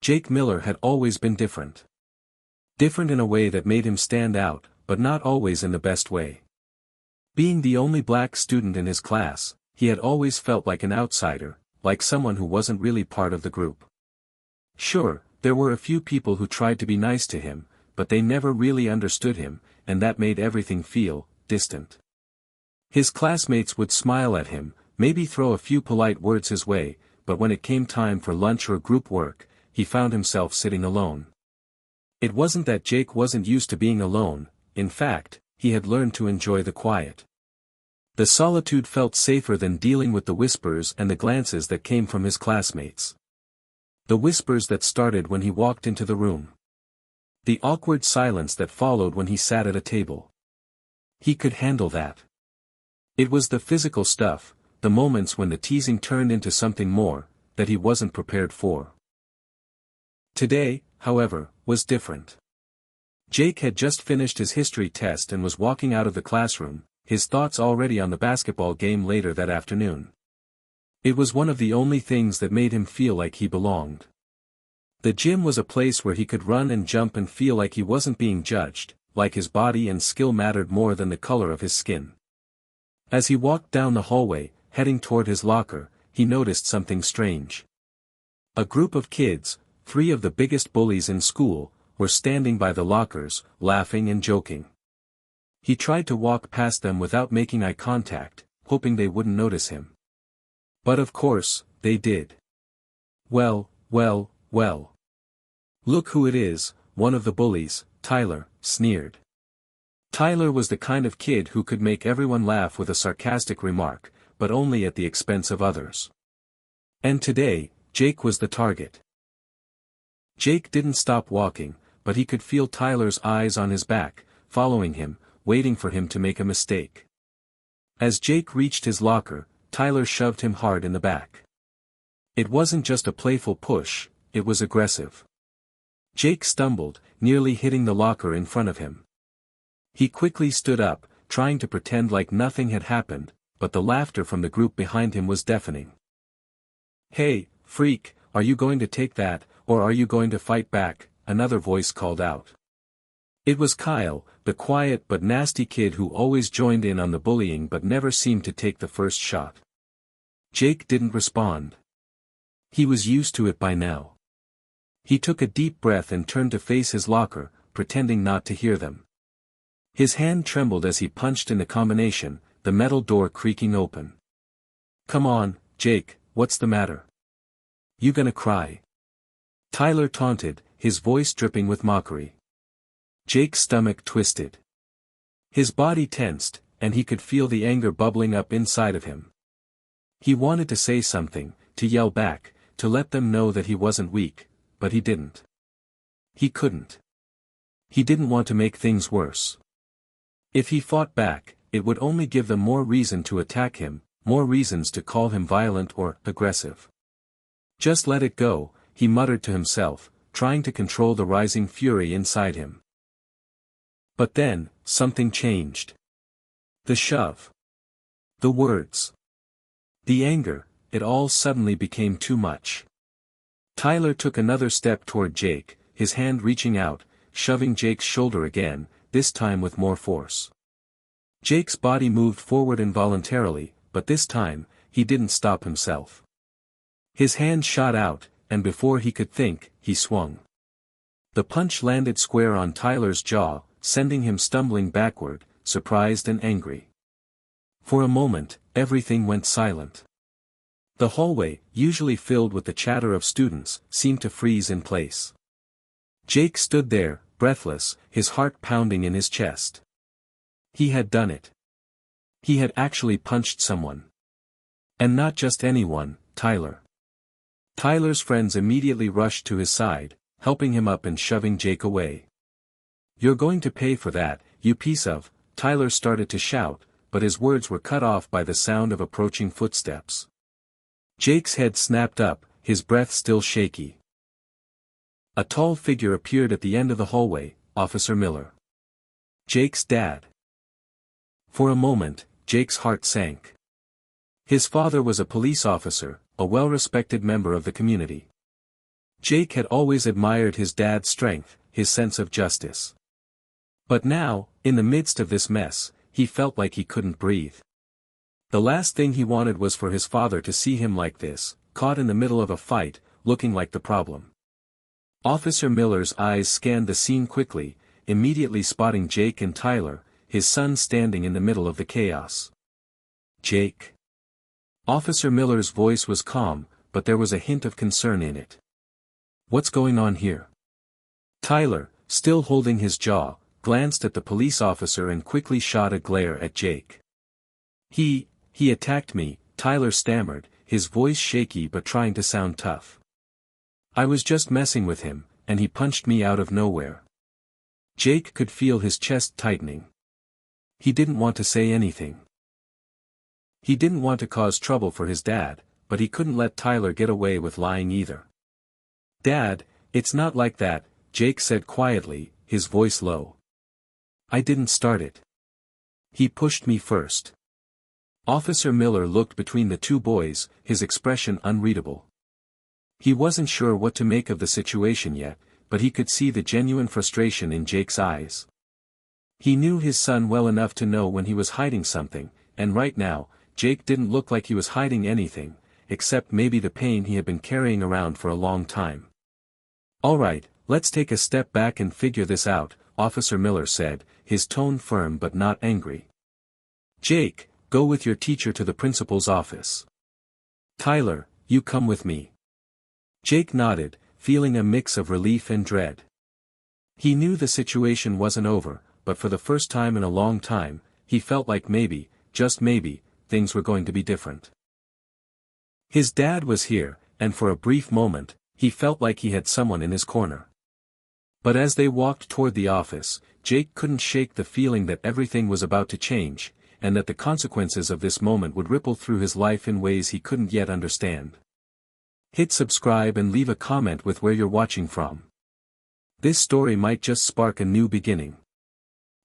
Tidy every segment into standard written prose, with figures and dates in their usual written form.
Jake Miller had always been different. Different in a way that made him stand out, but not always in the best way. Being the only black student in his class, he had always felt like an outsider, like someone who wasn't really part of the group. Sure, there were a few people who tried to be nice to him, but they never really understood him, and that made everything feel distant. His classmates would smile at him, maybe throw a few polite words his way, but when it came time for lunch or group work, he found himself sitting alone. It wasn't that Jake wasn't used to being alone, in fact, he had learned to enjoy the quiet. The solitude felt safer than dealing with the whispers and the glances that came from his classmates. The whispers that started when he walked into the room. The awkward silence that followed when he sat at a table. He could handle that. It was the physical stuff, the moments when the teasing turned into something more, that he wasn't prepared for. Today, however, was different. Jake had just finished his history test and was walking out of the classroom, his thoughts already on the basketball game later that afternoon. It was one of the only things that made him feel like he belonged. The gym was a place where he could run and jump and feel like he wasn't being judged, like his body and skill mattered more than the color of his skin. As he walked down the hallway, heading toward his locker, he noticed something strange. A group of kids, 3 of the biggest bullies in school, were standing by the lockers, laughing and joking. He tried to walk past them without making eye contact, hoping they wouldn't notice him. But of course, they did. Well. Look who it is, one of the bullies, Tyler, sneered. Tyler was the kind of kid who could make everyone laugh with a sarcastic remark, but only at the expense of others. And today, Jake was the target. Jake didn't stop walking, but he could feel Tyler's eyes on his back, following him, waiting for him to make a mistake. As Jake reached his locker, Tyler shoved him hard in the back. It wasn't just a playful push, it was aggressive. Jake stumbled, nearly hitting the locker in front of him. He quickly stood up, trying to pretend like nothing had happened, but the laughter from the group behind him was deafening. "Hey, freak, are you going to take that, or are you going to fight back?" another voice called out. It was Kyle, the quiet but nasty kid who always joined in on the bullying but never seemed to take the first shot. Jake didn't respond. He was used to it by now. He took a deep breath and turned to face his locker, pretending not to hear them. His hand trembled as he punched in the combination, the metal door creaking open. "Come on, Jake, what's the matter? You gonna cry?" Tyler taunted, his voice dripping with mockery. Jake's stomach twisted. His body tensed, and he could feel the anger bubbling up inside of him. He wanted to say something, to yell back, to let them know that he wasn't weak, but he didn't. He couldn't. He didn't want to make things worse. If he fought back, it would only give them more reason to attack him, more reasons to call him violent or aggressive. Just let it go, he muttered to himself, trying to control the rising fury inside him. But then, something changed. The shove. The words. The anger, it all suddenly became too much. Tyler took another step toward Jake, his hand reaching out, shoving Jake's shoulder again, this time with more force. Jake's body moved forward involuntarily, but this time, he didn't stop himself. His hand shot out, and before he could think, he swung. The punch landed square on Tyler's jaw, sending him stumbling backward, surprised and angry. For a moment, everything went silent. The hallway, usually filled with the chatter of students, seemed to freeze in place. Jake stood there, breathless, his heart pounding in his chest. He had done it. He had actually punched someone. And not just anyone, Tyler. Tyler's friends immediately rushed to his side, helping him up and shoving Jake away. "You're going to pay for that, you piece of," Tyler started to shout, but his words were cut off by the sound of approaching footsteps. Jake's head snapped up, his breath still shaky. A tall figure appeared at the end of the hallway, Officer Miller. Jake's dad. For a moment, Jake's heart sank. His father was a police officer, a well-respected member of the community. Jake had always admired his dad's strength, his sense of justice. But now, in the midst of this mess, he felt like he couldn't breathe. The last thing he wanted was for his father to see him like this, caught in the middle of a fight, looking like the problem. Officer Miller's eyes scanned the scene quickly, immediately spotting Jake and Tyler, his son standing in the middle of the chaos. "Jake?" Officer Miller's voice was calm, but there was a hint of concern in it. "What's going on here?" Tyler, still holding his jaw, glanced at the police officer and quickly shot a glare at Jake. He attacked me," Tyler stammered, his voice shaky but trying to sound tough. "I was just messing with him, and he punched me out of nowhere." Jake could feel his chest tightening. He didn't want to say anything. He didn't want to cause trouble for his dad, but he couldn't let Tyler get away with lying either. "Dad, it's not like that," Jake said quietly, his voice low. "I didn't start it. He pushed me first." Officer Miller looked between the two boys, his expression unreadable. He wasn't sure what to make of the situation yet, but he could see the genuine frustration in Jake's eyes. He knew his son well enough to know when he was hiding something, and right now, Jake didn't look like he was hiding anything, except maybe the pain he had been carrying around for a long time. "All right, let's take a step back and figure this out," Officer Miller said, his tone firm but not angry. "Jake, go with your teacher to the principal's office. Tyler, you come with me." Jake nodded, feeling a mix of relief and dread. He knew the situation wasn't over, but for the first time in a long time, he felt like maybe, just maybe, things were going to be different. His dad was here, and for a brief moment, he felt like he had someone in his corner. But as they walked toward the office, Jake couldn't shake the feeling that everything was about to change, and that the consequences of this moment would ripple through his life in ways he couldn't yet understand. Hit subscribe and leave a comment with where you're watching from. This story might just spark a new beginning.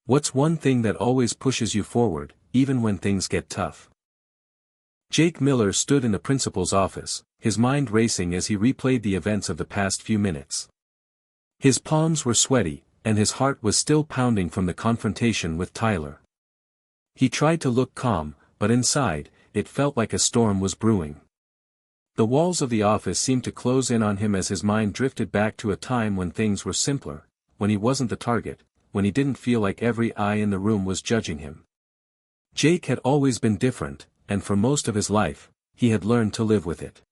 What's one thing that always pushes you forward, even when things get tough? Jake Miller stood in the principal's office, his mind racing as he replayed the events of the past few minutes. His palms were sweaty, and his heart was still pounding from the confrontation with Tyler. He tried to look calm, but inside, it felt like a storm was brewing. The walls of the office seemed to close in on him as his mind drifted back to a time when things were simpler, when he wasn't the target, when he didn't feel like every eye in the room was judging him. Jake had always been different, and for most of his life, he had learned to live with it.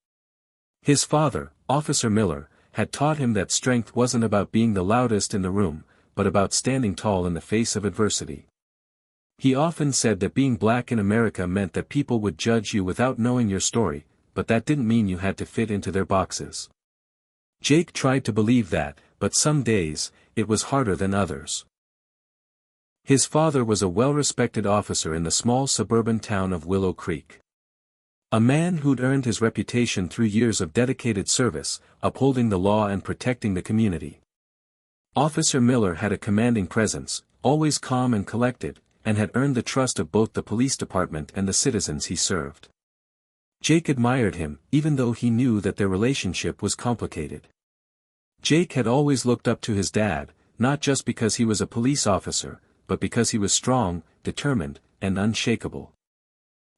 His father, Officer Miller, had taught him that strength wasn't about being the loudest in the room, but about standing tall in the face of adversity. He often said that being black in America meant that people would judge you without knowing your story, but that didn't mean you had to fit into their boxes. Jake tried to believe that, but some days, it was harder than others. His father was a well-respected officer in the small suburban town of Willow Creek. A man who'd earned his reputation through years of dedicated service, upholding the law and protecting the community. Officer Miller had a commanding presence, always calm and collected, and had earned the trust of both the police department and the citizens he served. Jake admired him, even though he knew that their relationship was complicated. Jake had always looked up to his dad, not just because he was a police officer, but because he was strong, determined, and unshakable.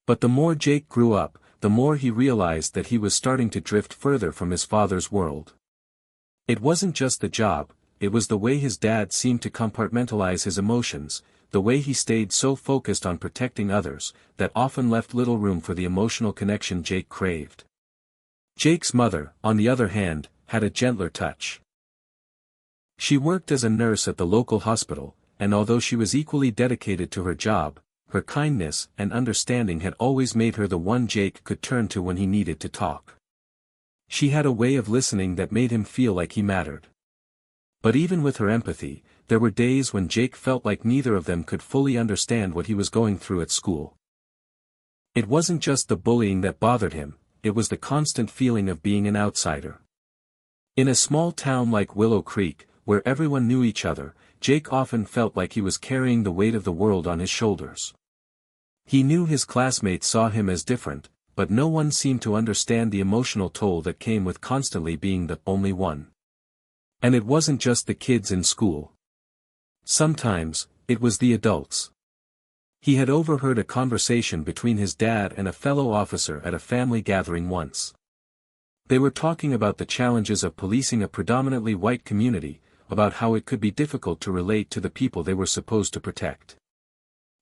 But the more Jake grew up, the more he realized that he was starting to drift further from his father's world. It wasn't just the job, it was the way his dad seemed to compartmentalize his emotions, the way he stayed so focused on protecting others, that often left little room for the emotional connection Jake craved. Jake's mother, on the other hand, had a gentler touch. She worked as a nurse at the local hospital, and although she was equally dedicated to her job, her kindness and understanding had always made her the one Jake could turn to when he needed to talk. She had a way of listening that made him feel like he mattered. But even with her empathy, there were days when Jake felt like neither of them could fully understand what he was going through at school. It wasn't just the bullying that bothered him, it was the constant feeling of being an outsider. In a small town like Willow Creek, where everyone knew each other, Jake often felt like he was carrying the weight of the world on his shoulders. He knew his classmates saw him as different, but no one seemed to understand the emotional toll that came with constantly being the only one. And it wasn't just the kids in school. Sometimes, it was the adults. He had overheard a conversation between his dad and a fellow officer at a family gathering once. They were talking about the challenges of policing a predominantly white community, about how it could be difficult to relate to the people they were supposed to protect.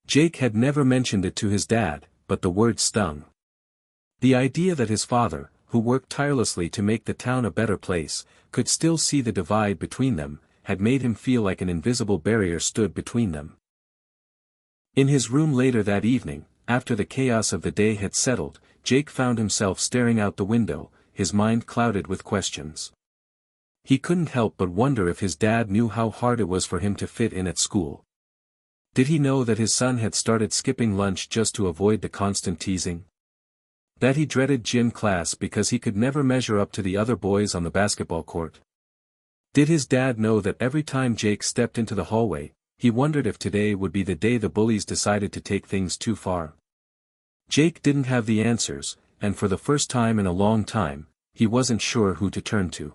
Jake had never mentioned it to his dad, but the word stung. The idea that his father, who worked tirelessly to make the town a better place, could still see the divide between them, had made him feel like an invisible barrier stood between them. In his room later that evening, after the chaos of the day had settled, Jake found himself staring out the window, his mind clouded with questions. He couldn't help but wonder if his dad knew how hard it was for him to fit in at school. Did he know that his son had started skipping lunch just to avoid the constant teasing? That he dreaded gym class because he could never measure up to the other boys on the basketball court? Did his dad know that every time Jake stepped into the hallway, he wondered if today would be the day the bullies decided to take things too far? Jake didn't have the answers, and for the first time in a long time, he wasn't sure who to turn to.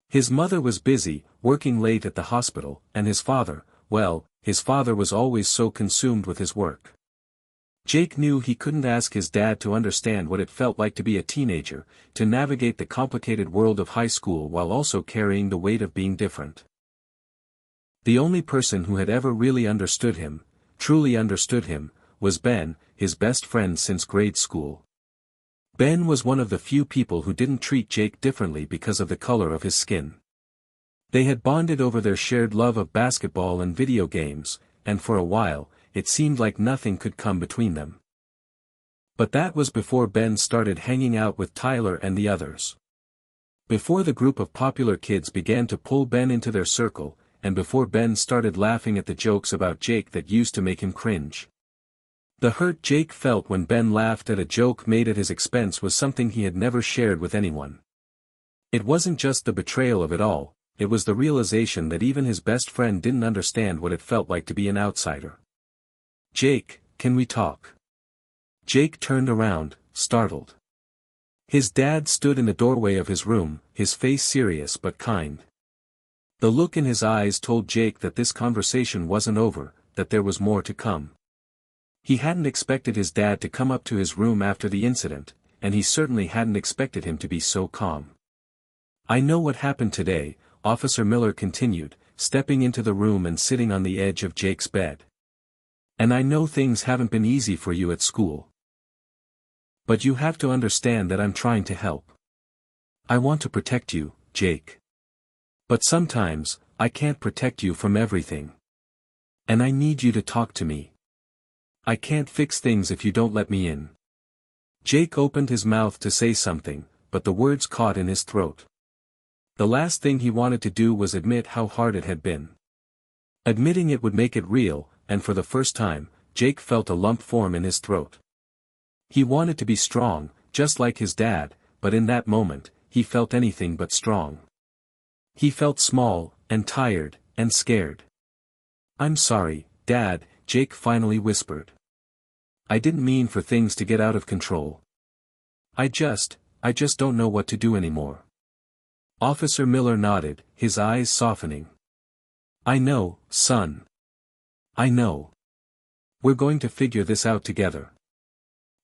His mother was busy, working late at the hospital, and his father, well, his father was always so consumed with his work. Jake knew he couldn't ask his dad to understand what it felt like to be a teenager, to navigate the complicated world of high school while also carrying the weight of being different. The only person who had ever really understood him, truly understood him, was Ben, his best friend since grade school. Ben was one of the few people who didn't treat Jake differently because of the color of his skin. They had bonded over their shared love of basketball and video games, and for a while, it seemed like nothing could come between them. But that was before Ben started hanging out with Tyler and the others. Before the group of popular kids began to pull Ben into their circle, and before Ben started laughing at the jokes about Jake that used to make him cringe. The hurt Jake felt when Ben laughed at a joke made at his expense was something he had never shared with anyone. It wasn't just the betrayal of it all, it was the realization that even his best friend didn't understand what it felt like to be an outsider. "Jake, can we talk?" Jake turned around, startled. His dad stood in the doorway of his room, his face serious but kind. The look in his eyes told Jake that this conversation wasn't over, that there was more to come. He hadn't expected his dad to come up to his room after the incident, and he certainly hadn't expected him to be so calm. "I know what happened today," Officer Miller continued, stepping into the room and sitting on the edge of Jake's bed. "And I know things haven't been easy for you at school. But you have to understand that I'm trying to help. I want to protect you, Jake. But sometimes, I can't protect you from everything. And I need you to talk to me. I can't fix things if you don't let me in." Jake opened his mouth to say something, but the words caught in his throat. The last thing he wanted to do was admit how hard it had been. Admitting it would make it real, and for the first time, Jake felt a lump form in his throat. He wanted to be strong, just like his dad, but in that moment, he felt anything but strong. He felt small, and tired, and scared. "I'm sorry, Dad," Jake finally whispered. "I didn't mean for things to get out of control. I just don't know what to do anymore." Officer Miller nodded, his eyes softening. "I know, son. I know. We're going to figure this out together.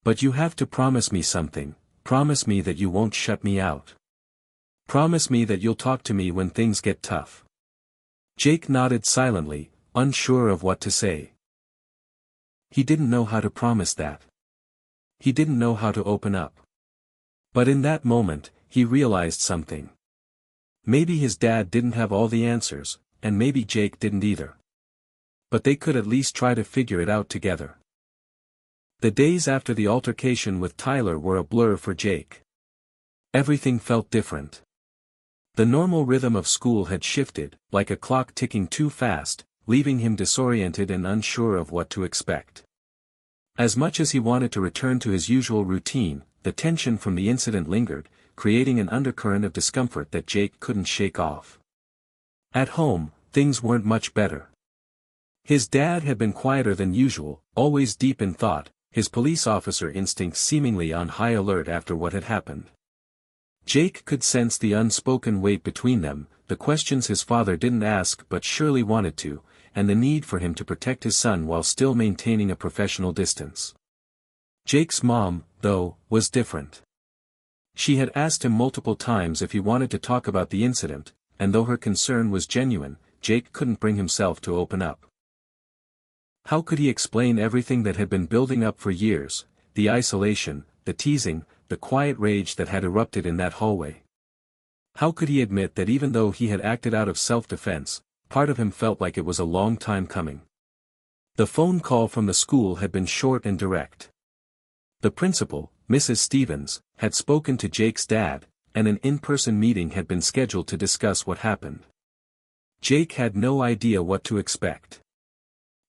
But you have to promise me something, promise me that you won't shut me out. Promise me that you'll talk to me when things get tough." Jake nodded silently, unsure of what to say. He didn't know how to promise that. He didn't know how to open up. But in that moment, he realized something. Maybe his dad didn't have all the answers, and maybe Jake didn't either. But they could at least try to figure it out together. The days after the altercation with Tyler were a blur for Jake. Everything felt different. The normal rhythm of school had shifted, like a clock ticking too fast, leaving him disoriented and unsure of what to expect. As much as he wanted to return to his usual routine, the tension from the incident lingered, creating an undercurrent of discomfort that Jake couldn't shake off. At home, things weren't much better. His dad had been quieter than usual, always deep in thought, his police officer instincts seemingly on high alert after what had happened. Jake could sense the unspoken weight between them, the questions his father didn't ask but surely wanted to, and the need for him to protect his son while still maintaining a professional distance. Jake's mom, though, was different. She had asked him multiple times if he wanted to talk about the incident, and though her concern was genuine, Jake couldn't bring himself to open up. How could he explain everything that had been building up for years, the isolation, the teasing, the quiet rage that had erupted in that hallway? How could he admit that even though he had acted out of self-defense, part of him felt like it was a long time coming? The phone call from the school had been short and direct. The principal, Mrs. Stevens, had spoken to Jake's dad, and an in-person meeting had been scheduled to discuss what happened. Jake had no idea what to expect.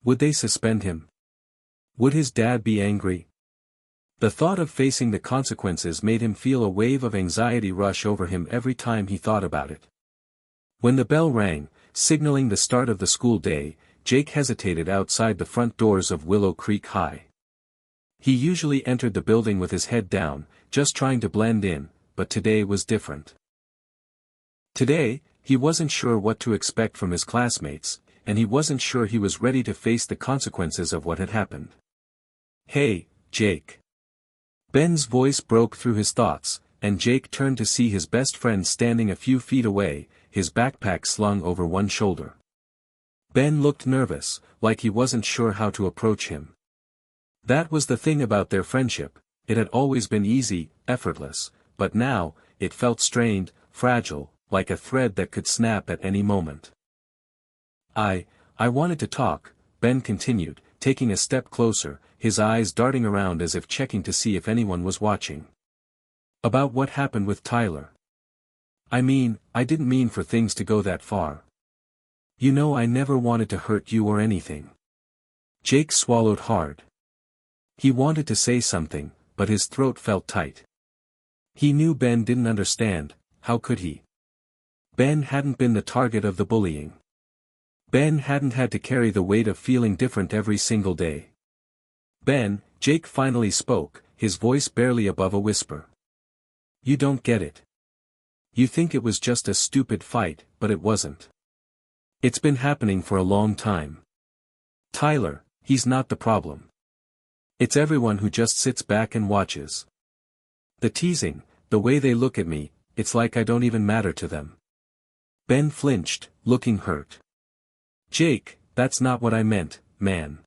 Would they suspend him? Would his dad be angry? The thought of facing the consequences made him feel a wave of anxiety rush over him every time he thought about it. When the bell rang, signaling the start of the school day, Jake hesitated outside the front doors of Willow Creek High. He usually entered the building with his head down, just trying to blend in, but today was different. Today, he wasn't sure what to expect from his classmates, and he wasn't sure he was ready to face the consequences of what had happened. "Hey, Jake." Ben's voice broke through his thoughts, and Jake turned to see his best friend standing a few feet away, his backpack slung over one shoulder. Ben looked nervous, like he wasn't sure how to approach him. That was the thing about their friendship, it had always been easy, effortless, but now, it felt strained, fragile, like a thread that could snap at any moment. I wanted to talk," Ben continued, taking a step closer, his eyes darting around as if checking to see if anyone was watching. "About what happened with Tyler. I didn't mean for things to go that far. You know I never wanted to hurt you or anything." Jake swallowed hard. He wanted to say something, but his throat felt tight. He knew Ben didn't understand, how could he? Ben hadn't been the target of the bullying. Ben hadn't had to carry the weight of feeling different every single day. "Ben," Jake finally spoke, his voice barely above a whisper. "You don't get it. You think it was just a stupid fight, but it wasn't. It's been happening for a long time. Tyler, he's not the problem. It's everyone who just sits back and watches. The teasing, the way they look at me, it's like I don't even matter to them." Ben flinched, looking hurt. "Jake, that's not what I meant, man.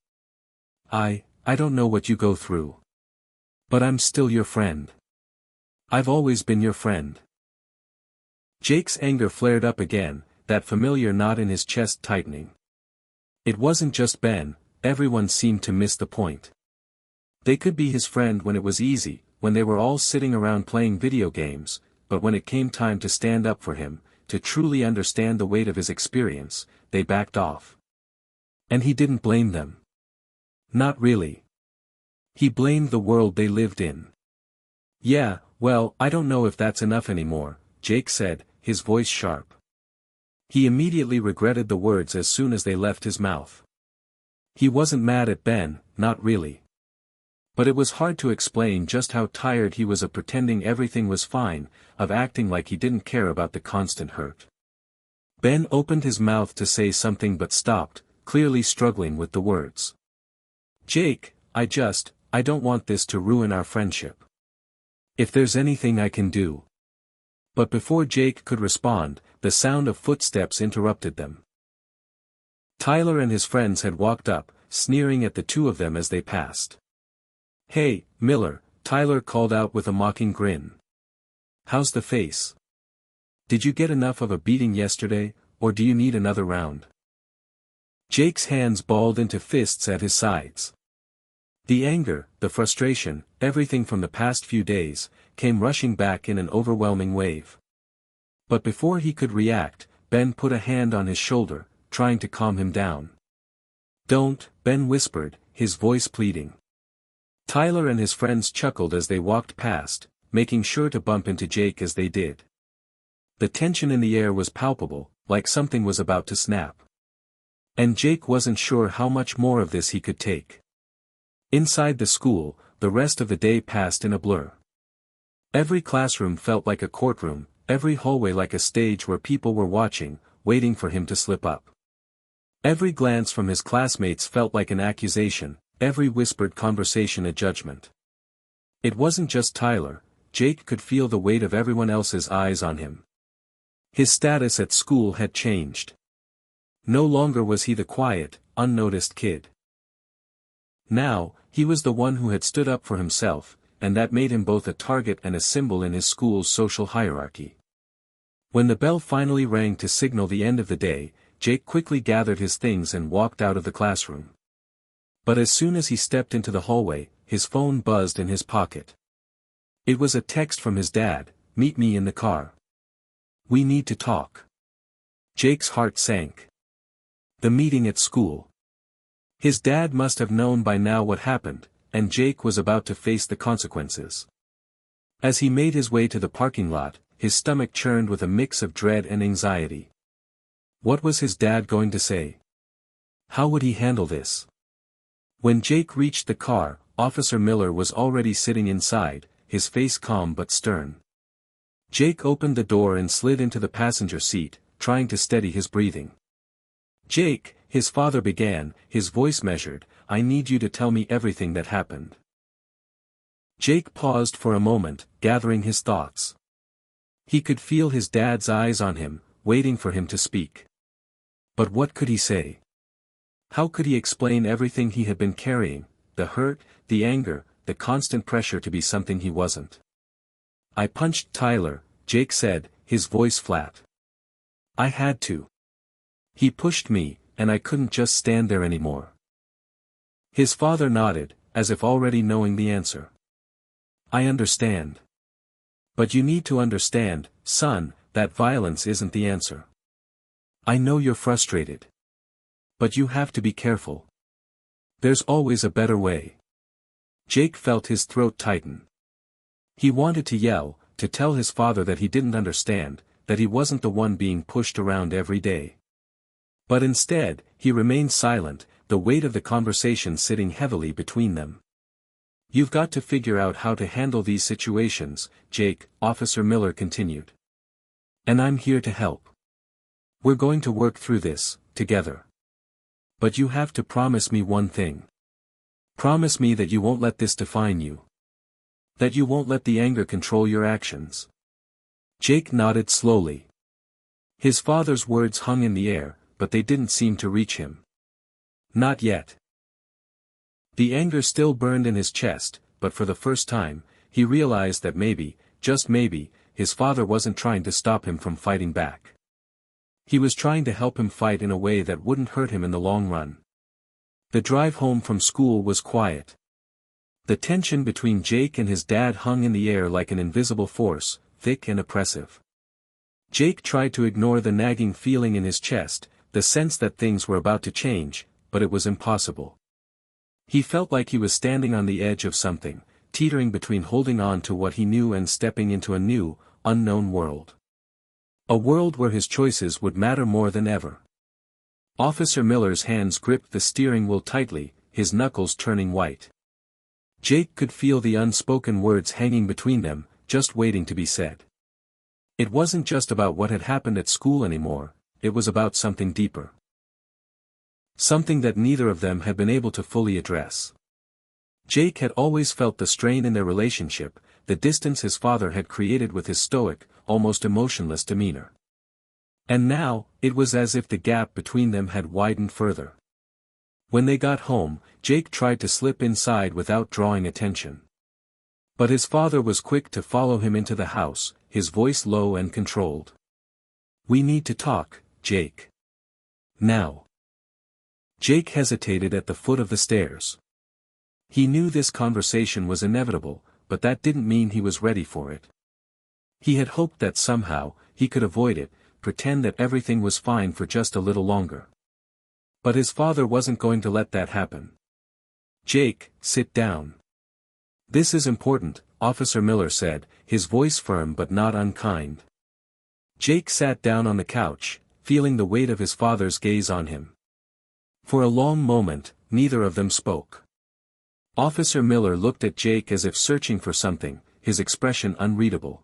I don't know what you go through. But I'm still your friend. I've always been your friend." Jake's anger flared up again, that familiar knot in his chest tightening. It wasn't just Ben, everyone seemed to miss the point. They could be his friend when it was easy, when they were all sitting around playing video games, but when it came time to stand up for him, to truly understand the weight of his experience, they backed off. And he didn't blame them. Not really. He blamed the world they lived in. "Yeah, well, I don't know if that's enough anymore," Jake said, his voice sharp. He immediately regretted the words as soon as they left his mouth. He wasn't mad at Ben, not really. But it was hard to explain just how tired he was of pretending everything was fine, of acting like he didn't care about the constant hurt. Ben opened his mouth to say something but stopped, clearly struggling with the words. "Jake, I don't want this to ruin our friendship. If there's anything I can do." But before Jake could respond, the sound of footsteps interrupted them. Tyler and his friends had walked up, sneering at the two of them as they passed. "Hey, Miller," Tyler called out with a mocking grin. "How's the face? Did you get enough of a beating yesterday, or do you need another round?" Jake's hands balled into fists at his sides. The anger, the frustration, everything from the past few days, came rushing back in an overwhelming wave. But before he could react, Ben put a hand on his shoulder, trying to calm him down. "Don't," Ben whispered, his voice pleading. Tyler and his friends chuckled as they walked past, making sure to bump into Jake as they did. The tension in the air was palpable, like something was about to snap. And Jake wasn't sure how much more of this he could take. Inside the school, the rest of the day passed in a blur. Every classroom felt like a courtroom, every hallway like a stage where people were watching, waiting for him to slip up. Every glance from his classmates felt like an accusation, every whispered conversation a judgment. It wasn't just Tyler, Jake could feel the weight of everyone else's eyes on him. His status at school had changed. No longer was he the quiet, unnoticed kid. Now, he was the one who had stood up for himself, and that made him both a target and a symbol in his school's social hierarchy. When the bell finally rang to signal the end of the day, Jake quickly gathered his things and walked out of the classroom. But as soon as he stepped into the hallway, his phone buzzed in his pocket. It was a text from his dad, "Meet me in the car. We need to talk." Jake's heart sank. The meeting at school. His dad must have known by now what happened, and Jake was about to face the consequences. As he made his way to the parking lot, his stomach churned with a mix of dread and anxiety. What was his dad going to say? How would he handle this? When Jake reached the car, Officer Miller was already sitting inside, his face calm but stern. Jake opened the door and slid into the passenger seat, trying to steady his breathing. "Jake," his father began, his voice measured, "I need you to tell me everything that happened." Jake paused for a moment, gathering his thoughts. He could feel his dad's eyes on him, waiting for him to speak. But what could he say? How could he explain everything he had been carrying, the hurt, the anger, the constant pressure to be something he wasn't? "I punched Tyler," Jake said, his voice flat. "I had to. He pushed me, and I couldn't just stand there anymore." His father nodded, as if already knowing the answer. "I understand. But you need to understand, son, that violence isn't the answer. I know you're frustrated. But you have to be careful. There's always a better way." Jake felt his throat tighten. He wanted to yell, to tell his father that he didn't understand, that he wasn't the one being pushed around every day. But instead, he remained silent, the weight of the conversation sitting heavily between them. "You've got to figure out how to handle these situations, Jake," Officer Miller continued. "And I'm here to help. We're going to work through this, together. But you have to promise me one thing. Promise me that you won't let this define you. That you won't let the anger control your actions." Jake nodded slowly. His father's words hung in the air, but they didn't seem to reach him. Not yet. The anger still burned in his chest, but for the first time, he realized that maybe, just maybe, his father wasn't trying to stop him from fighting back. He was trying to help him fight in a way that wouldn't hurt him in the long run. The drive home from school was quiet. The tension between Jake and his dad hung in the air like an invisible force, thick and oppressive. Jake tried to ignore the nagging feeling in his chest, the sense that things were about to change, but it was impossible. He felt like he was standing on the edge of something, teetering between holding on to what he knew and stepping into a new, unknown world. A world where his choices would matter more than ever. Officer Miller's hands gripped the steering wheel tightly, his knuckles turning white. Jake could feel the unspoken words hanging between them, just waiting to be said. It wasn't just about what had happened at school anymore, it was about something deeper. Something that neither of them had been able to fully address. Jake had always felt the strain in their relationship, the distance his father had created with his stoic, almost emotionless demeanor. And now, it was as if the gap between them had widened further. When they got home, Jake tried to slip inside without drawing attention. But his father was quick to follow him into the house, his voice low and controlled. "We need to talk, Jake. Now." Jake hesitated at the foot of the stairs. He knew this conversation was inevitable, but that didn't mean he was ready for it. He had hoped that somehow, he could avoid it, pretend that everything was fine for just a little longer. But his father wasn't going to let that happen. "Jake, sit down. This is important," Officer Miller said, his voice firm but not unkind. Jake sat down on the couch, feeling the weight of his father's gaze on him. For a long moment, neither of them spoke. Officer Miller looked at Jake as if searching for something, his expression unreadable.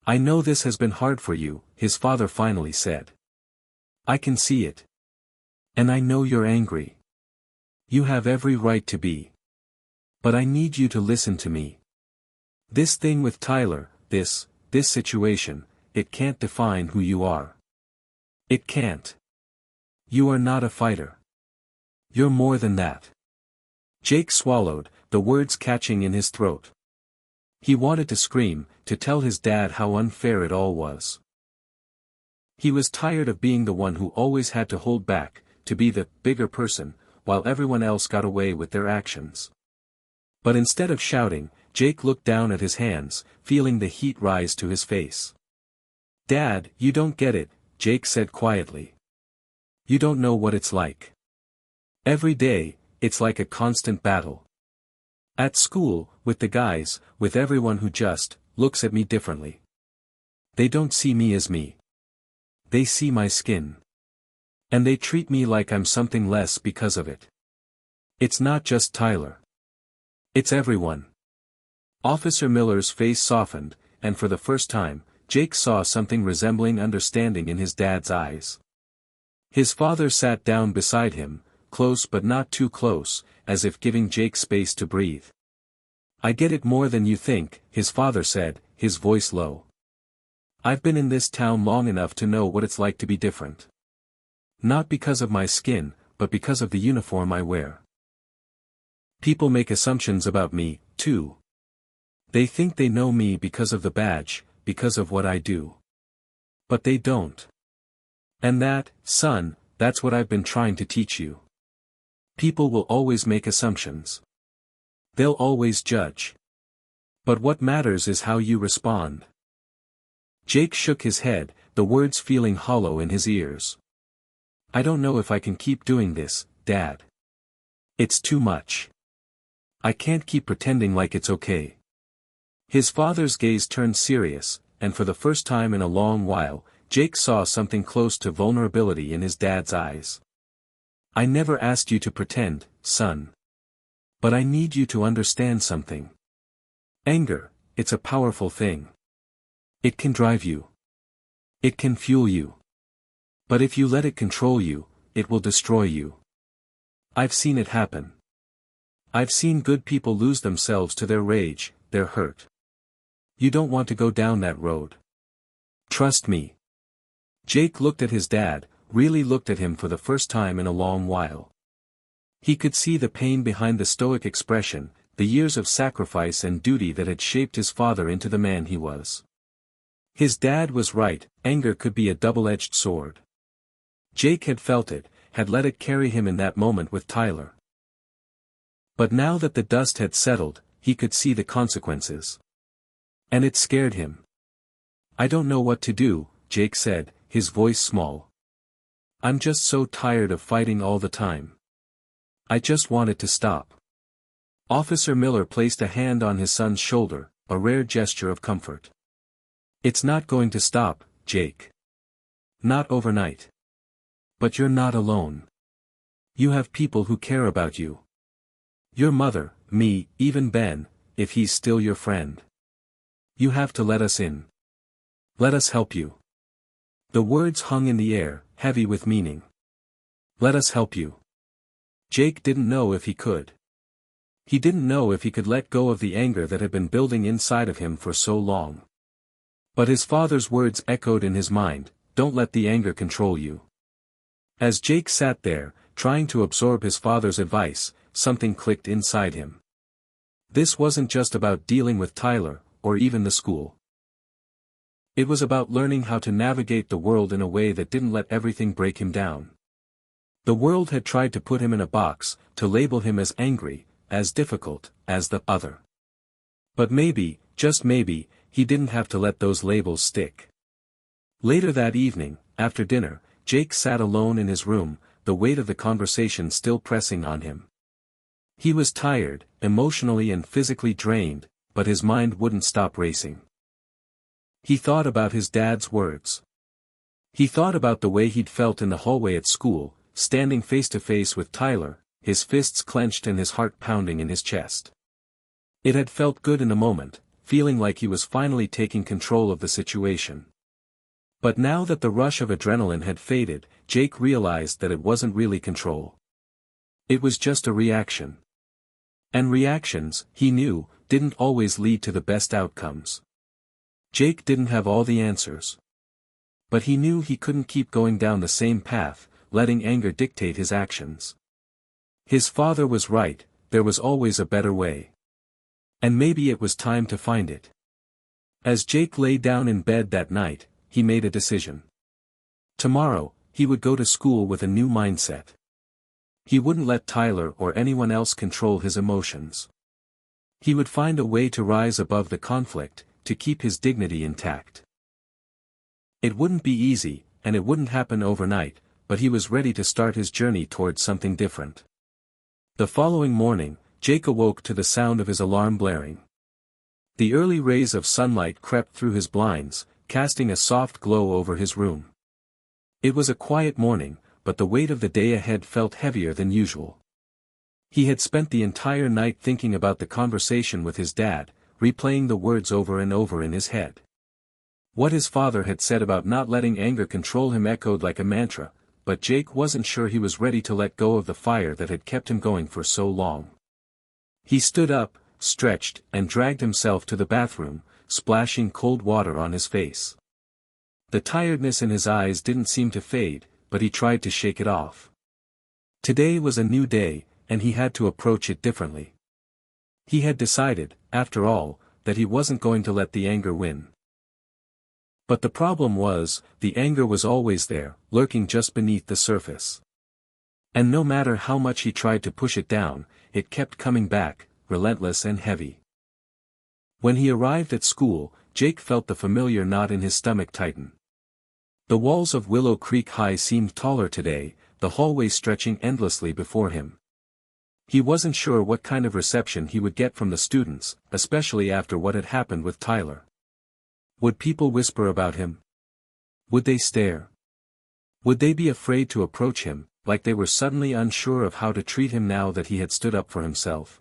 "I know this has been hard for you," his father finally said. "I can see it. And I know you're angry. You have every right to be. But I need you to listen to me. This thing with Tyler, this situation, it can't define who you are. It can't. You are not a fighter. You're more than that." Jake swallowed, the words catching in his throat. He wanted to scream, to tell his dad how unfair it all was. He was tired of being the one who always had to hold back, to be the bigger person, while everyone else got away with their actions. But instead of shouting, Jake looked down at his hands, feeling the heat rise to his face. "Dad, you don't get it," Jake said quietly. "You don't know what it's like. Every day, it's like a constant battle. At school, with the guys, with everyone who just looks at me differently. They don't see me as me. They see my skin. And they treat me like I'm something less because of it. It's not just Tyler. It's everyone." Officer Miller's face softened, and for the first time, Jake saw something resembling understanding in his dad's eyes. His father sat down beside him, close but not too close, as if giving Jake space to breathe. "I get it more than you think," his father said, his voice low. "I've been in this town long enough to know what it's like to be different. Not because of my skin, but because of the uniform I wear. People make assumptions about me, too. They think they know me because of the badge, because of what I do. But they don't. And that, son, that's what I've been trying to teach you. People will always make assumptions. They'll always judge. But what matters is how you respond." Jake shook his head, the words feeling hollow in his ears. "I don't know if I can keep doing this, Dad. It's too much. I can't keep pretending like it's okay." His father's gaze turned serious, and for the first time in a long while, Jake saw something close to vulnerability in his dad's eyes. "I never asked you to pretend, son. But I need you to understand something. Anger, it's a powerful thing. It can drive you. It can fuel you. But if you let it control you, it will destroy you. I've seen it happen. I've seen good people lose themselves to their rage, their hurt. You don't want to go down that road. Trust me." Jake looked at his dad, really looked at him for the first time in a long while. He could see the pain behind the stoic expression, the years of sacrifice and duty that had shaped his father into the man he was. His dad was right, anger could be a double-edged sword. Jake had felt it, had let it carry him in that moment with Tyler. But now that the dust had settled, he could see the consequences. And it scared him. "I don't know what to do," Jake said, his voice small. "I'm just so tired of fighting all the time. I just want it to stop." Officer Miller placed a hand on his son's shoulder, a rare gesture of comfort. "It's not going to stop, Jake. Not overnight. But you're not alone. You have people who care about you. Your mother, me, even Ben, if he's still your friend. You have to let us in. Let us help you." The words hung in the air, heavy with meaning. Let us help you. Jake didn't know if he could. He didn't know if he could let go of the anger that had been building inside of him for so long. But his father's words echoed in his mind, "Don't let the anger control you." As Jake sat there, trying to absorb his father's advice, something clicked inside him. This wasn't just about dealing with Tyler, or even the school. It was about learning how to navigate the world in a way that didn't let everything break him down. The world had tried to put him in a box, to label him as angry, as difficult, as the other. But maybe, just maybe, he didn't have to let those labels stick. Later that evening, after dinner, Jake sat alone in his room, the weight of the conversation still pressing on him. He was tired, emotionally and physically drained, but his mind wouldn't stop racing. He thought about his dad's words. He thought about the way he'd felt in the hallway at school, standing face to face with Tyler, his fists clenched and his heart pounding in his chest. It had felt good in a moment, feeling like he was finally taking control of the situation. But now that the rush of adrenaline had faded, Jake realized that it wasn't really control. It was just a reaction. And reactions, he knew, didn't always lead to the best outcomes. Jake didn't have all the answers. But he knew he couldn't keep going down the same path, letting anger dictate his actions. His father was right, there was always a better way. And maybe it was time to find it. As Jake lay down in bed that night, he made a decision. Tomorrow, he would go to school with a new mindset. He wouldn't let Tyler or anyone else control his emotions. He would find a way to rise above the conflict, to keep his dignity intact. It wouldn't be easy, and it wouldn't happen overnight, but he was ready to start his journey towards something different. The following morning, Jake awoke to the sound of his alarm blaring. The early rays of sunlight crept through his blinds, casting a soft glow over his room. It was a quiet morning, but the weight of the day ahead felt heavier than usual. He had spent the entire night thinking about the conversation with his dad, replaying the words over and over in his head. What his father had said about not letting anger control him echoed like a mantra, but Jake wasn't sure he was ready to let go of the fire that had kept him going for so long. He stood up, stretched, and dragged himself to the bathroom, splashing cold water on his face. The tiredness in his eyes didn't seem to fade, but he tried to shake it off. Today was a new day, and he had to approach it differently. He had decided, after all, that he wasn't going to let the anger win. But the problem was, the anger was always there, lurking just beneath the surface. And no matter how much he tried to push it down, it kept coming back, relentless and heavy. When he arrived at school, Jake felt the familiar knot in his stomach tighten. The walls of Willow Creek High seemed taller today, the hallway stretching endlessly before him. He wasn't sure what kind of reception he would get from the students, especially after what had happened with Tyler. Would people whisper about him? Would they stare? Would they be afraid to approach him, like they were suddenly unsure of how to treat him now that he had stood up for himself?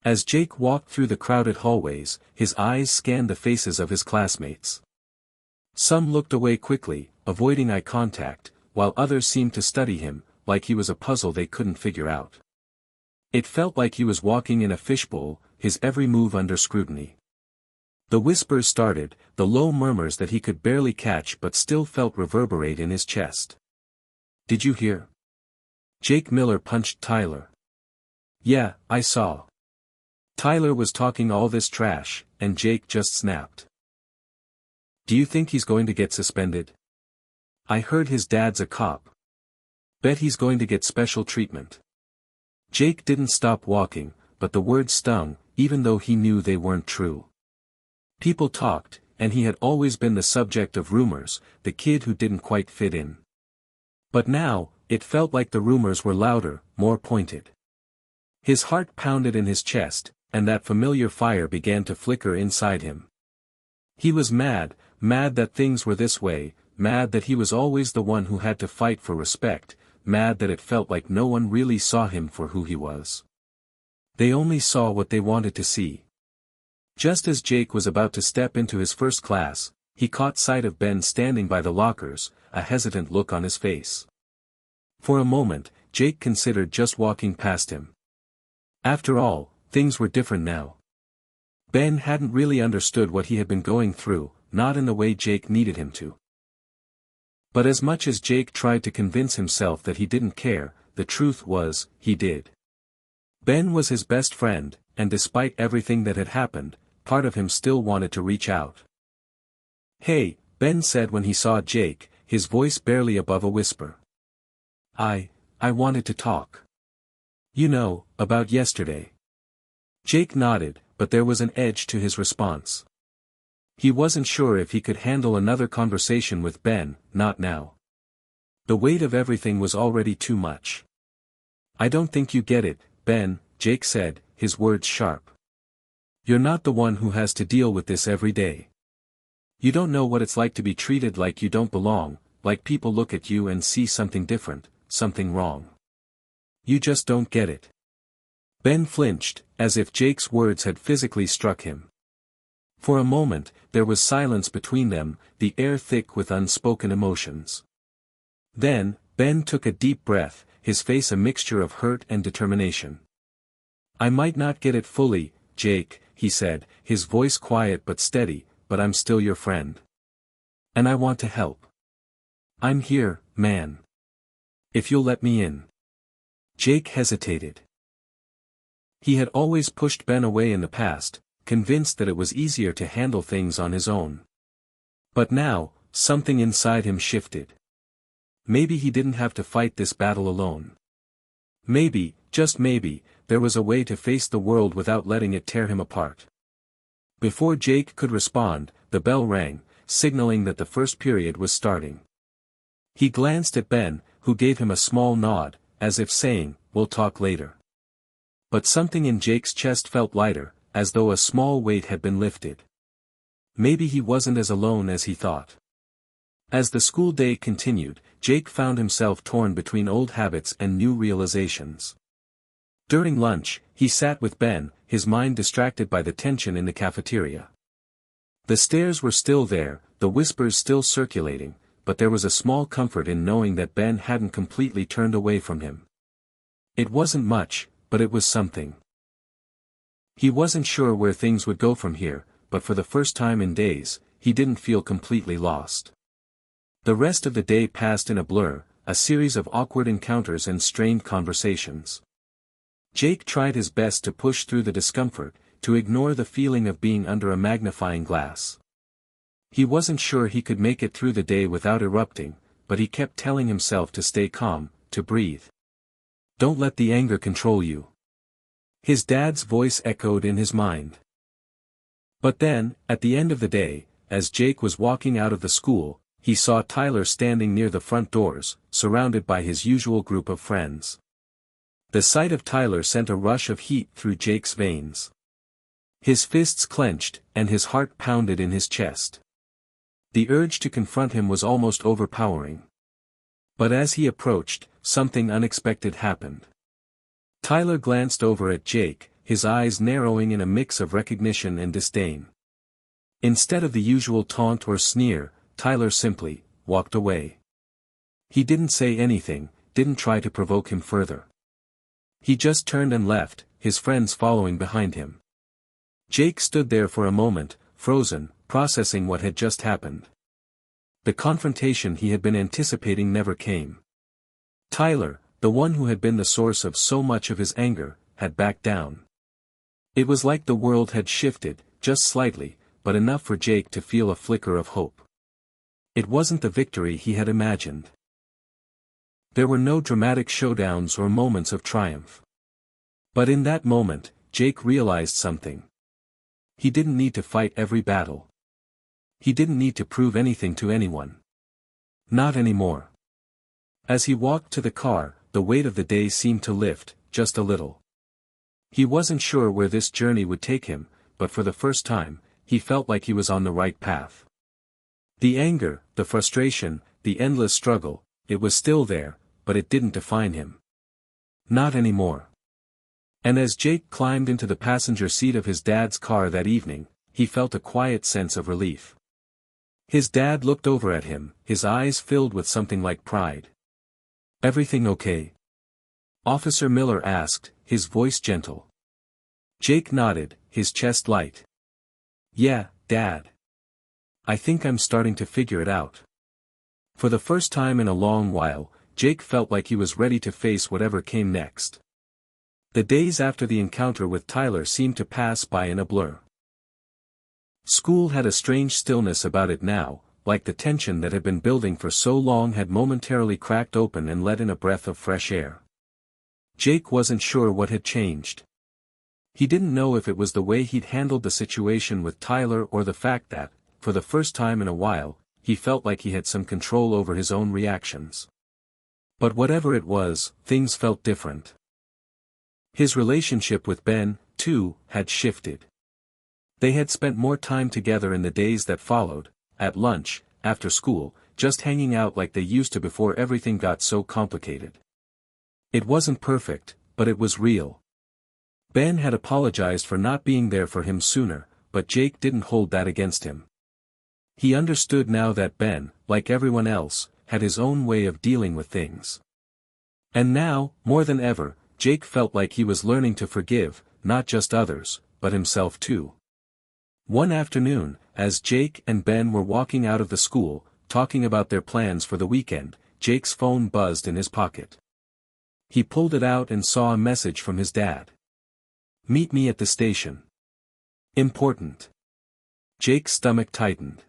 As Jake walked through the crowded hallways, his eyes scanned the faces of his classmates. Some looked away quickly, avoiding eye contact, while others seemed to study him, like he was a puzzle they couldn't figure out. It felt like he was walking in a fishbowl, his every move under scrutiny. The whispers started, the low murmurs that he could barely catch but still felt reverberate in his chest. "Did you hear? Jake Miller punched Tyler." "Yeah, I saw. Tyler was talking all this trash, and Jake just snapped." "Do you think he's going to get suspended? I heard his dad's a cop. Bet he's going to get special treatment." Jake didn't stop walking, but the words stung, even though he knew they weren't true. People talked, and he had always been the subject of rumors, the kid who didn't quite fit in. But now, it felt like the rumors were louder, more pointed. His heart pounded in his chest, and that familiar fire began to flicker inside him. He was mad that things were this way, mad that he was always the one who had to fight for respect, mad that it felt like no one really saw him for who he was. They only saw what they wanted to see. Just as Jake was about to step into his first class, he caught sight of Ben standing by the lockers, a hesitant look on his face. For a moment, Jake considered just walking past him. After all, things were different now. Ben hadn't really understood what he had been going through, not in the way Jake needed him to. But as much as Jake tried to convince himself that he didn't care, the truth was, he did. Ben was his best friend, and despite everything that had happened, part of him still wanted to reach out. "Hey," Ben said when he saw Jake, his voice barely above a whisper. I wanted to talk. You know, about yesterday." Jake nodded, but there was an edge to his response. He wasn't sure if he could handle another conversation with Ben, not now. The weight of everything was already too much. "I don't think you get it, Ben," Jake said, his words sharp. "You're not the one who has to deal with this every day. You don't know what it's like to be treated like you don't belong, like people look at you and see something different, something wrong. You just don't get it. Ben flinched, as if Jake's words had physically struck him. For a moment, there was silence between them, the air thick with unspoken emotions. Then, Ben took a deep breath, his face a mixture of hurt and determination. I might not get it fully, Jake, he said, his voice quiet but steady, but I'm still your friend. And I want to help. I'm here, man. If you'll let me in. Jake hesitated. He had always pushed Ben away in the past, convinced that it was easier to handle things on his own. But now, something inside him shifted. Maybe he didn't have to fight this battle alone. Maybe, just maybe, there was a way to face the world without letting it tear him apart. Before Jake could respond, the bell rang, signaling that the first period was starting. He glanced at Ben, who gave him a small nod, as if saying, "We'll talk later." But something in Jake's chest felt lighter, as though a small weight had been lifted. Maybe he wasn't as alone as he thought. As the school day continued, Jake found himself torn between old habits and new realizations. During lunch, he sat with Ben, his mind distracted by the tension in the cafeteria. The stares were still there, the whispers still circulating, but there was a small comfort in knowing that Ben hadn't completely turned away from him. It wasn't much, but it was something. He wasn't sure where things would go from here, but for the first time in days, he didn't feel completely lost. The rest of the day passed in a blur, a series of awkward encounters and strained conversations. Jake tried his best to push through the discomfort, to ignore the feeling of being under a magnifying glass. He wasn't sure he could make it through the day without erupting, but he kept telling himself to stay calm, to breathe. Don't let the anger control you. His dad's voice echoed in his mind. But then, at the end of the day, as Jake was walking out of the school, he saw Tyler standing near the front doors, surrounded by his usual group of friends. The sight of Tyler sent a rush of heat through Jake's veins. His fists clenched, and his heart pounded in his chest. The urge to confront him was almost overpowering. But as he approached, something unexpected happened. Tyler glanced over at Jake, his eyes narrowing in a mix of recognition and disdain. Instead of the usual taunt or sneer, Tyler simply walked away. He didn't say anything, didn't try to provoke him further. He just turned and left, his friends following behind him. Jake stood there for a moment, frozen, processing what had just happened. The confrontation he had been anticipating never came. Tyler, the one who had been the source of so much of his anger, had backed down. It was like the world had shifted, just slightly, but enough for Jake to feel a flicker of hope. It wasn't the victory he had imagined. There were no dramatic showdowns or moments of triumph. But in that moment, Jake realized something. He didn't need to fight every battle. He didn't need to prove anything to anyone. Not anymore. As he walked to the car, the weight of the day seemed to lift, just a little. He wasn't sure where this journey would take him, but for the first time, he felt like he was on the right path. The anger, the frustration, the endless struggle, it was still there, but it didn't define him. Not anymore. And as Jake climbed into the passenger seat of his dad's car that evening, he felt a quiet sense of relief. His dad looked over at him, his eyes filled with something like pride. "Everything okay?" Officer Miller asked, his voice gentle. Jake nodded, his chest light. "Yeah, Dad. I think I'm starting to figure it out." For the first time in a long while, Jake felt like he was ready to face whatever came next. The days after the encounter with Tyler seemed to pass by in a blur. School had a strange stillness about it now, like the tension that had been building for so long had momentarily cracked open and let in a breath of fresh air. Jake wasn't sure what had changed. He didn't know if it was the way he'd handled the situation with Tyler or the fact that, for the first time in a while, he felt like he had some control over his own reactions. But whatever it was, things felt different. His relationship with Ben, too, had shifted. They had spent more time together in the days that followed, at lunch, after school, just hanging out like they used to before everything got so complicated. It wasn't perfect, but it was real. Ben had apologized for not being there for him sooner, but Jake didn't hold that against him. He understood now that Ben, like everyone else, had his own way of dealing with things. And now, more than ever, Jake felt like he was learning to forgive, not just others, but himself too. One afternoon, as Jake and Ben were walking out of the school, talking about their plans for the weekend, Jake's phone buzzed in his pocket. He pulled it out and saw a message from his dad. "Meet me at the station." Important. Jake's stomach tightened.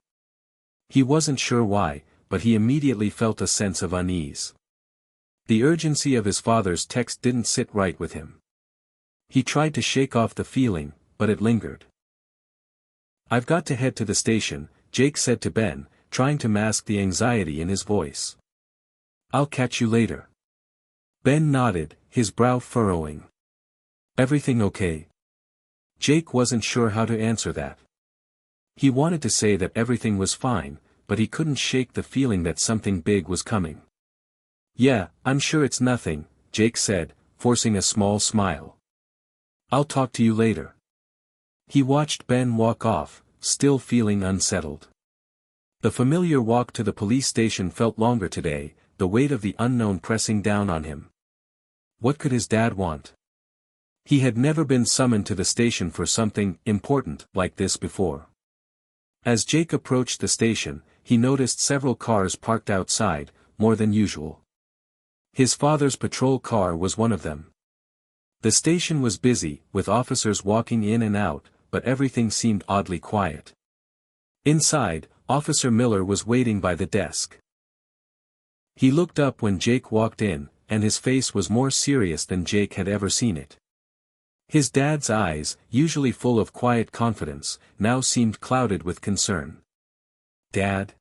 He wasn't sure why, but he immediately felt a sense of unease. The urgency of his father's text didn't sit right with him. He tried to shake off the feeling, but it lingered. "I've got to head to the station," Jake said to Ben, trying to mask the anxiety in his voice. "I'll catch you later." Ben nodded, his brow furrowing. "Everything okay?" Jake wasn't sure how to answer that. He wanted to say that everything was fine, but he couldn't shake the feeling that something big was coming. "Yeah, I'm sure it's nothing," Jake said, forcing a small smile. "I'll talk to you later." He watched Ben walk off, still feeling unsettled. The familiar walk to the police station felt longer today, the weight of the unknown pressing down on him. What could his dad want? He had never been summoned to the station for something important like this before. As Jake approached the station, he noticed several cars parked outside, more than usual. His father's patrol car was one of them. The station was busy, with officers walking in and out, but everything seemed oddly quiet. Inside, Officer Miller was waiting by the desk. He looked up when Jake walked in, and his face was more serious than Jake had ever seen it. His dad's eyes, usually full of quiet confidence, now seemed clouded with concern. "Dad?"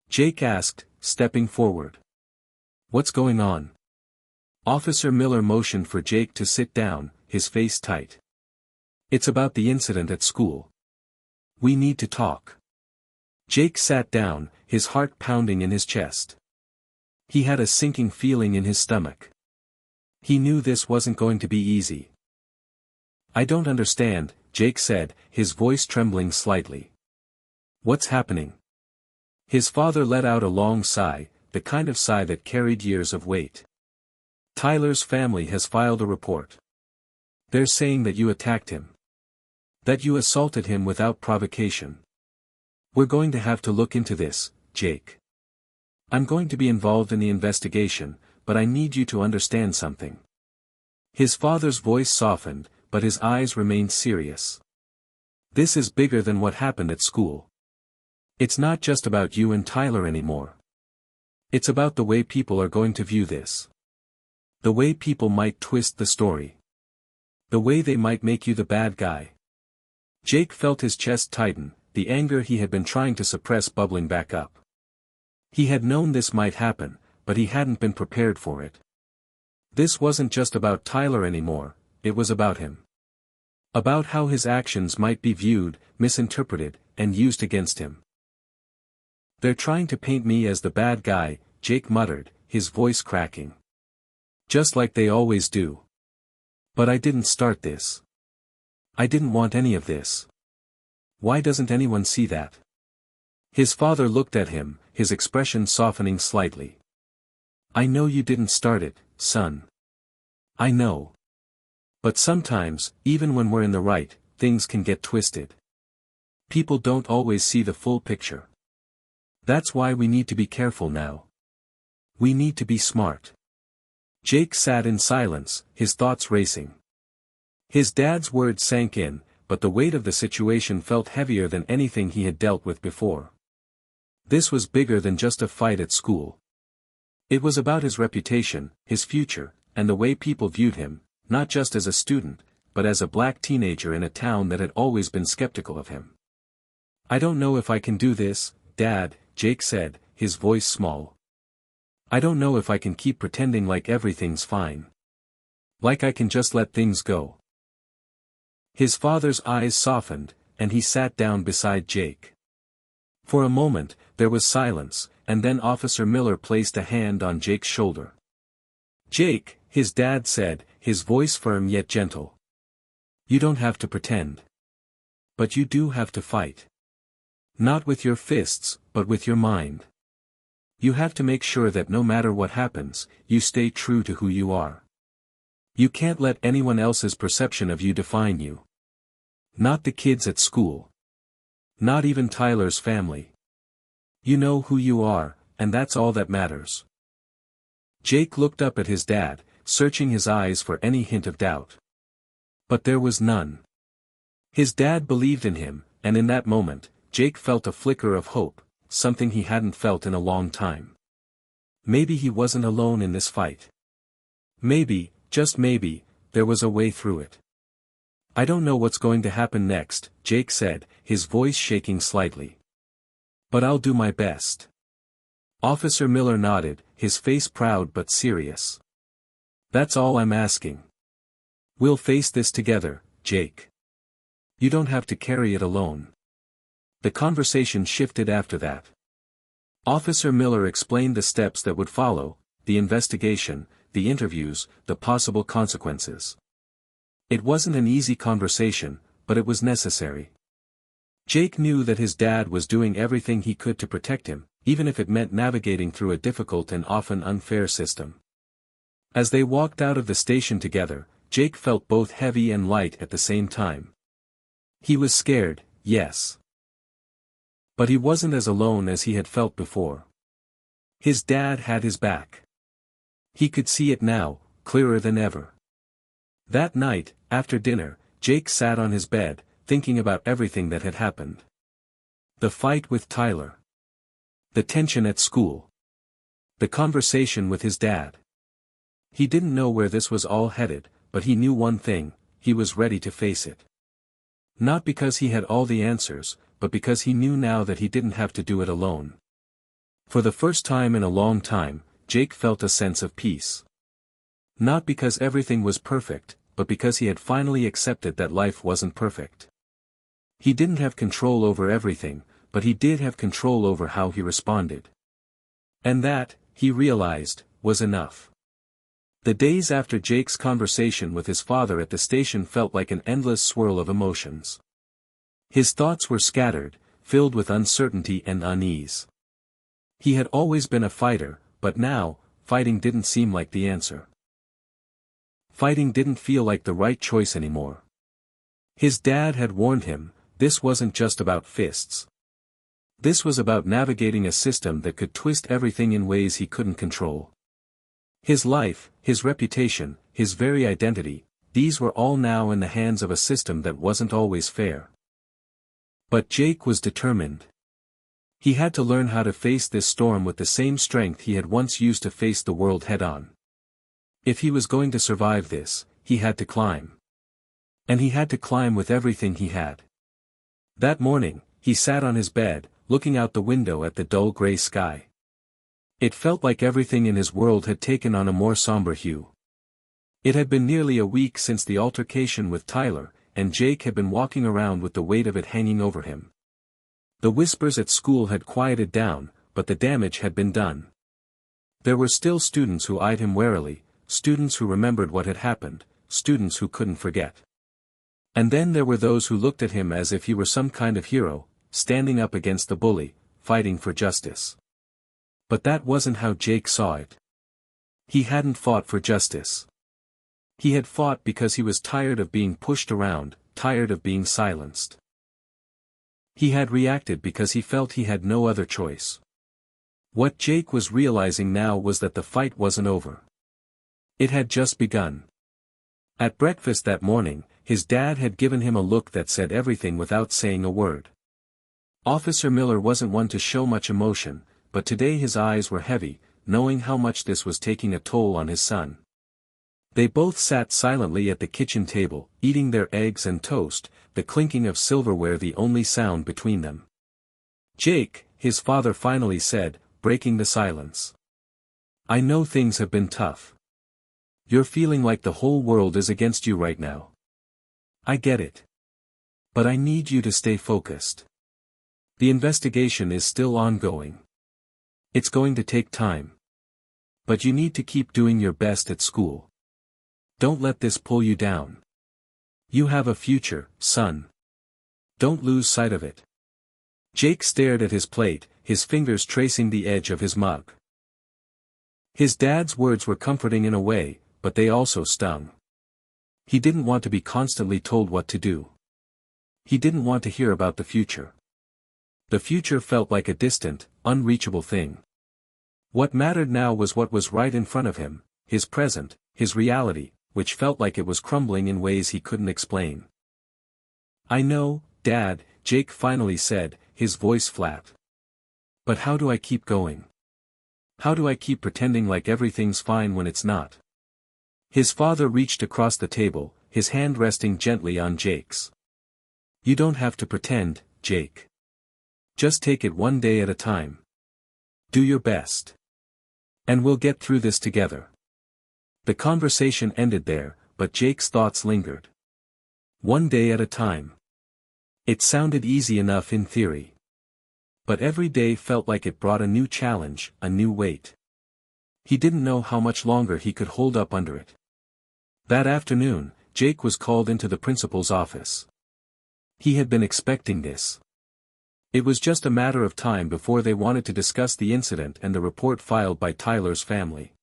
Jake asked, stepping forward. "What's going on?" Officer Miller motioned for Jake to sit down, his face tight. "It's about the incident at school. We need to talk." Jake sat down, his heart pounding in his chest. He had a sinking feeling in his stomach. He knew this wasn't going to be easy. "I don't understand," Jake said, his voice trembling slightly. "What's happening?" His father let out a long sigh, the kind of sigh that carried years of weight. "Tyler's family has filed a report. They're saying that you attacked him. That you assaulted him without provocation. We're going to have to look into this, Jake. I'm going to be involved in the investigation, but I need you to understand something." His father's voice softened, but his eyes remained serious. "This is bigger than what happened at school. It's not just about you and Tyler anymore. It's about the way people are going to view this. The way people might twist the story. The way they might make you the bad guy." Jake felt his chest tighten, the anger he had been trying to suppress bubbling back up. He had known this might happen, but he hadn't been prepared for it. This wasn't just about Tyler anymore, it was about him. About how his actions might be viewed, misinterpreted, and used against him. "They're trying to paint me as the bad guy," Jake muttered, his voice cracking. "Just like they always do. But I didn't start this. I didn't want any of this. Why doesn't anyone see that?" His father looked at him, his expression softening slightly. "I know you didn't start it, son. I know. But sometimes, even when we're in the right, things can get twisted. People don't always see the full picture. That's why we need to be careful now. We need to be smart." Jake sat in silence, his thoughts racing. His dad's words sank in, but the weight of the situation felt heavier than anything he had dealt with before. This was bigger than just a fight at school. It was about his reputation, his future, and the way people viewed him, not just as a student, but as a black teenager in a town that had always been skeptical of him. "I don't know if I can do this, Dad," Jake said, his voice small. "I don't know if I can keep pretending like everything's fine. Like I can just let things go." His father's eyes softened, and he sat down beside Jake. For a moment, there was silence, and then Officer Miller placed a hand on Jake's shoulder. Jake, his dad said, his voice firm yet gentle. You don't have to pretend. But you do have to fight. Not with your fists, but with your mind. You have to make sure that no matter what happens, you stay true to who you are. You can't let anyone else's perception of you define you. Not the kids at school. Not even Tyler's family. You know who you are, and that's all that matters. Jake looked up at his dad, searching his eyes for any hint of doubt. But there was none. His dad believed in him, and in that moment, Jake felt a flicker of hope, something he hadn't felt in a long time. Maybe he wasn't alone in this fight. Maybe, just maybe, there was a way through it. I don't know what's going to happen next, Jake said, his voice shaking slightly. But I'll do my best. Officer Miller nodded, his face proud but serious. That's all I'm asking. We'll face this together, Jake. You don't have to carry it alone. The conversation shifted after that. Officer Miller explained the steps that would follow, the investigation, the interviews, the possible consequences. It wasn't an easy conversation, but it was necessary. Jake knew that his dad was doing everything he could to protect him, even if it meant navigating through a difficult and often unfair system. As they walked out of the station together, Jake felt both heavy and light at the same time. He was scared, yes. But he wasn't as alone as he had felt before. His dad had his back. He could see it now, clearer than ever. That night, after dinner, Jake sat on his bed, thinking about everything that had happened. The fight with Tyler. The tension at school. The conversation with his dad. He didn't know where this was all headed, but he knew one thing, he was ready to face it. Not because he had all the answers, but because he knew now that he didn't have to do it alone. For the first time in a long time, Jake felt a sense of peace. Not because everything was perfect, but because he had finally accepted that life wasn't perfect. He didn't have control over everything, but he did have control over how he responded. And that, he realized, was enough. The days after Jake's conversation with his father at the station felt like an endless swirl of emotions. His thoughts were scattered, filled with uncertainty and unease. He had always been a fighter, but now, fighting didn't seem like the answer. Fighting didn't feel like the right choice anymore. His dad had warned him, this wasn't just about fists. This was about navigating a system that could twist everything in ways he couldn't control. His life, his reputation, his very identity, these were all now in the hands of a system that wasn't always fair. But Jake was determined. He had to learn how to face this storm with the same strength he had once used to face the world head-on. If he was going to survive this, he had to climb. And he had to climb with everything he had. That morning, he sat on his bed, looking out the window at the dull gray sky. It felt like everything in his world had taken on a more somber hue. It had been nearly a week since the altercation with Tyler, and Jake had been walking around with the weight of it hanging over him. The whispers at school had quieted down, but the damage had been done. There were still students who eyed him warily, students who remembered what had happened, students who couldn't forget. And then there were those who looked at him as if he were some kind of hero, standing up against the bully, fighting for justice. But that wasn't how Jake saw it. He hadn't fought for justice. He had fought because he was tired of being pushed around, tired of being silenced. He had reacted because he felt he had no other choice. What Jake was realizing now was that the fight wasn't over. It had just begun. At breakfast that morning, his dad had given him a look that said everything without saying a word. Officer Miller wasn't one to show much emotion, but today his eyes were heavy, knowing how much this was taking a toll on his son. They both sat silently at the kitchen table, eating their eggs and toast, the clinking of silverware the only sound between them. Jake, his father finally said, breaking the silence. I know things have been tough. You're feeling like the whole world is against you right now. I get it. But I need you to stay focused. The investigation is still ongoing. It's going to take time. But you need to keep doing your best at school. Don't let this pull you down. You have a future, son. Don't lose sight of it. Jake stared at his plate, his fingers tracing the edge of his mug. His dad's words were comforting in a way, but they also stung. He didn't want to be constantly told what to do. He didn't want to hear about the future. The future felt like a distant, unreachable thing. What mattered now was what was right in front of him, his present, his reality, which felt like it was crumbling in ways he couldn't explain. I know, Dad, Jake finally said, his voice flat. But how do I keep going? How do I keep pretending like everything's fine when it's not? His father reached across the table, his hand resting gently on Jake's. You don't have to pretend, Jake. Just take it one day at a time. Do your best. And we'll get through this together. The conversation ended there, but Jake's thoughts lingered. One day at a time. It sounded easy enough in theory. But every day felt like it brought a new challenge, a new weight. He didn't know how much longer he could hold up under it. That afternoon, Jake was called into the principal's office. He had been expecting this. It was just a matter of time before they wanted to discuss the incident and the report filed by Tyler's family.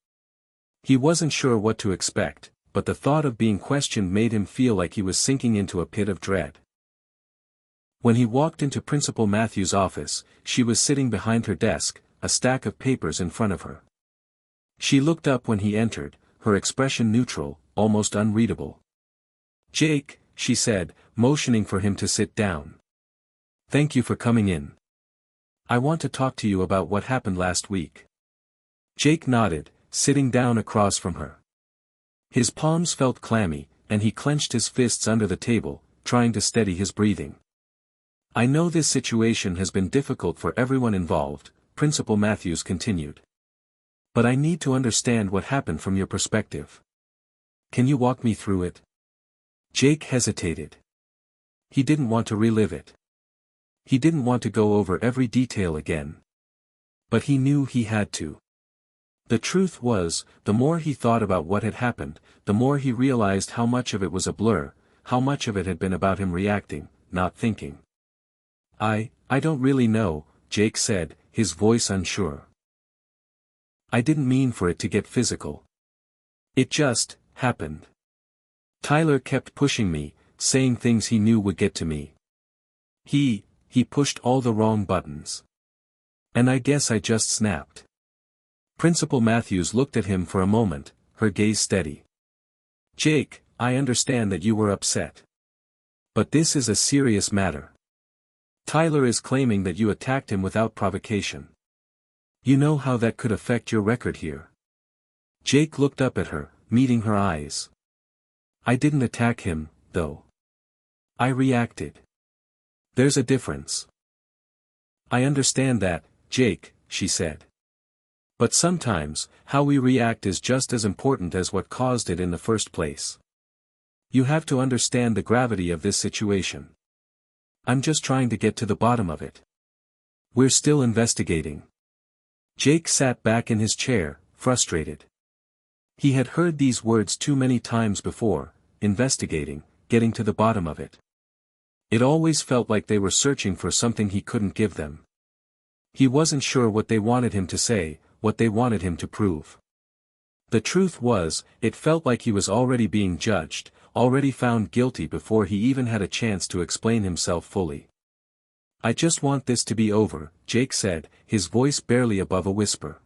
He wasn't sure what to expect, but the thought of being questioned made him feel like he was sinking into a pit of dread. When he walked into Principal Matthews' office, she was sitting behind her desk, a stack of papers in front of her. She looked up when he entered, her expression neutral, almost unreadable. Jake, she said, motioning for him to sit down. Thank you for coming in. I want to talk to you about what happened last week. Jake nodded, sitting down across from her. His palms felt clammy, and he clenched his fists under the table, trying to steady his breathing. I know this situation has been difficult for everyone involved, Principal Matthews continued. But I need to understand what happened from your perspective. Can you walk me through it? Jake hesitated. He didn't want to relive it. He didn't want to go over every detail again. But he knew he had to. The truth was, the more he thought about what had happened, the more he realized how much of it was a blur, how much of it had been about him reacting, not thinking. I don't really know, Jake said, his voice unsure. I didn't mean for it to get physical. It just happened. Tyler kept pushing me, saying things he knew would get to me. He pushed all the wrong buttons. And I guess I just snapped. Principal Matthews looked at him for a moment, her gaze steady. Jake, I understand that you were upset. But this is a serious matter. Tyler is claiming that you attacked him without provocation. You know how that could affect your record here. Jake looked up at her, meeting her eyes. I didn't attack him, though. I reacted. There's a difference. I understand that, Jake, she said. But sometimes, how we react is just as important as what caused it in the first place. You have to understand the gravity of this situation. I'm just trying to get to the bottom of it. We're still investigating. Jake sat back in his chair, frustrated. He had heard these words too many times before, investigating, getting to the bottom of it. It always felt like they were searching for something he couldn't give them. He wasn't sure what they wanted him to say, what they wanted him to prove. The truth was, it felt like he was already being judged, already found guilty before he even had a chance to explain himself fully. I just want this to be over, Jake said, his voice barely above a whisper.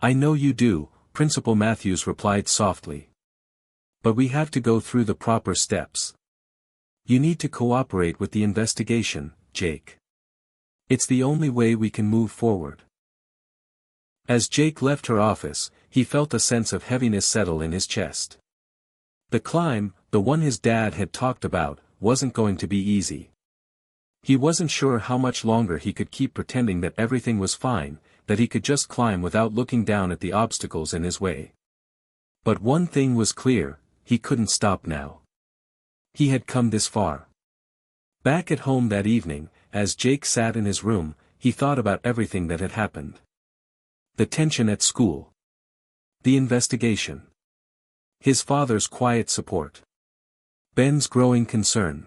I know you do, Principal Matthews replied softly. But we have to go through the proper steps. You need to cooperate with the investigation, Jake. It's the only way we can move forward. As Jake left her office, he felt a sense of heaviness settle in his chest. The climb, the one his dad had talked about, wasn't going to be easy. He wasn't sure how much longer he could keep pretending that everything was fine, that he could just climb without looking down at the obstacles in his way. But one thing was clear, he couldn't stop now. He had come this far. Back at home that evening, as Jake sat in his room, he thought about everything that had happened. The tension at school. The investigation. His father's quiet support. Ben's growing concern.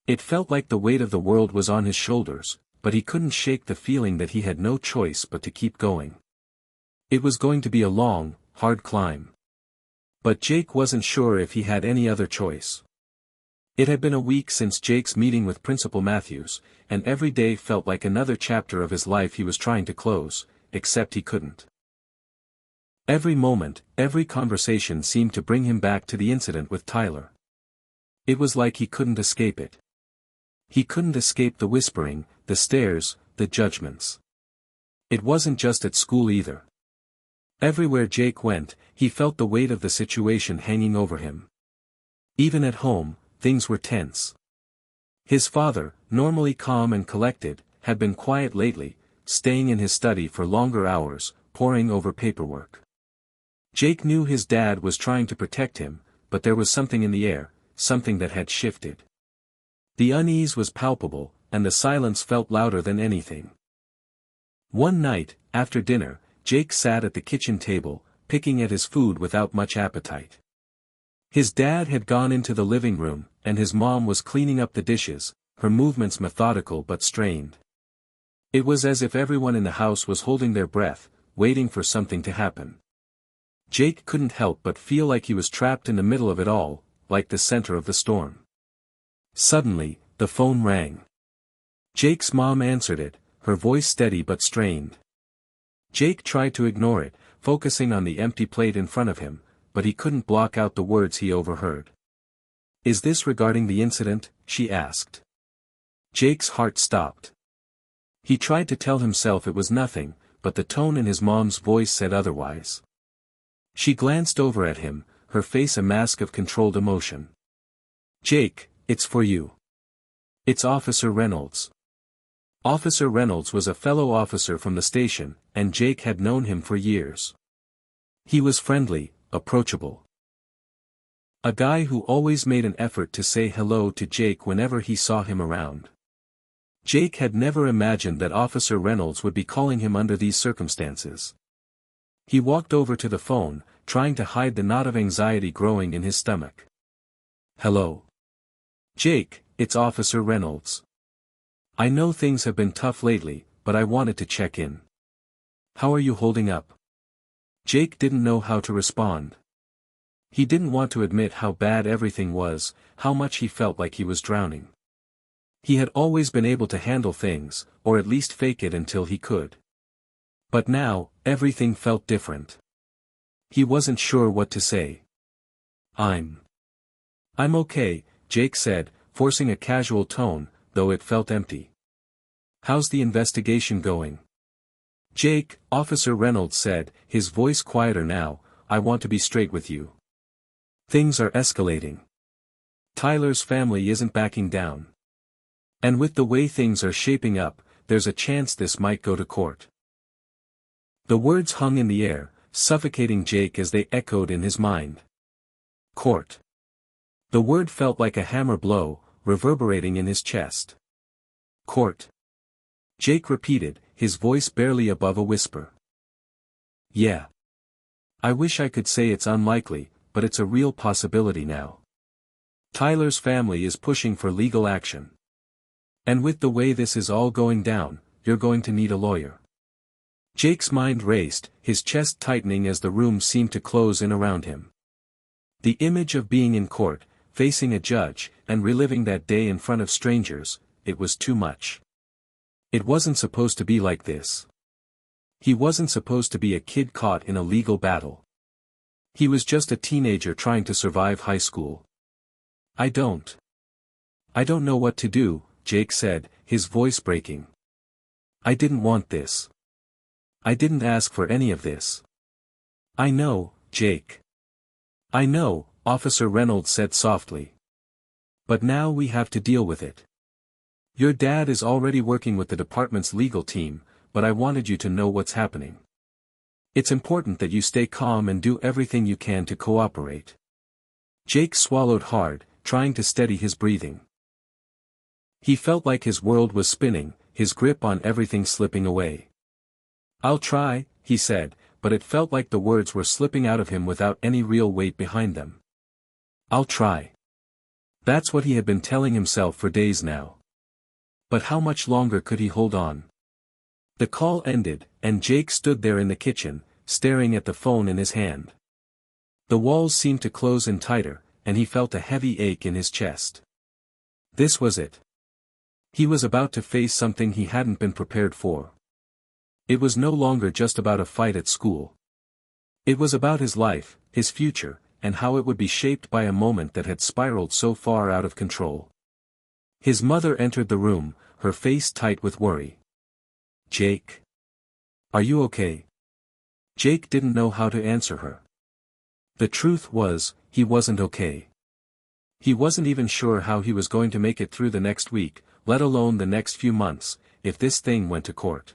It felt like the weight of the world was on his shoulders, but he couldn't shake the feeling that he had no choice but to keep going. It was going to be a long, hard climb. But Jake wasn't sure if he had any other choice. It had been a week since Jake's meeting with Principal Matthews, and every day felt like another chapter of his life he was trying to close, except he couldn't. Every moment, every conversation seemed to bring him back to the incident with Tyler. It was like he couldn't escape it. He couldn't escape the whispering, the stares, the judgments. It wasn't just at school either. Everywhere Jake went, he felt the weight of the situation hanging over him. Even at home, things were tense. His father, normally calm and collected, had been quiet lately, staying in his study for longer hours, poring over paperwork. Jake knew his dad was trying to protect him, but there was something in the air, something that had shifted. The unease was palpable, and the silence felt louder than anything. One night, after dinner, Jake sat at the kitchen table, picking at his food without much appetite. His dad had gone into the living room, and his mom was cleaning up the dishes, her movements methodical but strained. It was as if everyone in the house was holding their breath, waiting for something to happen. Jake couldn't help but feel like he was trapped in the middle of it all, like the center of the storm. Suddenly, the phone rang. Jake's mom answered it, her voice steady but strained. Jake tried to ignore it, focusing on the empty plate in front of him, but he couldn't block out the words he overheard. "Is this regarding the incident?" she asked. Jake's heart stopped. He tried to tell himself it was nothing, but the tone in his mom's voice said otherwise. She glanced over at him, her face a mask of controlled emotion. "Jake, it's for you. It's Officer Reynolds." Officer Reynolds was a fellow officer from the station, and Jake had known him for years. He was friendly, approachable. A guy who always made an effort to say hello to Jake whenever he saw him around. Jake had never imagined that Officer Reynolds would be calling him under these circumstances. He walked over to the phone, trying to hide the knot of anxiety growing in his stomach. "Hello. Jake, it's Officer Reynolds. I know things have been tough lately, but I wanted to check in. How are you holding up?" Jake didn't know how to respond. He didn't want to admit how bad everything was, how much he felt like he was drowning. He had always been able to handle things, or at least fake it until he could. But now, everything felt different. He wasn't sure what to say. I'm okay," Jake said, forcing a casual tone, though it felt empty. "How's the investigation going?" "Jake," Officer Reynolds said, his voice quieter now, "I want to be straight with you. Things are escalating. Tyler's family isn't backing down. And with the way things are shaping up, there's a chance this might go to court." The words hung in the air, suffocating Jake as they echoed in his mind. Court. The word felt like a hammer blow, reverberating in his chest. Court. Jake repeated, his voice barely above a whisper. "Yeah. I wish I could say it's unlikely, but it's a real possibility now. Tyler's family is pushing for legal action. And with the way this is all going down, you're going to need a lawyer." Jake's mind raced, his chest tightening as the room seemed to close in around him. The image of being in court, facing a judge, and reliving that day in front of strangers, it was too much. It wasn't supposed to be like this. He wasn't supposed to be a kid caught in a legal battle. He was just a teenager trying to survive high school. I don't know what to do," Jake said, his voice breaking. "I didn't want this. I didn't ask for any of this." "I know, Jake. I know," Officer Reynolds said softly. "But now we have to deal with it. Your dad is already working with the department's legal team, but I wanted you to know what's happening. It's important that you stay calm and do everything you can to cooperate." Jake swallowed hard, trying to steady his breathing. He felt like his world was spinning, his grip on everything slipping away. "I'll try," he said, but it felt like the words were slipping out of him without any real weight behind them. "I'll try." That's what he had been telling himself for days now. But how much longer could he hold on? The call ended, and Jake stood there in the kitchen, staring at the phone in his hand. The walls seemed to close in tighter, and he felt a heavy ache in his chest. This was it. He was about to face something he hadn't been prepared for. It was no longer just about a fight at school. It was about his life, his future, and how it would be shaped by a moment that had spiraled so far out of control. His mother entered the room, her face tight with worry. "Jake? Are you okay?" Jake didn't know how to answer her. The truth was, he wasn't okay. He wasn't even sure how he was going to make it through the next week, let alone the next few months, if this thing went to court.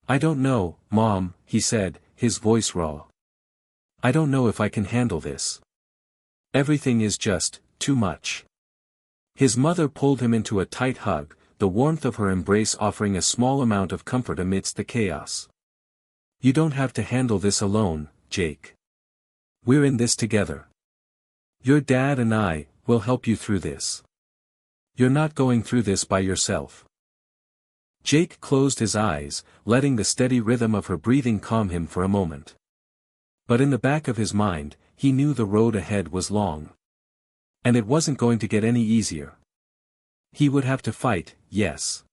"I don't know, Mom," he said, his voice raw. "I don't know if I can handle this. Everything is just, too much." His mother pulled him into a tight hug, the warmth of her embrace offering a small amount of comfort amidst the chaos. "You don't have to handle this alone, Jake. We're in this together. Your dad and I will help you through this. You're not going through this by yourself." Jake closed his eyes, letting the steady rhythm of her breathing calm him for a moment. But in the back of his mind, he knew the road ahead was long. And it wasn't going to get any easier. He would have to fight, yes.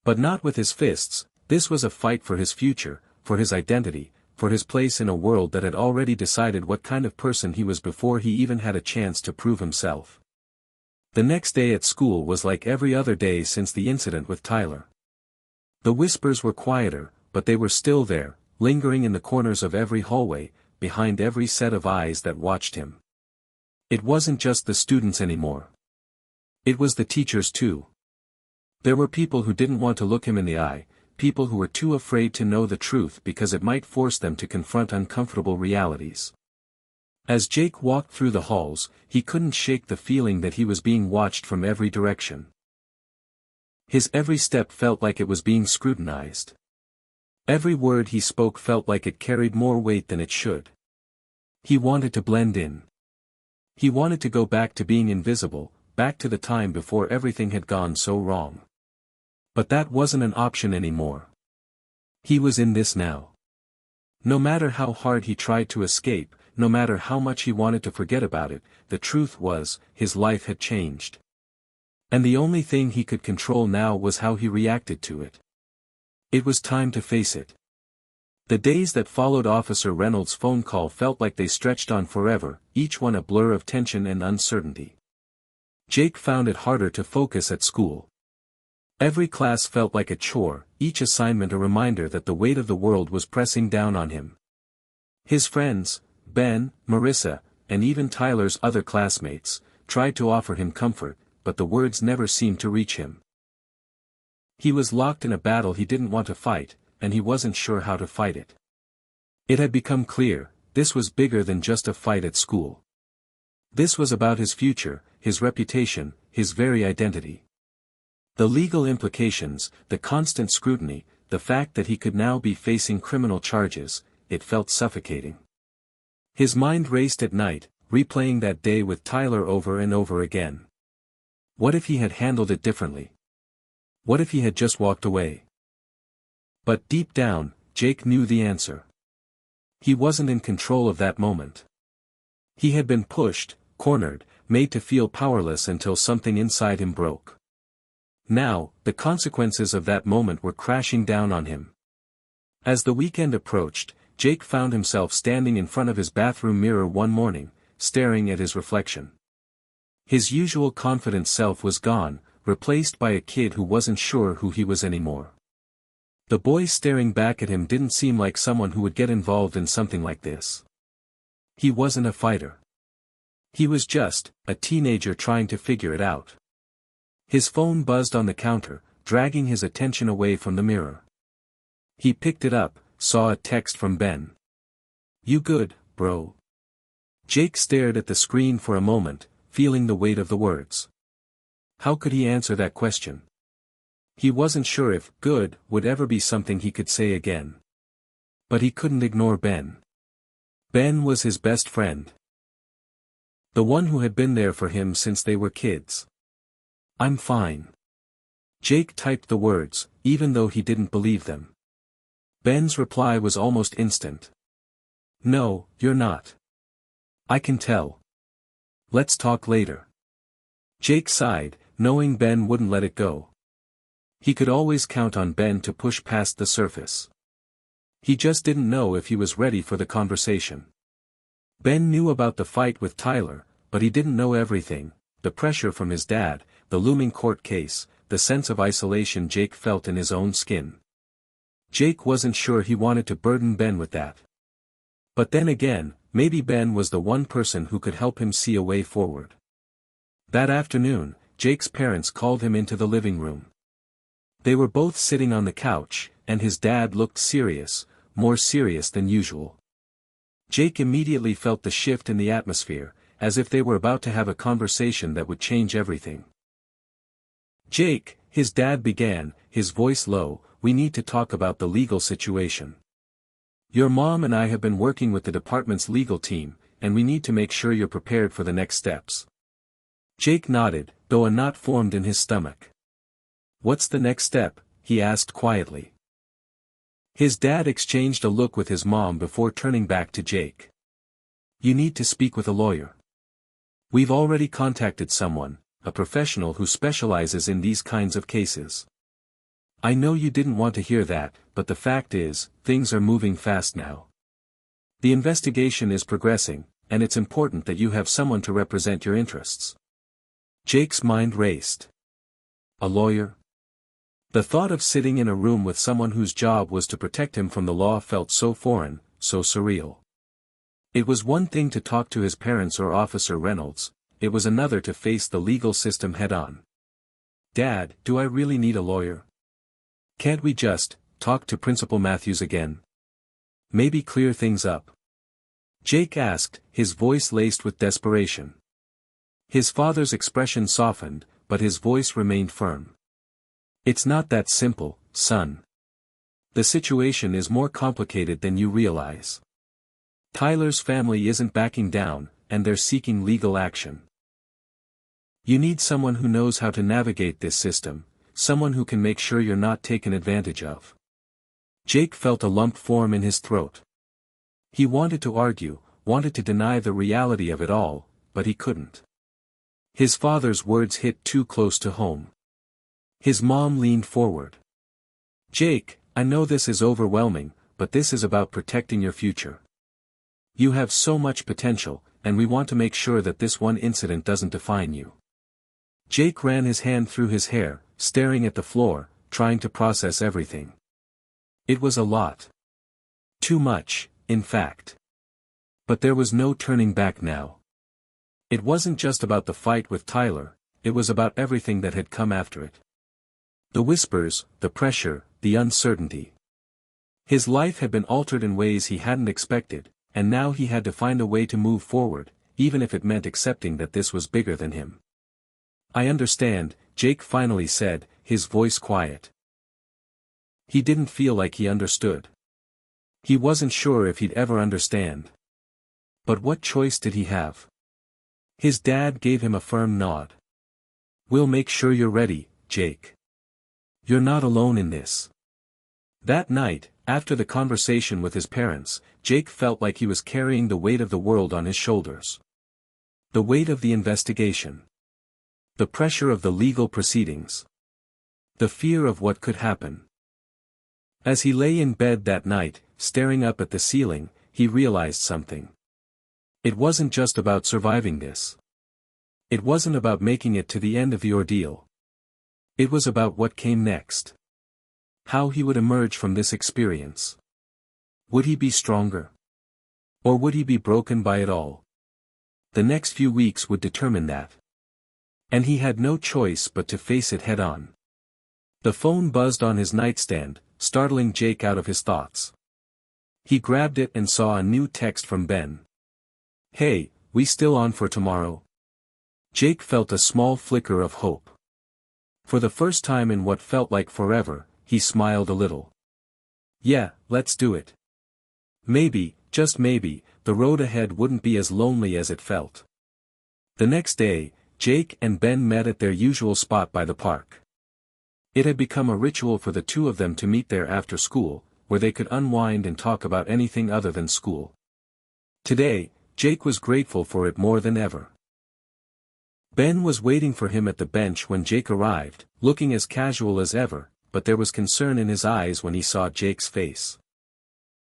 But not with his fists. This was a fight for his future, for his identity, for his place in a world that had already decided what kind of person he was before he even had a chance to prove himself. The next day at school was like every other day since the incident with Tyler. The whispers were quieter, but they were still there, lingering in the corners of every hallway, behind every set of eyes that watched him. It wasn't just the students anymore. It was the teachers too. There were people who didn't want to look him in the eye, people who were too afraid to know the truth because it might force them to confront uncomfortable realities. As Jake walked through the halls, he couldn't shake the feeling that he was being watched from every direction. His every step felt like it was being scrutinized. Every word he spoke felt like it carried more weight than it should. He wanted to blend in. He wanted to go back to being invisible, back to the time before everything had gone so wrong. But that wasn't an option anymore. He was in this now. No matter how hard he tried to escape, no matter how much he wanted to forget about it, the truth was, his life had changed. And the only thing he could control now was how he reacted to it. It was time to face it. The days that followed Officer Reynolds' phone call felt like they stretched on forever, each one a blur of tension and uncertainty. Jake found it harder to focus at school. Every class felt like a chore, each assignment a reminder that the weight of the world was pressing down on him. His friends, Ben, Marissa, and even Tyler's other classmates, tried to offer him comfort, but the words never seemed to reach him. He was locked in a battle he didn't want to fight, and he wasn't sure how to fight it. It had become clear, this was bigger than just a fight at school. This was about his future, his reputation, his very identity. The legal implications, the constant scrutiny, the fact that he could now be facing criminal charges, it felt suffocating. His mind raced at night, replaying that day with Tyler over and over again. What if he had handled it differently? What if he had just walked away? But deep down, Jake knew the answer. He wasn't in control of that moment. He had been pushed, cornered, made to feel powerless until something inside him broke. Now, the consequences of that moment were crashing down on him. As the weekend approached, Jake found himself standing in front of his bathroom mirror one morning, staring at his reflection. His usual confident self was gone, replaced by a kid who wasn't sure who he was anymore. The boy staring back at him didn't seem like someone who would get involved in something like this. He wasn't a fighter. He was just a teenager trying to figure it out. His phone buzzed on the counter, dragging his attention away from the mirror. He picked it up, saw a text from Ben. "You good, bro?" Jake stared at the screen for a moment, feeling the weight of the words. How could he answer that question? He wasn't sure if "good" would ever be something he could say again. But he couldn't ignore Ben. Ben was his best friend. The one who had been there for him since they were kids. "I'm fine." Jake typed the words, even though he didn't believe them. Ben's reply was almost instant. "No, you're not. I can tell. Let's talk later." Jake sighed, knowing Ben wouldn't let it go. He could always count on Ben to push past the surface. He just didn't know if he was ready for the conversation. Ben knew about the fight with Tyler, but he didn't know everything: the pressure from his dad, the looming court case, the sense of isolation Jake felt in his own skin. Jake wasn't sure he wanted to burden Ben with that. But then again, maybe Ben was the one person who could help him see a way forward. That afternoon, Jake's parents called him into the living room. They were both sitting on the couch, and his dad looked serious, more serious than usual. Jake immediately felt the shift in the atmosphere, as if they were about to have a conversation that would change everything. "Jake," his dad began, his voice low, "we need to talk about the legal situation. Your mom and I have been working with the department's legal team, and we need to make sure you're prepared for the next steps." Jake nodded, though a knot formed in his stomach. "What's the next step?" he asked quietly. His dad exchanged a look with his mom before turning back to Jake. "You need to speak with a lawyer. We've already contacted someone, a professional who specializes in these kinds of cases. I know you didn't want to hear that, but the fact is, things are moving fast now. The investigation is progressing, and it's important that you have someone to represent your interests." Jake's mind raced. A lawyer? The thought of sitting in a room with someone whose job was to protect him from the law felt so foreign, so surreal. It was one thing to talk to his parents or Officer Reynolds, it was another to face the legal system head-on. "Dad, do I really need a lawyer? Can't we just talk to Principal Matthews again? Maybe clear things up?" Jake asked, his voice laced with desperation. His father's expression softened, but his voice remained firm. "It's not that simple, son. The situation is more complicated than you realize. Tyler's family isn't backing down, and they're seeking legal action. You need someone who knows how to navigate this system, someone who can make sure you're not taken advantage of." Jake felt a lump form in his throat. He wanted to argue, wanted to deny the reality of it all, but he couldn't. His father's words hit too close to home. His mom leaned forward. "Jake, I know this is overwhelming, but this is about protecting your future. You have so much potential, and we want to make sure that this one incident doesn't define you." Jake ran his hand through his hair, staring at the floor, trying to process everything. It was a lot. Too much, in fact. But there was no turning back now. It wasn't just about the fight with Tyler, it was about everything that had come after it. The whispers, the pressure, the uncertainty. His life had been altered in ways he hadn't expected, and now he had to find a way to move forward, even if it meant accepting that this was bigger than him. "I understand," Jake finally said, his voice quiet. He didn't feel like he understood. He wasn't sure if he'd ever understand. But what choice did he have? His dad gave him a firm nod. "We'll make sure you're ready, Jake. You're not alone in this." That night, after the conversation with his parents, Jake felt like he was carrying the weight of the world on his shoulders. The weight of the investigation. The pressure of the legal proceedings. The fear of what could happen. As he lay in bed that night, staring up at the ceiling, he realized something. It wasn't just about surviving this. It wasn't about making it to the end of the ordeal. It was about what came next. How he would emerge from this experience. Would he be stronger? Or would he be broken by it all? The next few weeks would determine that. And he had no choice but to face it head-on. The phone buzzed on his nightstand, startling Jake out of his thoughts. He grabbed it and saw a new text from Ben. "Hey, we still on for tomorrow?" Jake felt a small flicker of hope. For the first time in what felt like forever, he smiled a little. "Yeah, let's do it. Maybe, just maybe, the road ahead wouldn't be as lonely as it felt. The next day, Jake and Ben met at their usual spot by the park. It had become a ritual for the two of them to meet there after school, where they could unwind and talk about anything other than school. Today, Jake was grateful for it more than ever. Ben was waiting for him at the bench when Jake arrived, looking as casual as ever, but there was concern in his eyes when he saw Jake's face.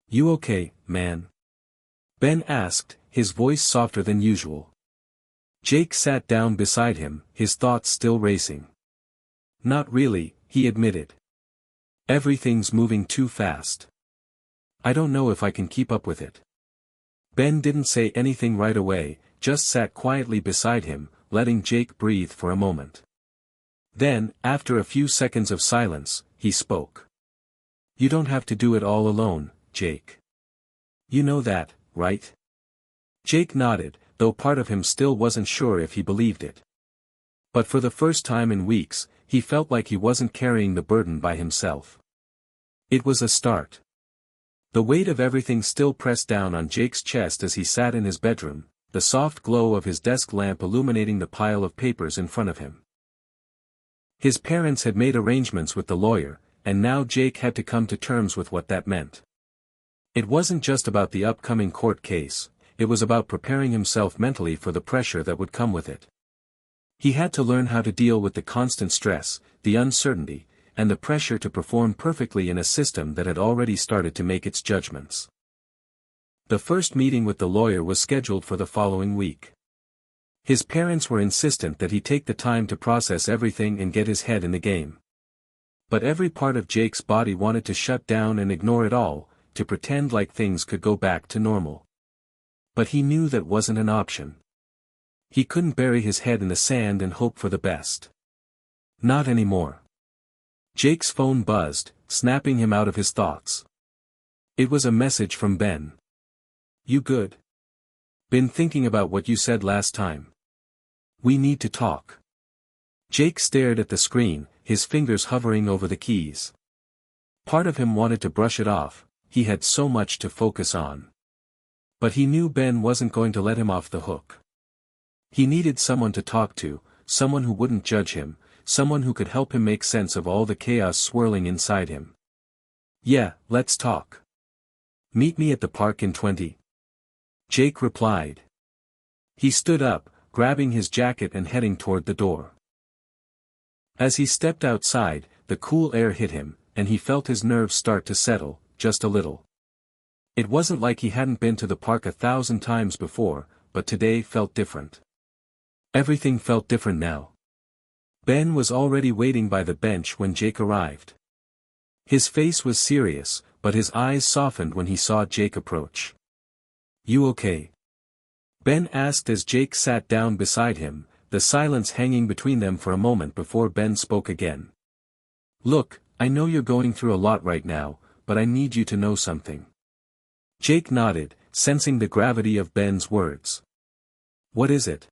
"You okay, man?" Ben asked, his voice softer than usual. Jake sat down beside him, his thoughts still racing. "Not really," he admitted. "Everything's moving too fast. I don't know if I can keep up with it." Ben didn't say anything right away, just sat quietly beside him, letting Jake breathe for a moment. Then, after a few seconds of silence, he spoke. "You don't have to do it all alone, Jake. You know that, right?" Jake nodded, though part of him still wasn't sure if he believed it. But for the first time in weeks, he felt like he wasn't carrying the burden by himself. It was a start. The weight of everything still pressed down on Jake's chest as he sat in his bedroom, the soft glow of his desk lamp illuminating the pile of papers in front of him. His parents had made arrangements with the lawyer, and now Jake had to come to terms with what that meant. It wasn't just about the upcoming court case, it was about preparing himself mentally for the pressure that would come with it. He had to learn how to deal with the constant stress, the uncertainty, and the pressure to perform perfectly in a system that had already started to make its judgments. The first meeting with the lawyer was scheduled for the following week. His parents were insistent that he take the time to process everything and get his head in the game. But every part of Jake's body wanted to shut down and ignore it all, to pretend like things could go back to normal. But he knew that wasn't an option. He couldn't bury his head in the sand and hope for the best. Not anymore. Jake's phone buzzed, snapping him out of his thoughts. It was a message from Ben. "You good? Been thinking about what you said last time. We need to talk." Jake stared at the screen, his fingers hovering over the keys. Part of him wanted to brush it off, he had so much to focus on. But he knew Ben wasn't going to let him off the hook. He needed someone to talk to, someone who wouldn't judge him, someone who could help him make sense of all the chaos swirling inside him. "Yeah, let's talk. Meet me at the park in 20. Jake replied. He stood up, grabbing his jacket and heading toward the door. As he stepped outside, the cool air hit him, and he felt his nerves start to settle, just a little. It wasn't like he hadn't been to the park 1,000 times before, but today felt different. Everything felt different now. Ben was already waiting by the bench when Jake arrived. His face was serious, but his eyes softened when he saw Jake approach. "You okay?" Ben asked as Jake sat down beside him, the silence hanging between them for a moment before Ben spoke again. "Look, I know you're going through a lot right now, but I need you to know something." Jake nodded, sensing the gravity of Ben's words. "What is it?"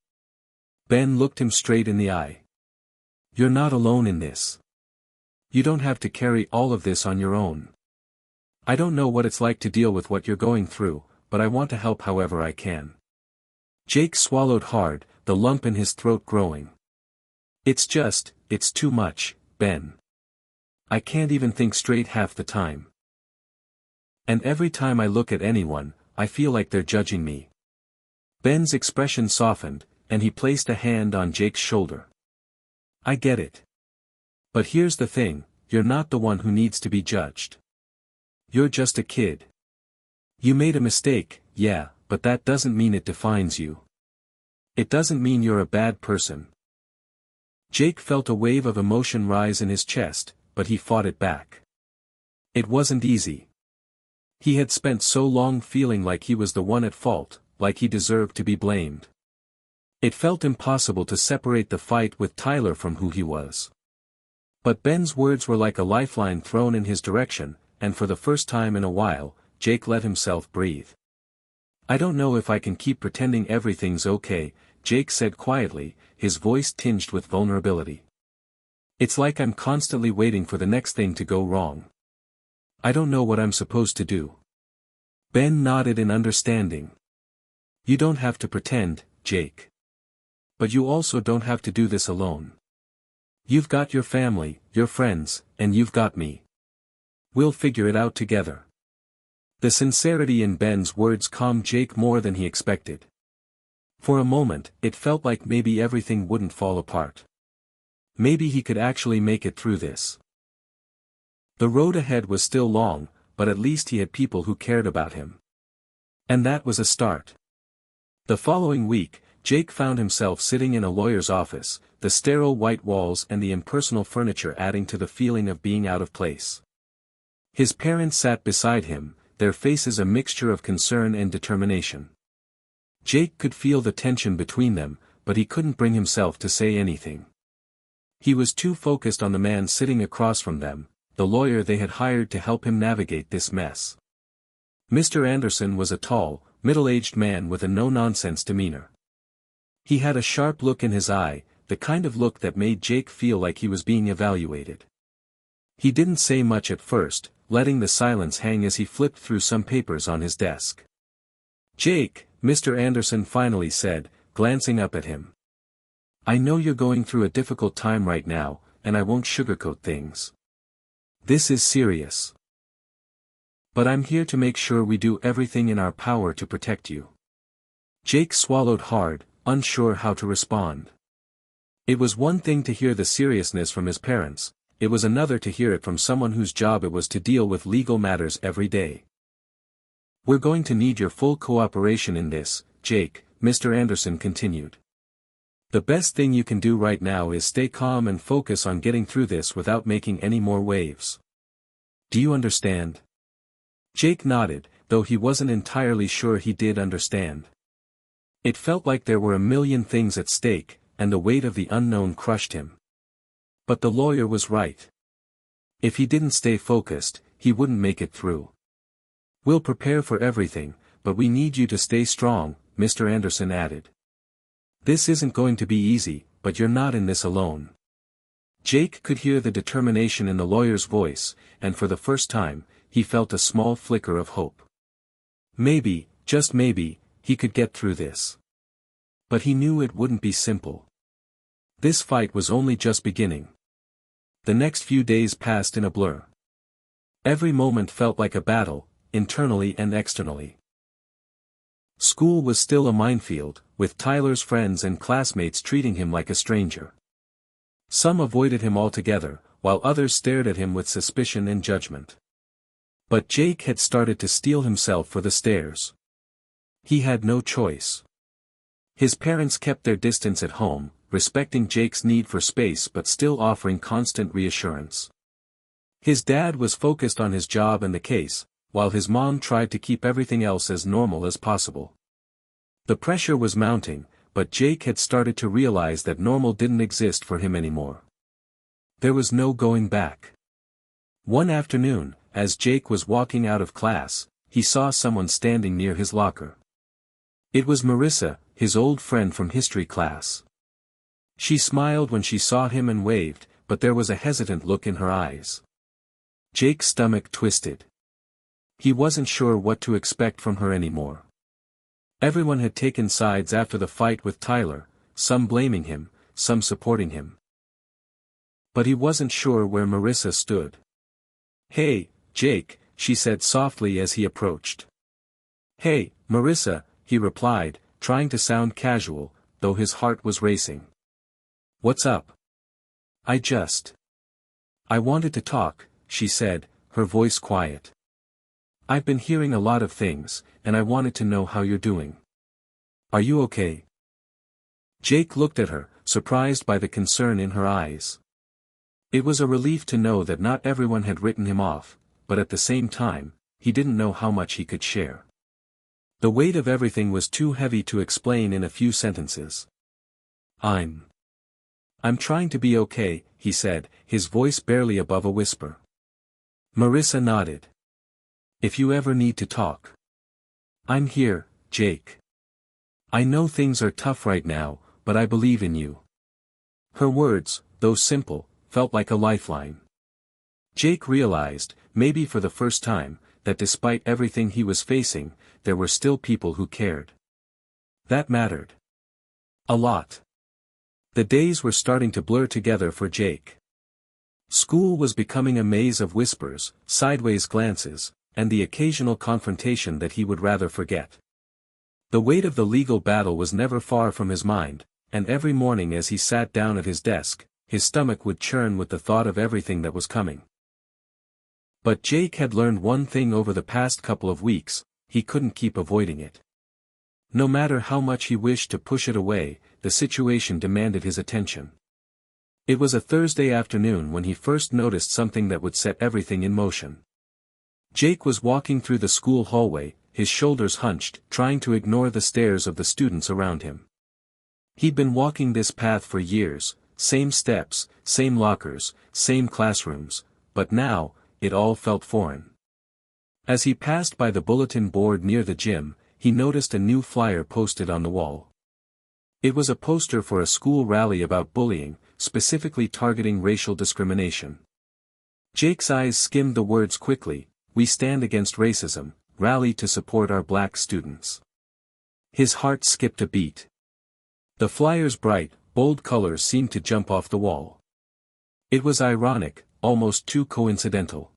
Ben looked him straight in the eye. "You're not alone in this. You don't have to carry all of this on your own. I don't know what it's like to deal with what you're going through, but I want to help however I can." Jake swallowed hard, the lump in his throat growing. It's too much, Ben. I can't even think straight half the time. And every time I look at anyone, I feel like they're judging me." Ben's expression softened, and he placed a hand on Jake's shoulder. "I get it. But here's the thing, you're not the one who needs to be judged. You're just a kid. You made a mistake, yeah, but that doesn't mean it defines you. It doesn't mean you're a bad person." Jake felt a wave of emotion rise in his chest, but he fought it back. It wasn't easy. He had spent so long feeling like he was the one at fault, like he deserved to be blamed. It felt impossible to separate the fight with Tyler from who he was. But Ben's words were like a lifeline thrown in his direction, and for the first time in a while, Jake let himself breathe. "I don't know if I can keep pretending everything's okay," Jake said quietly, his voice tinged with vulnerability. "It's like I'm constantly waiting for the next thing to go wrong. I don't know what I'm supposed to do." Ben nodded in understanding. You don't have to pretend, Jake. But you also don't have to do this alone. You've got your family, your friends, and you've got me. We'll figure it out together. The sincerity in Ben's words calmed Jake more than he expected. For a moment, it felt like maybe everything wouldn't fall apart. Maybe he could actually make it through this. The road ahead was still long, but at least he had people who cared about him. And that was a start. The following week, Jake found himself sitting in a lawyer's office, the sterile white walls and the impersonal furniture adding to the feeling of being out of place. His parents sat beside him, their faces a mixture of concern and determination. Jake could feel the tension between them, but he couldn't bring himself to say anything. He was too focused on the man sitting across from them, the lawyer they had hired to help him navigate this mess. Mr. Anderson was a tall, middle-aged man with a no-nonsense demeanor. He had a sharp look in his eye, the kind of look that made Jake feel like he was being evaluated. He didn't say much at first, letting the silence hang as he flipped through some papers on his desk. Jake, Mr. Anderson finally said, glancing up at him. I know you're going through a difficult time right now, and I won't sugarcoat things. This is serious. But I'm here to make sure we do everything in our power to protect you. Jake swallowed hard, unsure how to respond. It was one thing to hear the seriousness from his parents, it was another to hear it from someone whose job it was to deal with legal matters every day. We're going to need your full cooperation in this, Jake, Mr. Anderson continued. The best thing you can do right now is stay calm and focus on getting through this without making any more waves. Do you understand? Jake nodded, though he wasn't entirely sure he did understand. It felt like there were a million things at stake, and the weight of the unknown crushed him. But the lawyer was right. If he didn't stay focused, he wouldn't make it through. We'll prepare for everything, but we need you to stay strong, Mr. Anderson added. This isn't going to be easy, but you're not in this alone. Jake could hear the determination in the lawyer's voice, and for the first time, he felt a small flicker of hope. Maybe, just maybe, he could get through this. But he knew it wouldn't be simple. This fight was only just beginning. The next few days passed in a blur. Every moment felt like a battle, internally and externally. School was still a minefield, with Tyler's friends and classmates treating him like a stranger. Some avoided him altogether, while others stared at him with suspicion and judgment. But Jake had started to steel himself for the stairs. He had no choice. His parents kept their distance at home, respecting Jake's need for space but still offering constant reassurance. His dad was focused on his job and the case, while his mom tried to keep everything else as normal as possible. The pressure was mounting, but Jake had started to realize that normal didn't exist for him anymore. There was no going back. One afternoon, as Jake was walking out of class, he saw someone standing near his locker. It was Marissa, his old friend from history class. She smiled when she saw him and waved, but there was a hesitant look in her eyes. Jake's stomach twisted. He wasn't sure what to expect from her anymore. Everyone had taken sides after the fight with Tyler, some blaming him, some supporting him. But he wasn't sure where Marissa stood. Hey, Jake, she said softly as he approached. Hey, Marissa, he replied, trying to sound casual, though his heart was racing. What's up? I wanted to talk, she said, her voice quiet. I've been hearing a lot of things, and I wanted to know how you're doing. Are you okay? Jake looked at her, surprised by the concern in her eyes. It was a relief to know that not everyone had written him off, but at the same time, he didn't know how much he could share. The weight of everything was too heavy to explain in a few sentences. I'm trying to be okay, he said, his voice barely above a whisper. Marissa nodded. If you ever need to talk. I'm here, Jake. I know things are tough right now, but I believe in you. Her words, though simple, felt like a lifeline. Jake realized, maybe for the first time, that despite everything he was facing, there were still people who cared. That mattered. A lot. The days were starting to blur together for Jake. School was becoming a maze of whispers, sideways glances, and the occasional confrontation that he would rather forget. The weight of the legal battle was never far from his mind, and every morning as he sat down at his desk, his stomach would churn with the thought of everything that was coming. But Jake had learned one thing over the past couple of weeks: he couldn't keep avoiding it. No matter how much he wished to push it away, the situation demanded his attention. It was a Thursday afternoon when he first noticed something that would set everything in motion. Jake was walking through the school hallway, his shoulders hunched, trying to ignore the stares of the students around him. He'd been walking this path for years, same steps, same lockers, same classrooms, but now, it all felt foreign. As he passed by the bulletin board near the gym, he noticed a new flyer posted on the wall. It was a poster for a school rally about bullying, specifically targeting racial discrimination. Jake's eyes skimmed the words quickly: "We stand against racism, rally to support our black students." His heart skipped a beat. The flyer's bright, bold colors seemed to jump off the wall. It was ironic, almost too coincidental.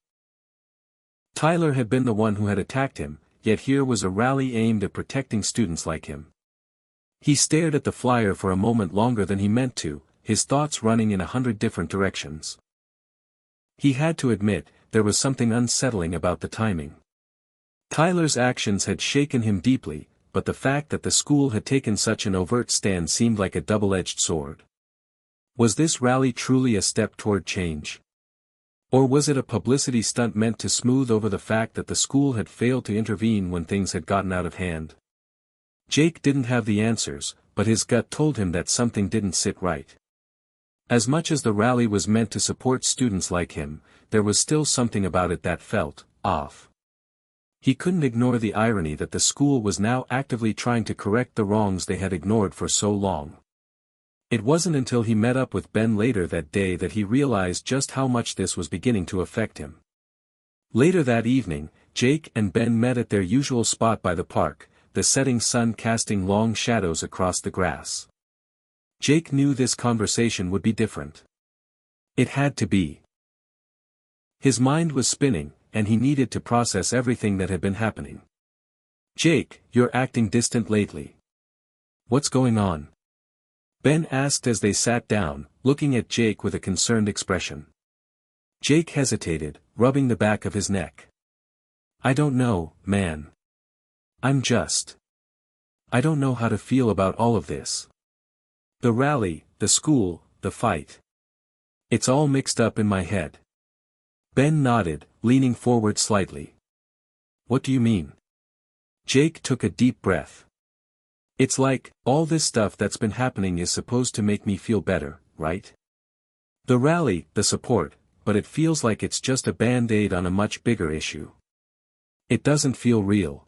Tyler had been the one who had attacked him, yet here was a rally aimed at protecting students like him. He stared at the flyer for a moment longer than he meant to, his thoughts running in 100 different directions. He had to admit, there was something unsettling about the timing. Tyler's actions had shaken him deeply, but the fact that the school had taken such an overt stand seemed like a double-edged sword. Was this rally truly a step toward change? Or was it a publicity stunt meant to smooth over the fact that the school had failed to intervene when things had gotten out of hand? Jake didn't have the answers, but his gut told him that something didn't sit right. As much as the rally was meant to support students like him, there was still something about it that felt off. He couldn't ignore the irony that the school was now actively trying to correct the wrongs they had ignored for so long. It wasn't until he met up with Ben later that day that he realized just how much this was beginning to affect him. Later that evening, Jake and Ben met at their usual spot by the park, the setting sun casting long shadows across the grass. Jake knew this conversation would be different. It had to be. His mind was spinning, and he needed to process everything that had been happening. "Jake, you're acting distant lately. What's going on?" Ben asked as they sat down, looking at Jake with a concerned expression. Jake hesitated, rubbing the back of his neck. "I don't know, man. I don't know how to feel about all of this. The rally, the school, the fight. It's all mixed up in my head." Ben nodded, leaning forward slightly. "What do you mean?" Jake took a deep breath. "It's like, all this stuff that's been happening is supposed to make me feel better, right? The rally, the support, but it feels like it's just a band-aid on a much bigger issue. It doesn't feel real.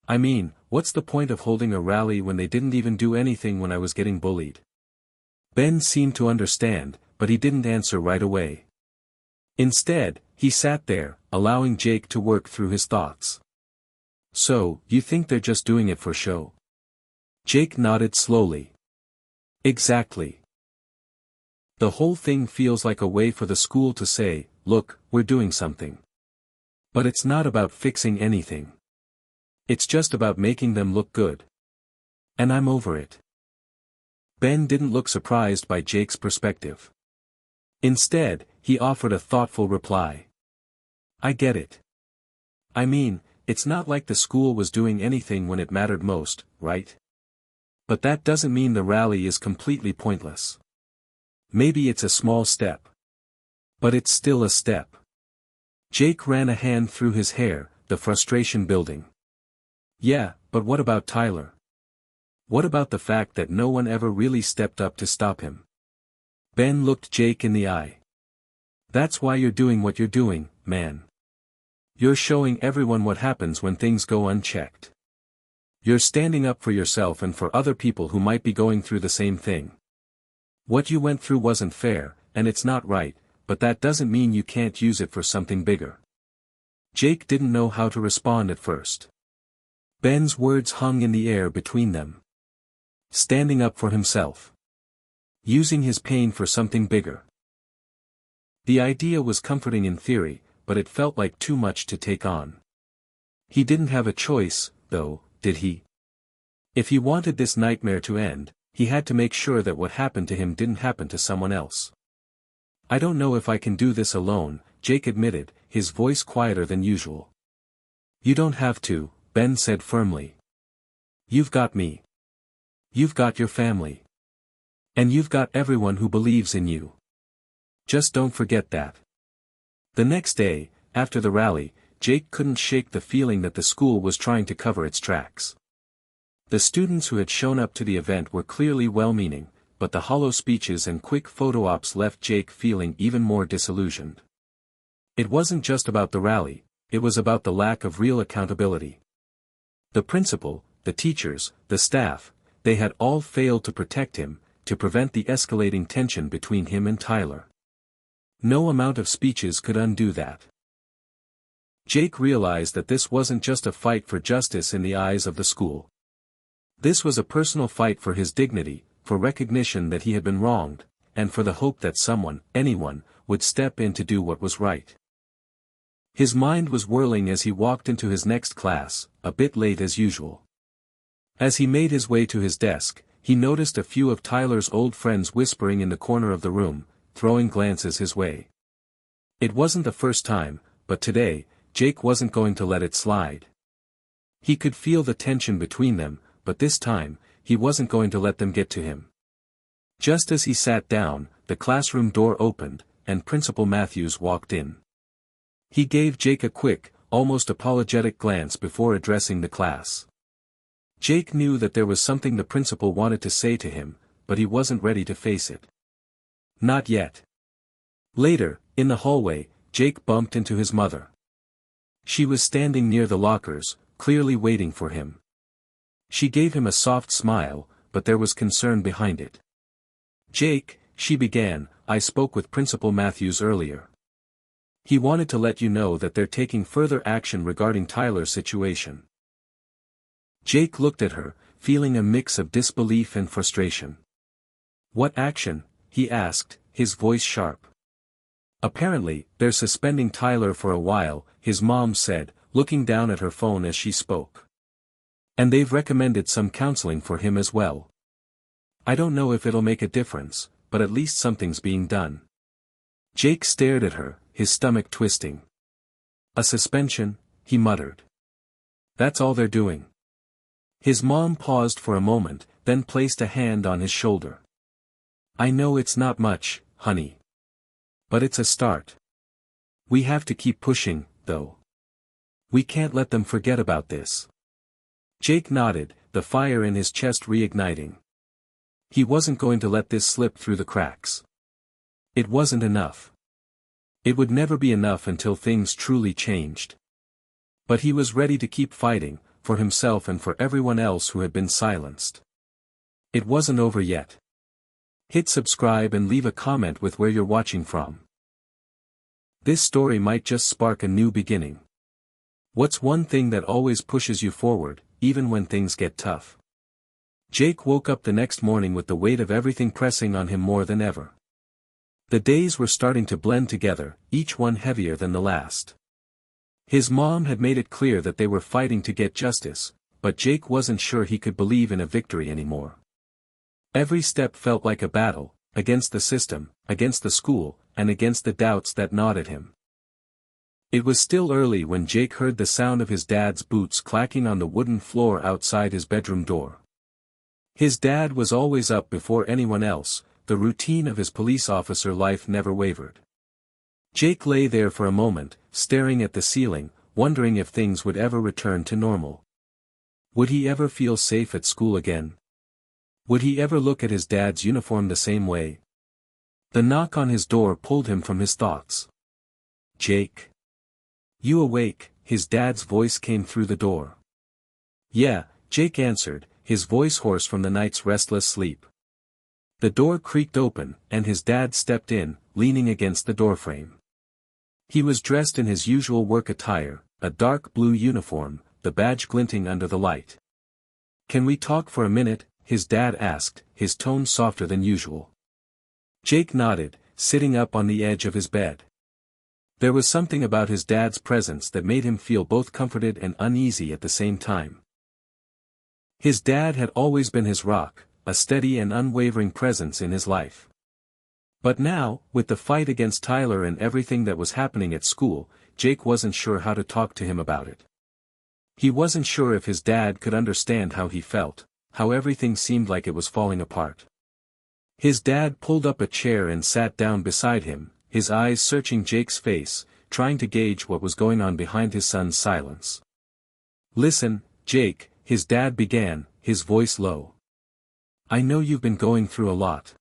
I mean, what's the point of holding a rally when they didn't even do anything when I was getting bullied?" Ben seemed to understand, but he didn't answer right away. Instead, he sat there, allowing Jake to work through his thoughts. "So, you think they're just doing it for show?" Jake nodded slowly. "Exactly. The whole thing feels like a way for the school to say, 'Look, we're doing something.' But it's not about fixing anything. It's just about making them look good. And I'm over it." Ben didn't look surprised by Jake's perspective. Instead, he offered a thoughtful reply. "I get it. I mean, it's not like the school was doing anything when it mattered most, right? But that doesn't mean the rally is completely pointless. Maybe it's a small step. But it's still a step." Jake ran a hand through his hair, the frustration building. "Yeah, but what about Tyler? What about the fact that no one ever really stepped up to stop him?" Ben looked Jake in the eye. "That's why you're doing what you're doing, man. You're showing everyone what happens when things go unchecked. You're standing up for yourself and for other people who might be going through the same thing. What you went through wasn't fair, and it's not right, but that doesn't mean you can't use it for something bigger." Jake didn't know how to respond at first. Ben's words hung in the air between them. Standing up for himself. Using his pain for something bigger. The idea was comforting in theory, but it felt like too much to take on. He didn't have a choice, though, did he? If he wanted this nightmare to end, he had to make sure that what happened to him didn't happen to someone else. I don't know if I can do this alone, Jake admitted, his voice quieter than usual. You don't have to, Ben said firmly. You've got me. You've got your family. And you've got everyone who believes in you. Just don't forget that. The next day, after the rally, Jake couldn't shake the feeling that the school was trying to cover its tracks. The students who had shown up to the event were clearly well-meaning, but the hollow speeches and quick photo ops left Jake feeling even more disillusioned. It wasn't just about the rally, it was about the lack of real accountability. The principal, the teachers, the staff, they had all failed to protect him, to prevent the escalating tension between him and Tyler. No amount of speeches could undo that. Jake realized that this wasn't just a fight for justice in the eyes of the school. This was a personal fight for his dignity, for recognition that he had been wronged, and for the hope that someone, anyone, would step in to do what was right. His mind was whirling as he walked into his next class, a bit late as usual. As he made his way to his desk, he noticed a few of Tyler's old friends whispering in the corner of the room, throwing glances his way. It wasn't the first time, but today, Jake wasn't going to let it slide. He could feel the tension between them, but this time, he wasn't going to let them get to him. Just as he sat down, the classroom door opened, and Principal Matthews walked in. He gave Jake a quick, almost apologetic glance before addressing the class. Jake knew that there was something the principal wanted to say to him, but he wasn't ready to face it. Not yet. Later, in the hallway, Jake bumped into his mother. She was standing near the lockers, clearly waiting for him. She gave him a soft smile, but there was concern behind it. Jake, she began, I spoke with Principal Matthews earlier. He wanted to let you know that they're taking further action regarding Tyler's situation. Jake looked at her, feeling a mix of disbelief and frustration. What action? He asked, his voice sharp. Apparently, they're suspending Tyler for a while, his mom said, looking down at her phone as she spoke. And they've recommended some counseling for him as well. I don't know if it'll make a difference, but at least something's being done. Jake stared at her, his stomach twisting. A suspension, he muttered. That's all they're doing. His mom paused for a moment, then placed a hand on his shoulder. I know it's not much, honey. But it's a start. We have to keep pushing, though. We can't let them forget about this. Jake nodded, the fire in his chest reigniting. He wasn't going to let this slip through the cracks. It wasn't enough. It would never be enough until things truly changed. But he was ready to keep fighting, for himself and for everyone else who had been silenced. It wasn't over yet. Hit subscribe and leave a comment with where you're watching from. This story might just spark a new beginning. What's one thing that always pushes you forward, even when things get tough? Jake woke up the next morning with the weight of everything pressing on him more than ever. The days were starting to blend together, each one heavier than the last. His mom had made it clear that they were fighting to get justice, but Jake wasn't sure he could believe in a victory anymore. Every step felt like a battle, against the system, against the school, and against the doubts that gnawed at him. It was still early when Jake heard the sound of his dad's boots clacking on the wooden floor outside his bedroom door. His dad was always up before anyone else, the routine of his police officer life never wavered. Jake lay there for a moment, staring at the ceiling, wondering if things would ever return to normal. Would he ever feel safe at school again? Would he ever look at his dad's uniform the same way? The knock on his door pulled him from his thoughts. Jake? You awake? His dad's voice came through the door. Yeah, Jake answered, his voice hoarse from the night's restless sleep. The door creaked open, and his dad stepped in, leaning against the doorframe. He was dressed in his usual work attire, a dark blue uniform, the badge glinting under the light. "Can we talk for a minute?" his dad asked, his tone softer than usual. Jake nodded, sitting up on the edge of his bed. There was something about his dad's presence that made him feel both comforted and uneasy at the same time. His dad had always been his rock, a steady and unwavering presence in his life. But now, with the fight against Tyler and everything that was happening at school, Jake wasn't sure how to talk to him about it. He wasn't sure if his dad could understand how he felt, how everything seemed like it was falling apart. His dad pulled up a chair and sat down beside him, his eyes searching Jake's face, trying to gauge what was going on behind his son's silence. "Listen, Jake," his dad began, his voice low. "I know you've been going through a lot.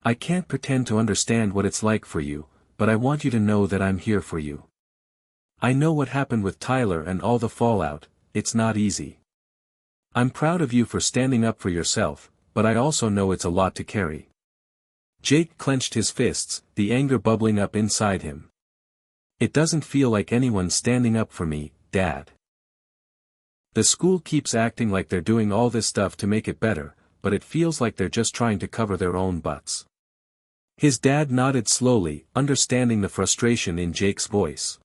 I can't pretend to understand what it's like for you, but I want you to know that I'm here for you. I know what happened with Tyler and all the fallout, it's not easy. I'm proud of you for standing up for yourself, but I also know it's a lot to carry." Jake clenched his fists, the anger bubbling up inside him. "It doesn't feel like anyone's standing up for me, Dad. The school keeps acting like they're doing all this stuff to make it better, but it feels like they're just trying to cover their own butts." His dad nodded slowly, understanding the frustration in Jake's voice.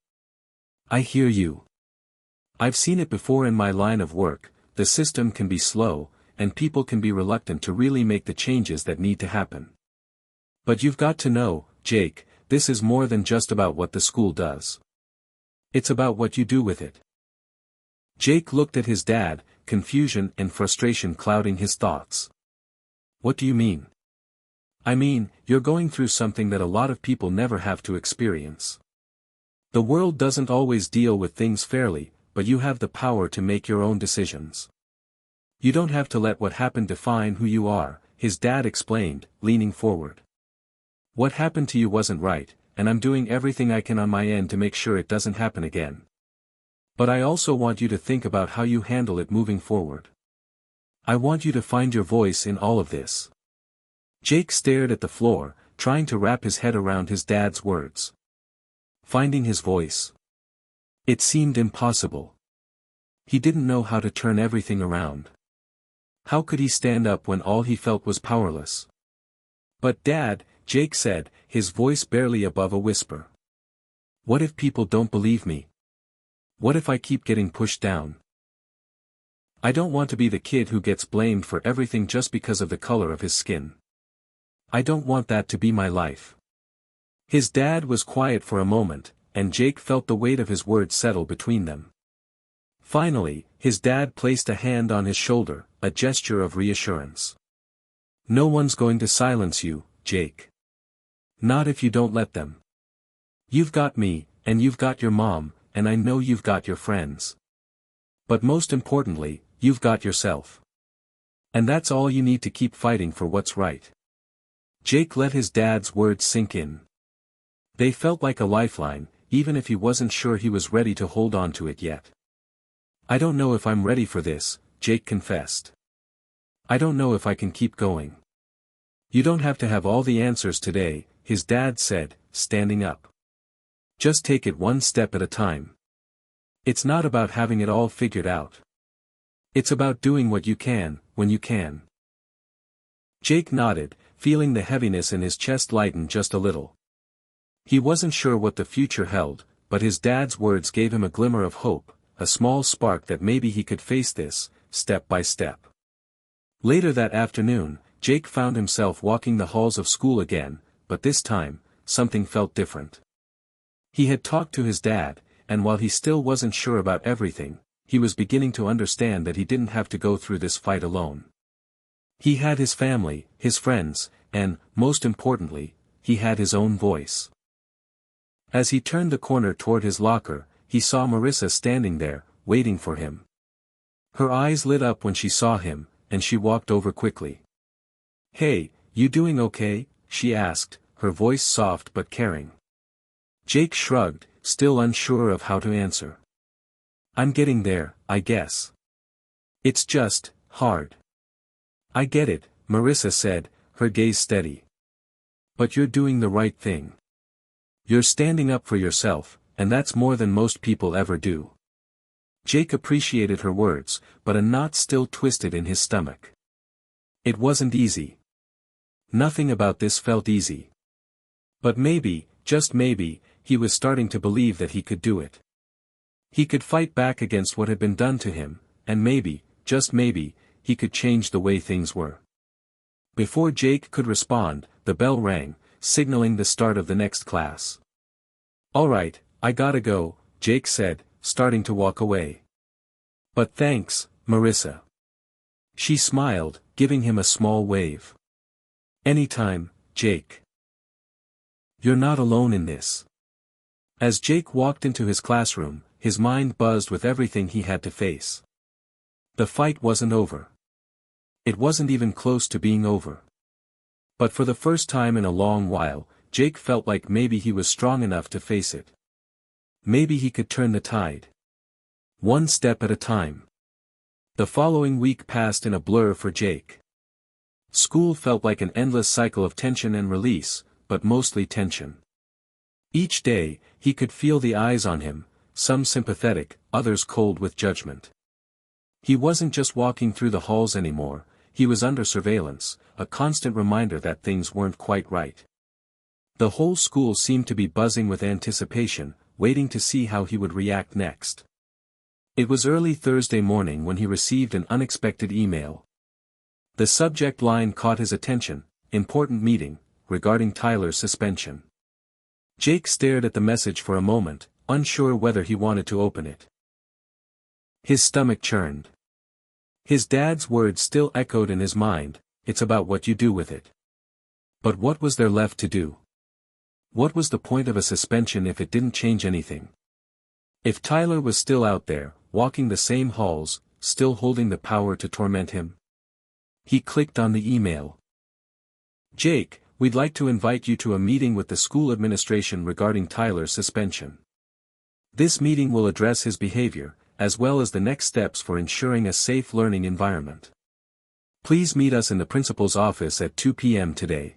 "I hear you. I've seen it before in my line of work, the system can be slow, and people can be reluctant to really make the changes that need to happen. But you've got to know, Jake, this is more than just about what the school does. It's about what you do with it." Jake looked at his dad, confusion and frustration clouding his thoughts. "What do you mean?" "I mean, you're going through something that a lot of people never have to experience. The world doesn't always deal with things fairly, but you have the power to make your own decisions. You don't have to let what happened define who you are," his dad explained, leaning forward. "What happened to you wasn't right, and I'm doing everything I can on my end to make sure it doesn't happen again. But I also want you to think about how you handle it moving forward. I want you to find your voice in all of this." Jake stared at the floor, trying to wrap his head around his dad's words. Finding his voice. It seemed impossible. He didn't know how to turn everything around. How could he stand up when all he felt was powerless? "But Dad," Jake said, his voice barely above a whisper. "What if people don't believe me? What if I keep getting pushed down? I don't want to be the kid who gets blamed for everything just because of the color of his skin. I don't want that to be my life." His dad was quiet for a moment, and Jake felt the weight of his words settle between them. Finally, his dad placed a hand on his shoulder, a gesture of reassurance. "No one's going to silence you, Jake. Not if you don't let them. You've got me, and you've got your mom, and I know you've got your friends. But most importantly, you've got yourself. And that's all you need to keep fighting for what's right." Jake let his dad's words sink in. They felt like a lifeline, even if he wasn't sure he was ready to hold on to it yet. "I don't know if I'm ready for this," Jake confessed. "I don't know if I can keep going." "You don't have to have all the answers today," his dad said, standing up. "Just take it one step at a time. It's not about having it all figured out. It's about doing what you can, when you can." Jake nodded, feeling the heaviness in his chest lighten just a little. He wasn't sure what the future held, but his dad's words gave him a glimmer of hope, a small spark that maybe he could face this, step by step. Later that afternoon, Jake found himself walking the halls of school again, but this time, something felt different. He had talked to his dad, and while he still wasn't sure about everything, he was beginning to understand that he didn't have to go through this fight alone. He had his family, his friends, and, most importantly, he had his own voice. As he turned the corner toward his locker, he saw Marissa standing there, waiting for him. Her eyes lit up when she saw him, and she walked over quickly. "Hey, you doing okay?" she asked, her voice soft but caring. Jake shrugged, still unsure of how to answer. "I'm getting there, I guess. It's just hard." "I get it," Marissa said, her gaze steady. "But you're doing the right thing. You're standing up for yourself, and that's more than most people ever do. Jake appreciated her words, but a knot still twisted in his stomach. It wasn't easy. Nothing about this felt easy. But maybe, just maybe, he was starting to believe that he could do it. He could fight back against what had been done to him, and maybe, just maybe, he could change the way things were. Before Jake could respond, the bell rang, signaling the start of the next class. "All right, I gotta go," Jake said, starting to walk away. "But thanks, Marissa." She smiled, giving him a small wave. "Anytime, Jake. You're not alone in this." As Jake walked into his classroom, his mind buzzed with everything he had to face. The fight wasn't over. It wasn't even close to being over. But for the first time in a long while, Jake felt like maybe he was strong enough to face it. Maybe he could turn the tide. One step at a time. The following week passed in a blur for Jake. School felt like an endless cycle of tension and release, but mostly tension. Each day, he could feel the eyes on him, some sympathetic, others cold with judgment. He wasn't just walking through the halls anymore, he was under surveillance, a constant reminder that things weren't quite right. The whole school seemed to be buzzing with anticipation, waiting to see how he would react next. It was early Thursday morning when he received an unexpected email. The subject line caught his attention: "Important meeting, regarding Tyler's suspension." Jake stared at the message for a moment, unsure whether he wanted to open it. His stomach churned. His dad's words still echoed in his mind, "It's about what you do with it." But what was there left to do? What was the point of a suspension if it didn't change anything? If Tyler was still out there, walking the same halls, still holding the power to torment him? He clicked on the email. "Jake, we'd like to invite you to a meeting with the school administration regarding Tyler's suspension. This meeting will address his behavior, as well as the next steps for ensuring a safe learning environment. Please meet us in the principal's office at 2 p.m. today.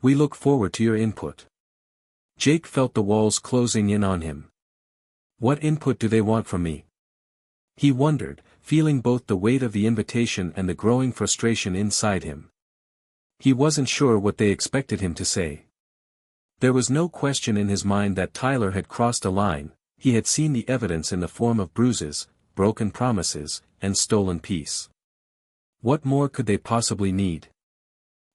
We look forward to your input." Jake felt the walls closing in on him. What input do they want from me? He wondered, feeling both the weight of the invitation and the growing frustration inside him. He wasn't sure what they expected him to say. There was no question in his mind that Tyler had crossed a line. He had seen the evidence in the form of bruises, broken promises, and stolen peace. What more could they possibly need?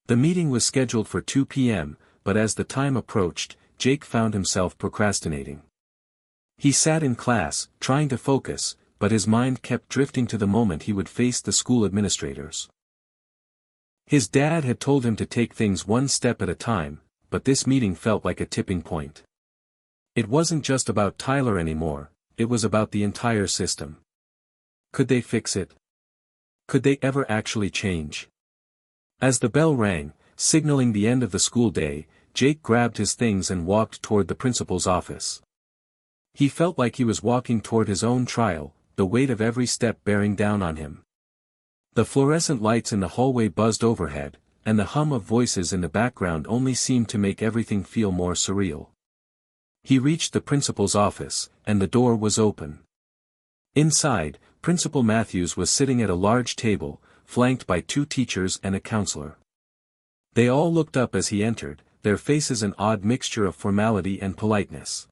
The meeting was scheduled for 2 p.m., but as the time approached, Jake found himself procrastinating. He sat in class, trying to focus, but his mind kept drifting to the moment he would face the school administrators. His dad had told him to take things one step at a time, but this meeting felt like a tipping point. It wasn't just about Tyler anymore, it was about the entire system. Could they fix it? Could they ever actually change? As the bell rang, signaling the end of the school day, Jake grabbed his things and walked toward the principal's office. He felt like he was walking toward his own trial, the weight of every step bearing down on him. The fluorescent lights in the hallway buzzed overhead, and the hum of voices in the background only seemed to make everything feel more surreal. He reached the principal's office, and the door was open. Inside, Principal Matthews was sitting at a large table, flanked by 2 teachers and a counselor. They all looked up as he entered, their faces an odd mixture of formality and politeness.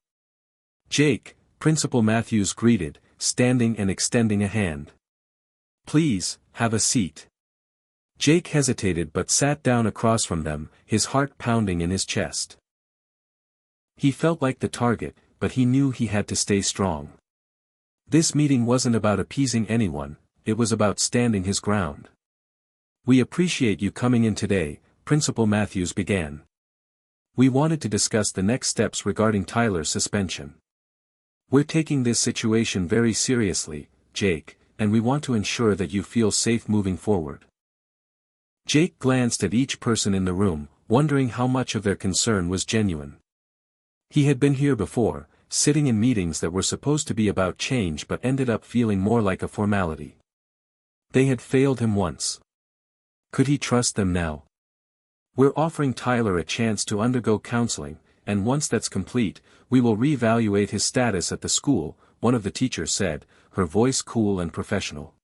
"Jake," Principal Matthews greeted, standing and extending a hand. "Please, have a seat." Jake hesitated but sat down across from them, his heart pounding in his chest. He felt like the target, but he knew he had to stay strong. This meeting wasn't about appeasing anyone, it was about standing his ground. "We appreciate you coming in today," Principal Matthews began. "We wanted to discuss the next steps regarding Tyler's suspension. We're taking this situation very seriously, Jake, and we want to ensure that you feel safe moving forward." Jake glanced at each person in the room, wondering how much of their concern was genuine. He had been here before, sitting in meetings that were supposed to be about change but ended up feeling more like a formality. They had failed him once. Could he trust them now? "We're offering Tyler a chance to undergo counseling, and once that's complete, we will reevaluate his status at the school," one of the teachers said, her voice cool and professional.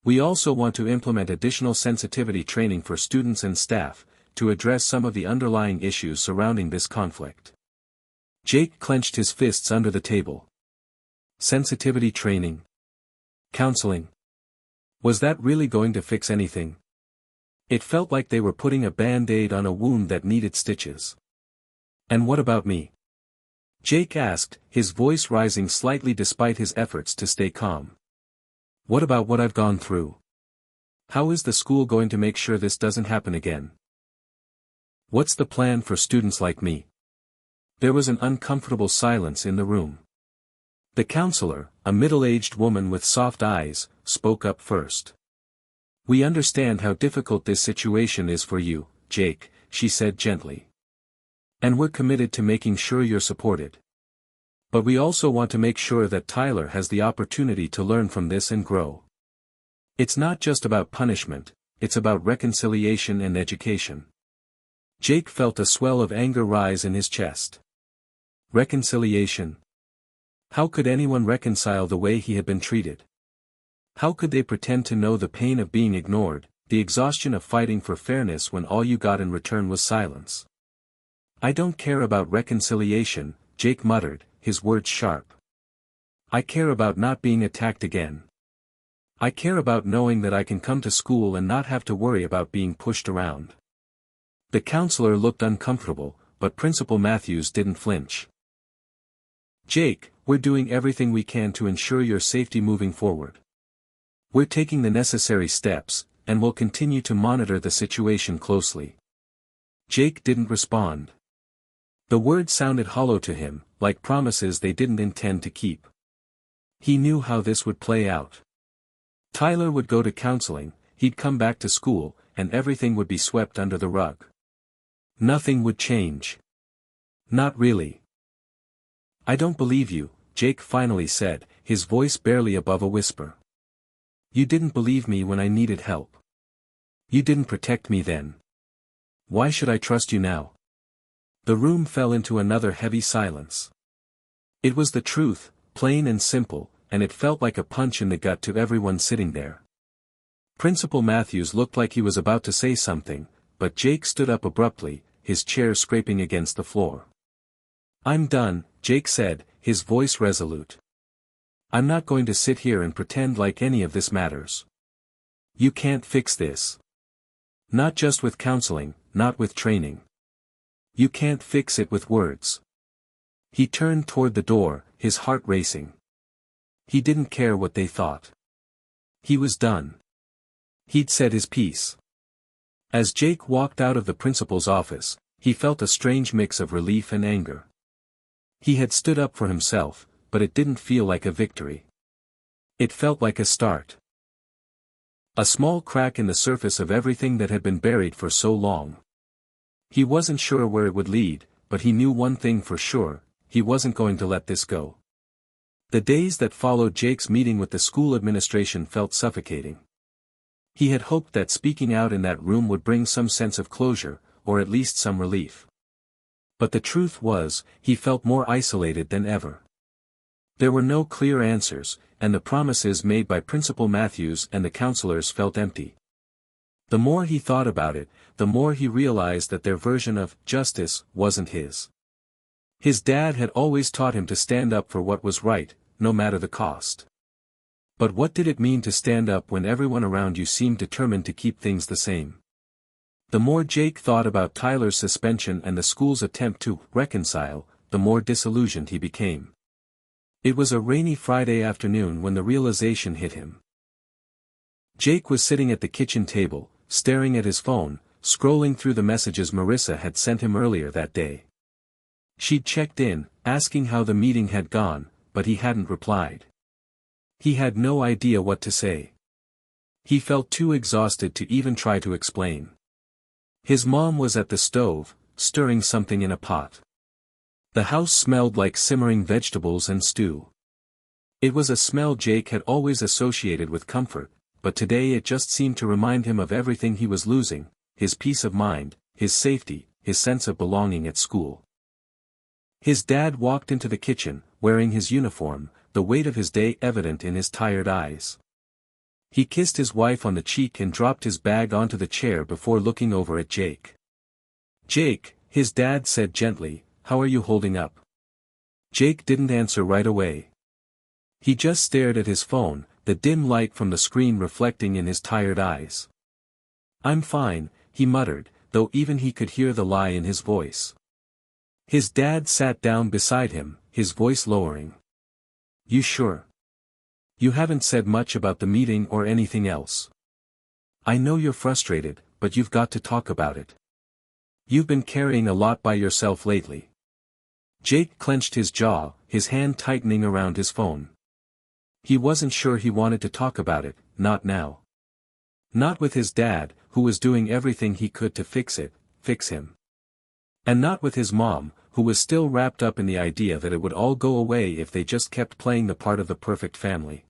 "We also want to implement additional sensitivity training for students and staff, to address some of the underlying issues surrounding this conflict." Jake clenched his fists under the table. Sensitivity training? Counseling? Was that really going to fix anything? It felt like they were putting a band-aid on a wound that needed stitches. "And what about me?" Jake asked, his voice rising slightly despite his efforts to stay calm. "What about what I've gone through? How is the school going to make sure this doesn't happen again? What's the plan for students like me?" There was an uncomfortable silence in the room. The counselor, a middle-aged woman with soft eyes, spoke up first. "We understand how difficult this situation is for you, Jake," she said gently. "And we're committed to making sure you're supported. But we also want to make sure that Tyler has the opportunity to learn from this and grow. It's not just about punishment, it's about reconciliation and education." Jake felt a swell of anger rise in his chest. Reconciliation? How could anyone reconcile the way he had been treated? How could they pretend to know the pain of being ignored, the exhaustion of fighting for fairness when all you got in return was silence? "I don't care about reconciliation," Jake muttered, his words sharp. "I care about not being attacked again. I care about knowing that I can come to school and not have to worry about being pushed around." The counselor looked uncomfortable, but Principal Matthews didn't flinch. "Jake, we're doing everything we can to ensure your safety moving forward. We're taking the necessary steps, and we'll continue to monitor the situation closely." Jake didn't respond. The words sounded hollow to him, like promises they didn't intend to keep. He knew how this would play out. Tyler would go to counseling, he'd come back to school, and everything would be swept under the rug. Nothing would change. Not really. "I don't believe you," Jake finally said, his voice barely above a whisper. "You didn't believe me when I needed help. You didn't protect me then. Why should I trust you now?" The room fell into another heavy silence. It was the truth, plain and simple, and it felt like a punch in the gut to everyone sitting there. Principal Matthews looked like he was about to say something, but Jake stood up abruptly, his chair scraping against the floor. "I'm done," Jake said, his voice resolute. "I'm not going to sit here and pretend like any of this matters. You can't fix this. Not just with counseling, not with training. You can't fix it with words." He turned toward the door, his heart racing. He didn't care what they thought. He was done. He'd said his piece. As Jake walked out of the principal's office, he felt a strange mix of relief and anger. He had stood up for himself, but it didn't feel like a victory. It felt like a start. A small crack in the surface of everything that had been buried for so long. He wasn't sure where it would lead, but he knew one thing for sure, he wasn't going to let this go. The days that followed Jake's meeting with the school administration felt suffocating. He had hoped that speaking out in that room would bring some sense of closure, or at least some relief. But the truth was, he felt more isolated than ever. There were no clear answers, and the promises made by Principal Matthews and the counselors felt empty. The more he thought about it, the more he realized that their version of justice wasn't his. His dad had always taught him to stand up for what was right, no matter the cost. But what did it mean to stand up when everyone around you seemed determined to keep things the same? The more Jake thought about Tyler's suspension and the school's attempt to reconcile, the more disillusioned he became. It was a rainy Friday afternoon when the realization hit him. Jake was sitting at the kitchen table, staring at his phone, scrolling through the messages Marissa had sent him earlier that day. She'd checked in, asking how the meeting had gone, but he hadn't replied. He had no idea what to say. He felt too exhausted to even try to explain. His mom was at the stove, stirring something in a pot. The house smelled like simmering vegetables and stew. It was a smell Jake had always associated with comfort, but today it just seemed to remind him of everything he was losing, his peace of mind, his safety, his sense of belonging at school. His dad walked into the kitchen, wearing his uniform, the weight of his day evident in his tired eyes. He kissed his wife on the cheek and dropped his bag onto the chair before looking over at Jake. "Jake," his dad said gently, "how are you holding up?" Jake didn't answer right away. He just stared at his phone, the dim light from the screen reflecting in his tired eyes. "I'm fine," he muttered, though even he could hear the lie in his voice. His dad sat down beside him, his voice lowering. "You sure? You haven't said much about the meeting or anything else. I know you're frustrated, but you've got to talk about it. You've been carrying a lot by yourself lately." Jake clenched his jaw, his hand tightening around his phone. He wasn't sure he wanted to talk about it, not now. Not with his dad, who was doing everything he could to fix him. And not with his mom, who was still wrapped up in the idea that it would all go away if they just kept playing the part of the perfect family.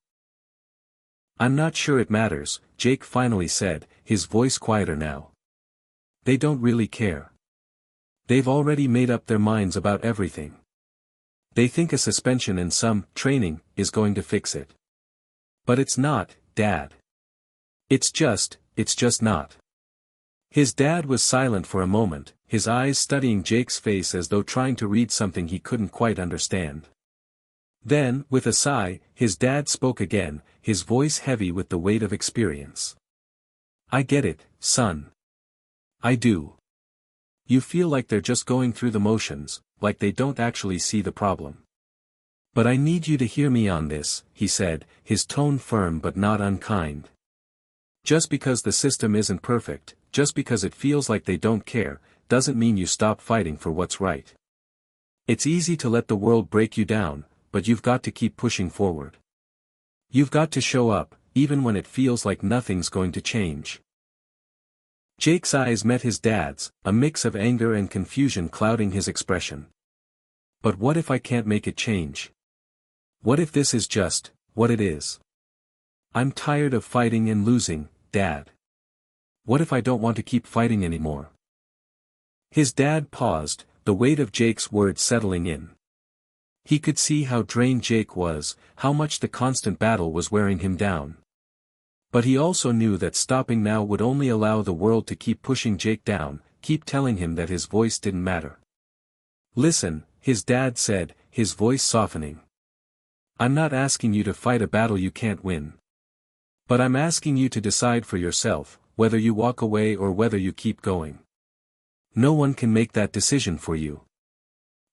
"I'm not sure it matters," Jake finally said, his voice quieter now. "They don't really care. They've already made up their minds about everything. They think a suspension and some training is going to fix it. But it's not, Dad. It's just not." His dad was silent for a moment, his eyes studying Jake's face as though trying to read something he couldn't quite understand. Then, with a sigh, his dad spoke again, his voice heavy with the weight of experience. "I get it, son. I do. You feel like they're just going through the motions, like they don't actually see the problem. But I need you to hear me on this," he said, his tone firm but not unkind. "Just because the system isn't perfect, just because it feels like they don't care, doesn't mean you stop fighting for what's right. It's easy to let the world break you down, but you've got to keep pushing forward. You've got to show up, even when it feels like nothing's going to change." Jake's eyes met his dad's, a mix of anger and confusion clouding his expression. "But what if I can't make it change? What if this is just what it is? I'm tired of fighting and losing, Dad. What if I don't want to keep fighting anymore?" His dad paused, the weight of Jake's words settling in. He could see how drained Jake was, how much the constant battle was wearing him down. But he also knew that stopping now would only allow the world to keep pushing Jake down, keep telling him that his voice didn't matter. "Listen," his dad said, his voice softening. "I'm not asking you to fight a battle you can't win. But I'm asking you to decide for yourself, whether you walk away or whether you keep going. No one can make that decision for you.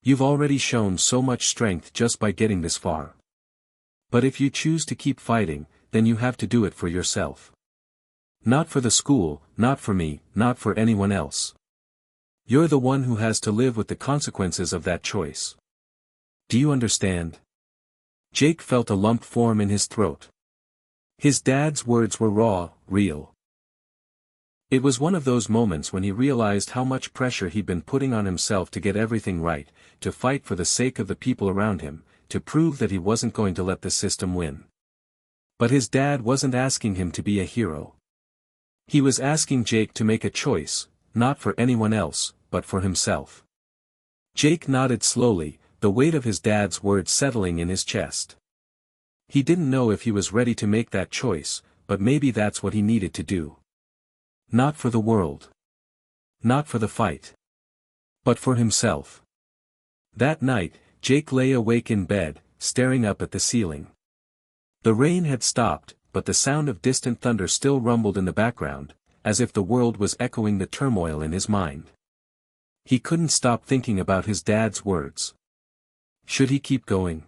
You've already shown so much strength just by getting this far. But if you choose to keep fighting, then you have to do it for yourself. Not for the school, not for me, not for anyone else. You're the one who has to live with the consequences of that choice. Do you understand?" Jake felt a lump form in his throat. His dad's words were raw, real. It was one of those moments when he realized how much pressure he'd been putting on himself to get everything right, to fight for the sake of the people around him, to prove that he wasn't going to let the system win. But his dad wasn't asking him to be a hero. He was asking Jake to make a choice, not for anyone else, but for himself. Jake nodded slowly, the weight of his dad's words settling in his chest. He didn't know if he was ready to make that choice, but maybe that's what he needed to do. Not for the world. Not for the fight. But for himself. That night, Jake lay awake in bed, staring up at the ceiling. The rain had stopped, but the sound of distant thunder still rumbled in the background, as if the world was echoing the turmoil in his mind. He couldn't stop thinking about his dad's words. Should he keep going?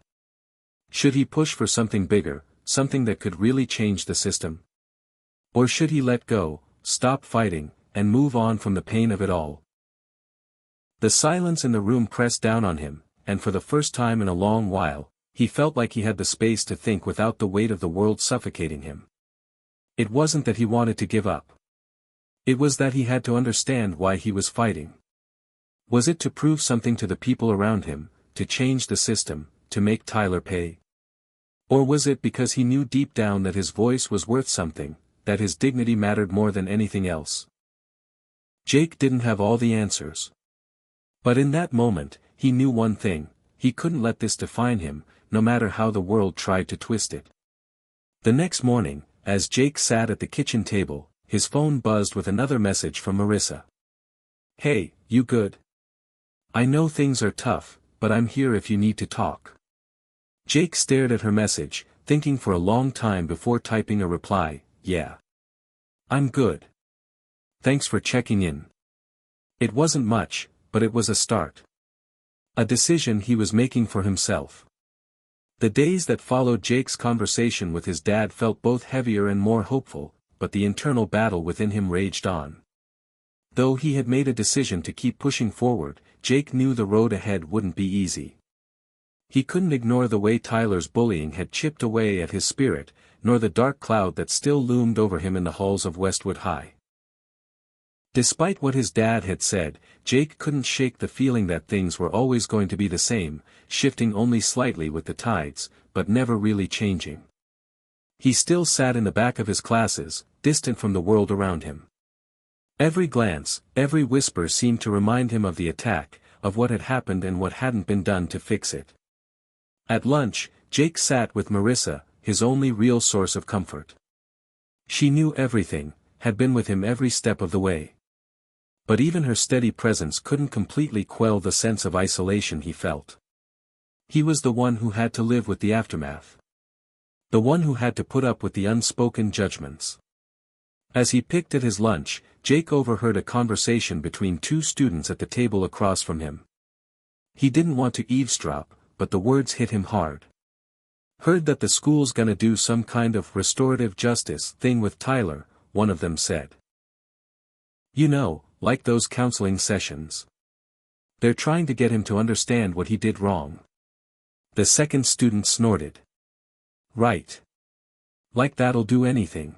Should he push for something bigger, something that could really change the system? Or should he let go, stop fighting, and move on from the pain of it all? The silence in the room pressed down on him, and for the first time in a long while, he felt like he had the space to think without the weight of the world suffocating him. It wasn't that he wanted to give up. It was that he had to understand why he was fighting. Was it to prove something to the people around him, to change the system, to make Tyler pay? Or was it because he knew deep down that his voice was worth something, that his dignity mattered more than anything else? Jake didn't have all the answers. But in that moment, he knew one thing: he couldn't let this define him, no matter how the world tried to twist it. The next morning, as Jake sat at the kitchen table, his phone buzzed with another message from Marissa. "Hey, you good? I know things are tough, but I'm here if you need to talk." Jake stared at her message, thinking for a long time before typing a reply, "Yeah. I'm good. Thanks for checking in." It wasn't much, but it was a start. A decision he was making for himself. The days that followed Jake's conversation with his dad felt both heavier and more hopeful, but the internal battle within him raged on. Though he had made a decision to keep pushing forward, Jake knew the road ahead wouldn't be easy. He couldn't ignore the way Tyler's bullying had chipped away at his spirit, nor the dark cloud that still loomed over him in the halls of Westwood High. Despite what his dad had said, Jake couldn't shake the feeling that things were always going to be the same, shifting only slightly with the tides, but never really changing. He still sat in the back of his classes, distant from the world around him. Every glance, every whisper seemed to remind him of the attack, of what had happened and what hadn't been done to fix it. At lunch, Jake sat with Marissa, his only real source of comfort. She knew everything, had been with him every step of the way. But even her steady presence couldn't completely quell the sense of isolation he felt. He was the one who had to live with the aftermath. The one who had to put up with the unspoken judgments. As he picked at his lunch, Jake overheard a conversation between two students at the table across from him. He didn't want to eavesdrop, but the words hit him hard. "Heard that the school's gonna do some kind of restorative justice thing with Tyler," one of them said. "You know, like those counseling sessions. They're trying to get him to understand what he did wrong." The second student snorted. "Right. Like that'll do anything.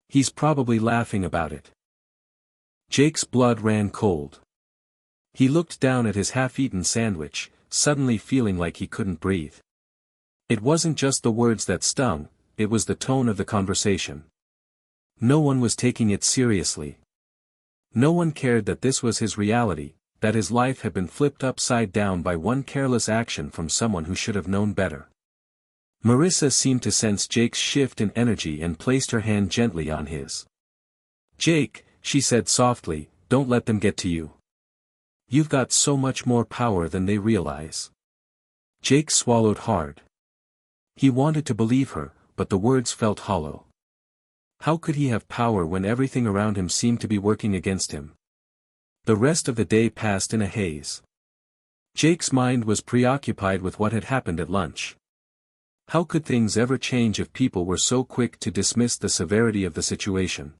He's probably laughing about it." Jake's blood ran cold. He looked down at his half-eaten sandwich, suddenly feeling like he couldn't breathe. It wasn't just the words that stung, it was the tone of the conversation. No one was taking it seriously. No one cared that this was his reality, that his life had been flipped upside down by one careless action from someone who should have known better. Marissa seemed to sense Jake's shift in energy and placed her hand gently on his. "Jake," she said softly, "don't let them get to you. You've got so much more power than they realize." Jake swallowed hard. He wanted to believe her, but the words felt hollow. How could he have power when everything around him seemed to be working against him? The rest of the day passed in a haze. Jake's mind was preoccupied with what had happened at lunch. How could things ever change if people were so quick to dismiss the severity of the situation?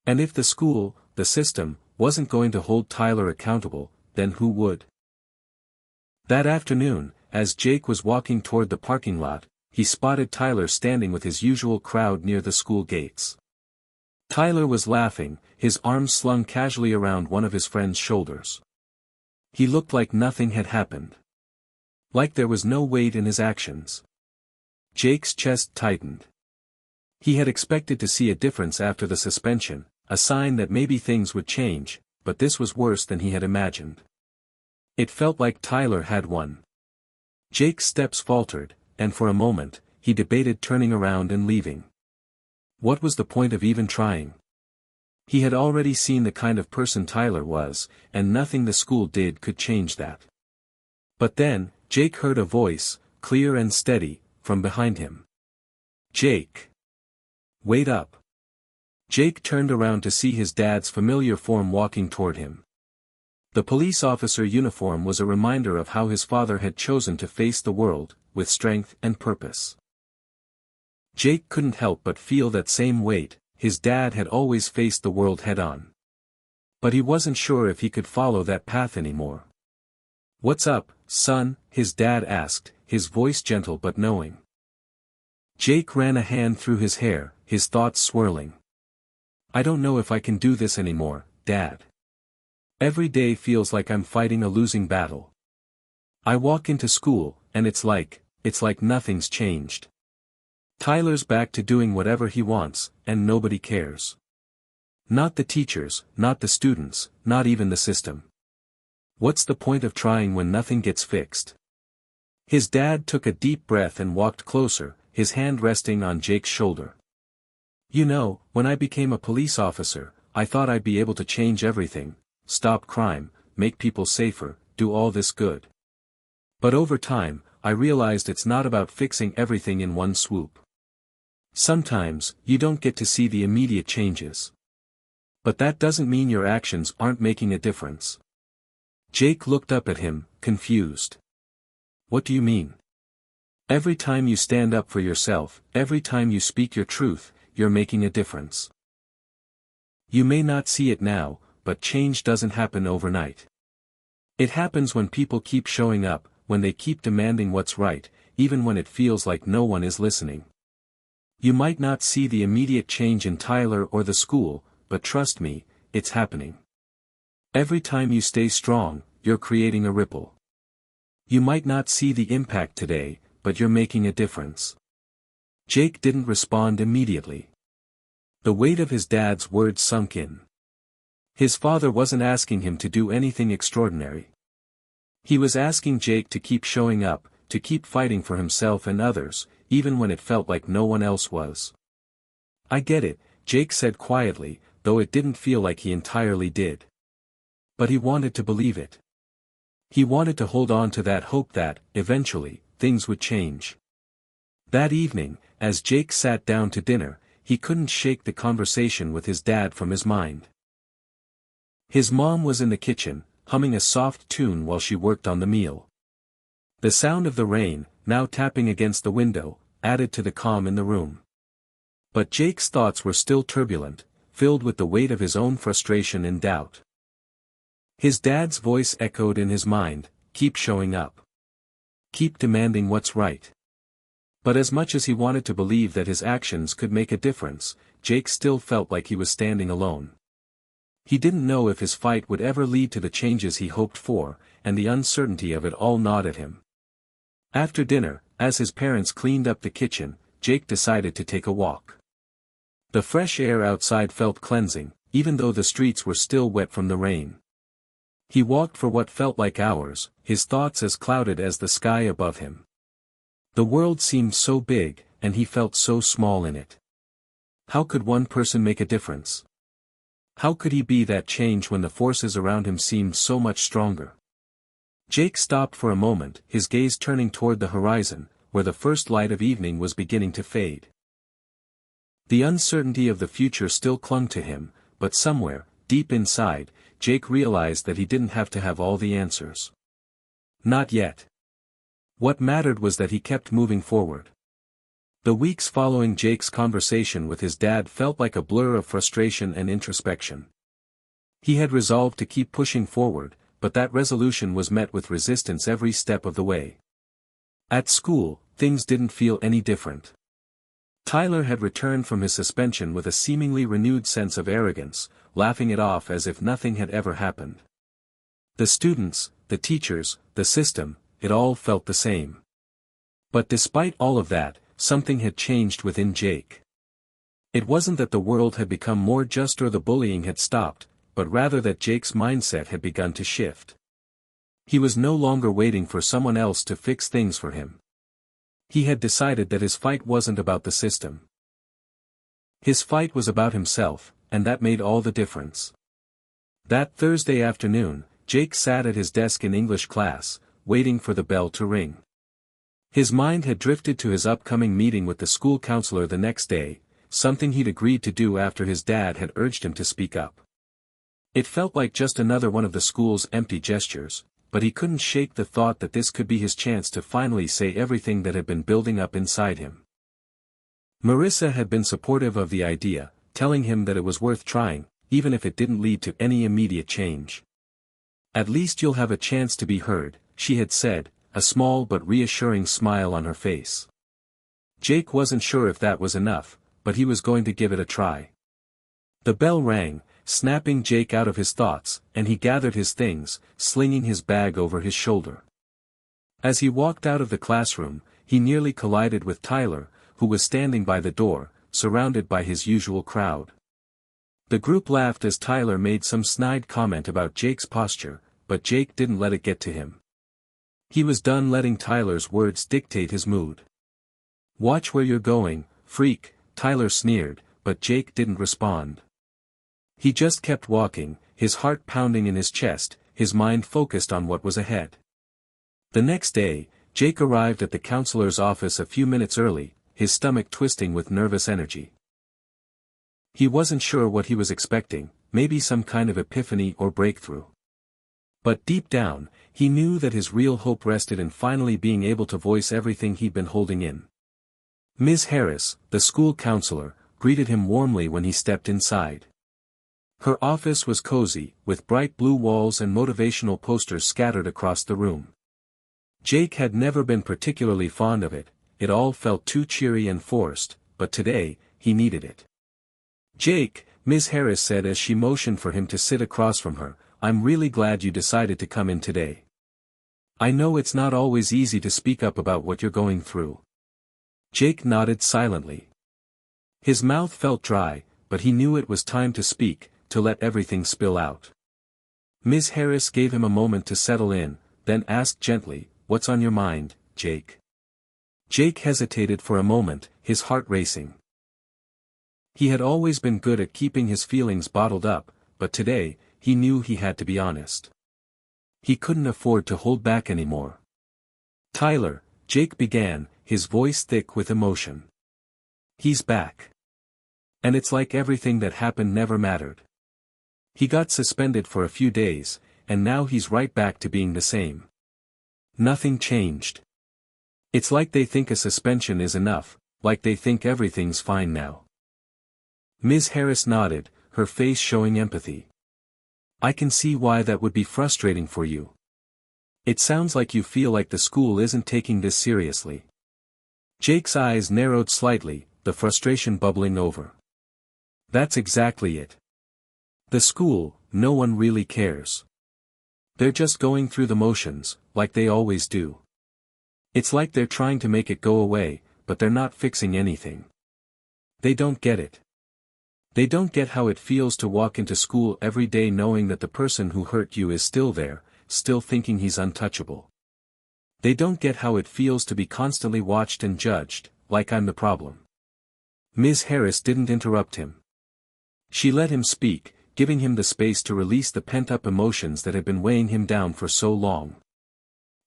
And if the school, the system, wasn't going to hold Tyler accountable, then who would? That afternoon, as Jake was walking toward the parking lot, he spotted Tyler standing with his usual crowd near the school gates. Tyler was laughing, his arms slung casually around one of his friend's shoulders. He looked like nothing had happened. Like there was no weight in his actions. Jake's chest tightened. He had expected to see a difference after the suspension, a sign that maybe things would change, but this was worse than he had imagined. It felt like Tyler had won. Jake's steps faltered, and for a moment, he debated turning around and leaving. What was the point of even trying? He had already seen the kind of person Tyler was, and nothing the school did could change that. But then, Jake heard a voice, clear and steady, from behind him. "Jake! Wait up!" Jake turned around to see his dad's familiar form walking toward him. The police officer uniform was a reminder of how his father had chosen to face the world, with strength and purpose. Jake couldn't help but feel that same weight. His dad had always faced the world head-on. But he wasn't sure if he could follow that path anymore. "What's up, son?" his dad asked, his voice gentle but knowing. Jake ran a hand through his hair, his thoughts swirling. "I don't know if I can do this anymore, Dad. Every day feels like I'm fighting a losing battle. I walk into school, and it's like nothing's changed. Tyler's back to doing whatever he wants, and nobody cares. Not the teachers, not the students, not even the system. What's the point of trying when nothing gets fixed? His dad took a deep breath and walked closer, his hand resting on Jake's shoulder. You know, when I became a police officer, I thought I'd be able to change everything, stop crime, make people safer, do all this good. But over time, I realized it's not about fixing everything in one swoop. Sometimes, you don't get to see the immediate changes. But that doesn't mean your actions aren't making a difference. Jake looked up at him, confused. What do you mean? Every time you stand up for yourself, every time you speak your truth, you're making a difference. You may not see it now, but change doesn't happen overnight. It happens when people keep showing up, when they keep demanding what's right, even when it feels like no one is listening. You might not see the immediate change in Tyler or the school, but trust me, it's happening. Every time you stay strong, you're creating a ripple. You might not see the impact today, but you're making a difference. Jake didn't respond immediately. The weight of his dad's words sunk in. His father wasn't asking him to do anything extraordinary. He was asking Jake to keep showing up, to keep fighting for himself and others, even when it felt like no one else was. I get it, Jake said quietly, though it didn't feel like he entirely did. But he wanted to believe it. He wanted to hold on to that hope that, eventually, things would change. That evening, as Jake sat down to dinner, he couldn't shake the conversation with his dad from his mind. His mom was in the kitchen, humming a soft tune while she worked on the meal. The sound of the rain, now tapping against the window, added to the calm in the room. But Jake's thoughts were still turbulent, filled with the weight of his own frustration and doubt. His dad's voice echoed in his mind, keep showing up. Keep demanding what's right. But as much as he wanted to believe that his actions could make a difference, Jake still felt like he was standing alone. He didn't know if his fight would ever lead to the changes he hoped for, and the uncertainty of it all gnawed at him. After dinner, as his parents cleaned up the kitchen, Jake decided to take a walk. The fresh air outside felt cleansing, even though the streets were still wet from the rain. He walked for what felt like hours, his thoughts as clouded as the sky above him. The world seemed so big, and he felt so small in it. How could one person make a difference? How could he be that change when the forces around him seemed so much stronger? Jake stopped for a moment, his gaze turning toward the horizon, where the first light of evening was beginning to fade. The uncertainty of the future still clung to him, but somewhere, deep inside, Jake realized that he didn't have to have all the answers. Not yet. What mattered was that he kept moving forward. The weeks following Jake's conversation with his dad felt like a blur of frustration and introspection. He had resolved to keep pushing forward, but that resolution was met with resistance every step of the way. At school, things didn't feel any different. Tyler had returned from his suspension with a seemingly renewed sense of arrogance, laughing it off as if nothing had ever happened. The students, the teachers, the system, it all felt the same. But despite all of that, something had changed within Jake. It wasn't that the world had become more just or the bullying had stopped, but rather that Jake's mindset had begun to shift. He was no longer waiting for someone else to fix things for him. He had decided that his fight wasn't about the system. His fight was about himself, and that made all the difference. That Thursday afternoon, Jake sat at his desk in English class, waiting for the bell to ring. His mind had drifted to his upcoming meeting with the school counselor the next day, something he'd agreed to do after his dad had urged him to speak up. It felt like just another one of the school's empty gestures, but he couldn't shake the thought that this could be his chance to finally say everything that had been building up inside him. Marissa had been supportive of the idea, telling him that it was worth trying, even if it didn't lead to any immediate change. At least you'll have a chance to be heard, she had said, a small but reassuring smile on her face. Jake wasn't sure if that was enough, but he was going to give it a try. The bell rang, snapping Jake out of his thoughts, and he gathered his things, slinging his bag over his shoulder. As he walked out of the classroom, he nearly collided with Tyler, who was standing by the door, surrounded by his usual crowd. The group laughed as Tyler made some snide comment about Jake's posture, but Jake didn't let it get to him. He was done letting Tyler's words dictate his mood. "Watch where you're going, freak," Tyler sneered, but Jake didn't respond. He just kept walking, his heart pounding in his chest, his mind focused on what was ahead. The next day, Jake arrived at the counselor's office a few minutes early, his stomach twisting with nervous energy. He wasn't sure what he was expecting, maybe some kind of epiphany or breakthrough. But deep down, he knew that his real hope rested in finally being able to voice everything he'd been holding in. Ms. Harris, the school counselor, greeted him warmly when he stepped inside. Her office was cozy, with bright blue walls and motivational posters scattered across the room. Jake had never been particularly fond of it, it all felt too cheery and forced, but today, he needed it. "Jake," Ms. Harris said as she motioned for him to sit across from her, "I'm really glad you decided to come in today. I know it's not always easy to speak up about what you're going through." Jake nodded silently. His mouth felt dry, but he knew it was time to speak, to let everything spill out. Ms. Harris gave him a moment to settle in, then asked gently, "What's on your mind, Jake?" Jake hesitated for a moment, his heart racing. He had always been good at keeping his feelings bottled up, but today, he knew he had to be honest. He couldn't afford to hold back anymore. "Tyler," Jake began, his voice thick with emotion. "He's back. And it's like everything that happened never mattered. He got suspended for a few days, and now he's right back to being the same. Nothing changed. It's like they think a suspension is enough, like they think everything's fine now." Ms. Harris nodded, her face showing empathy. "I can see why that would be frustrating for you. It sounds like you feel like the school isn't taking this seriously." Jake's eyes narrowed slightly, the frustration bubbling over. "That's exactly it. The school, no one really cares. They're just going through the motions, like they always do. It's like they're trying to make it go away, but they're not fixing anything. They don't get it. They don't get how it feels to walk into school every day knowing that the person who hurt you is still there, still thinking he's untouchable. They don't get how it feels to be constantly watched and judged, like I'm the problem." Ms. Harris didn't interrupt him. She let him speak, giving him the space to release the pent-up emotions that had been weighing him down for so long.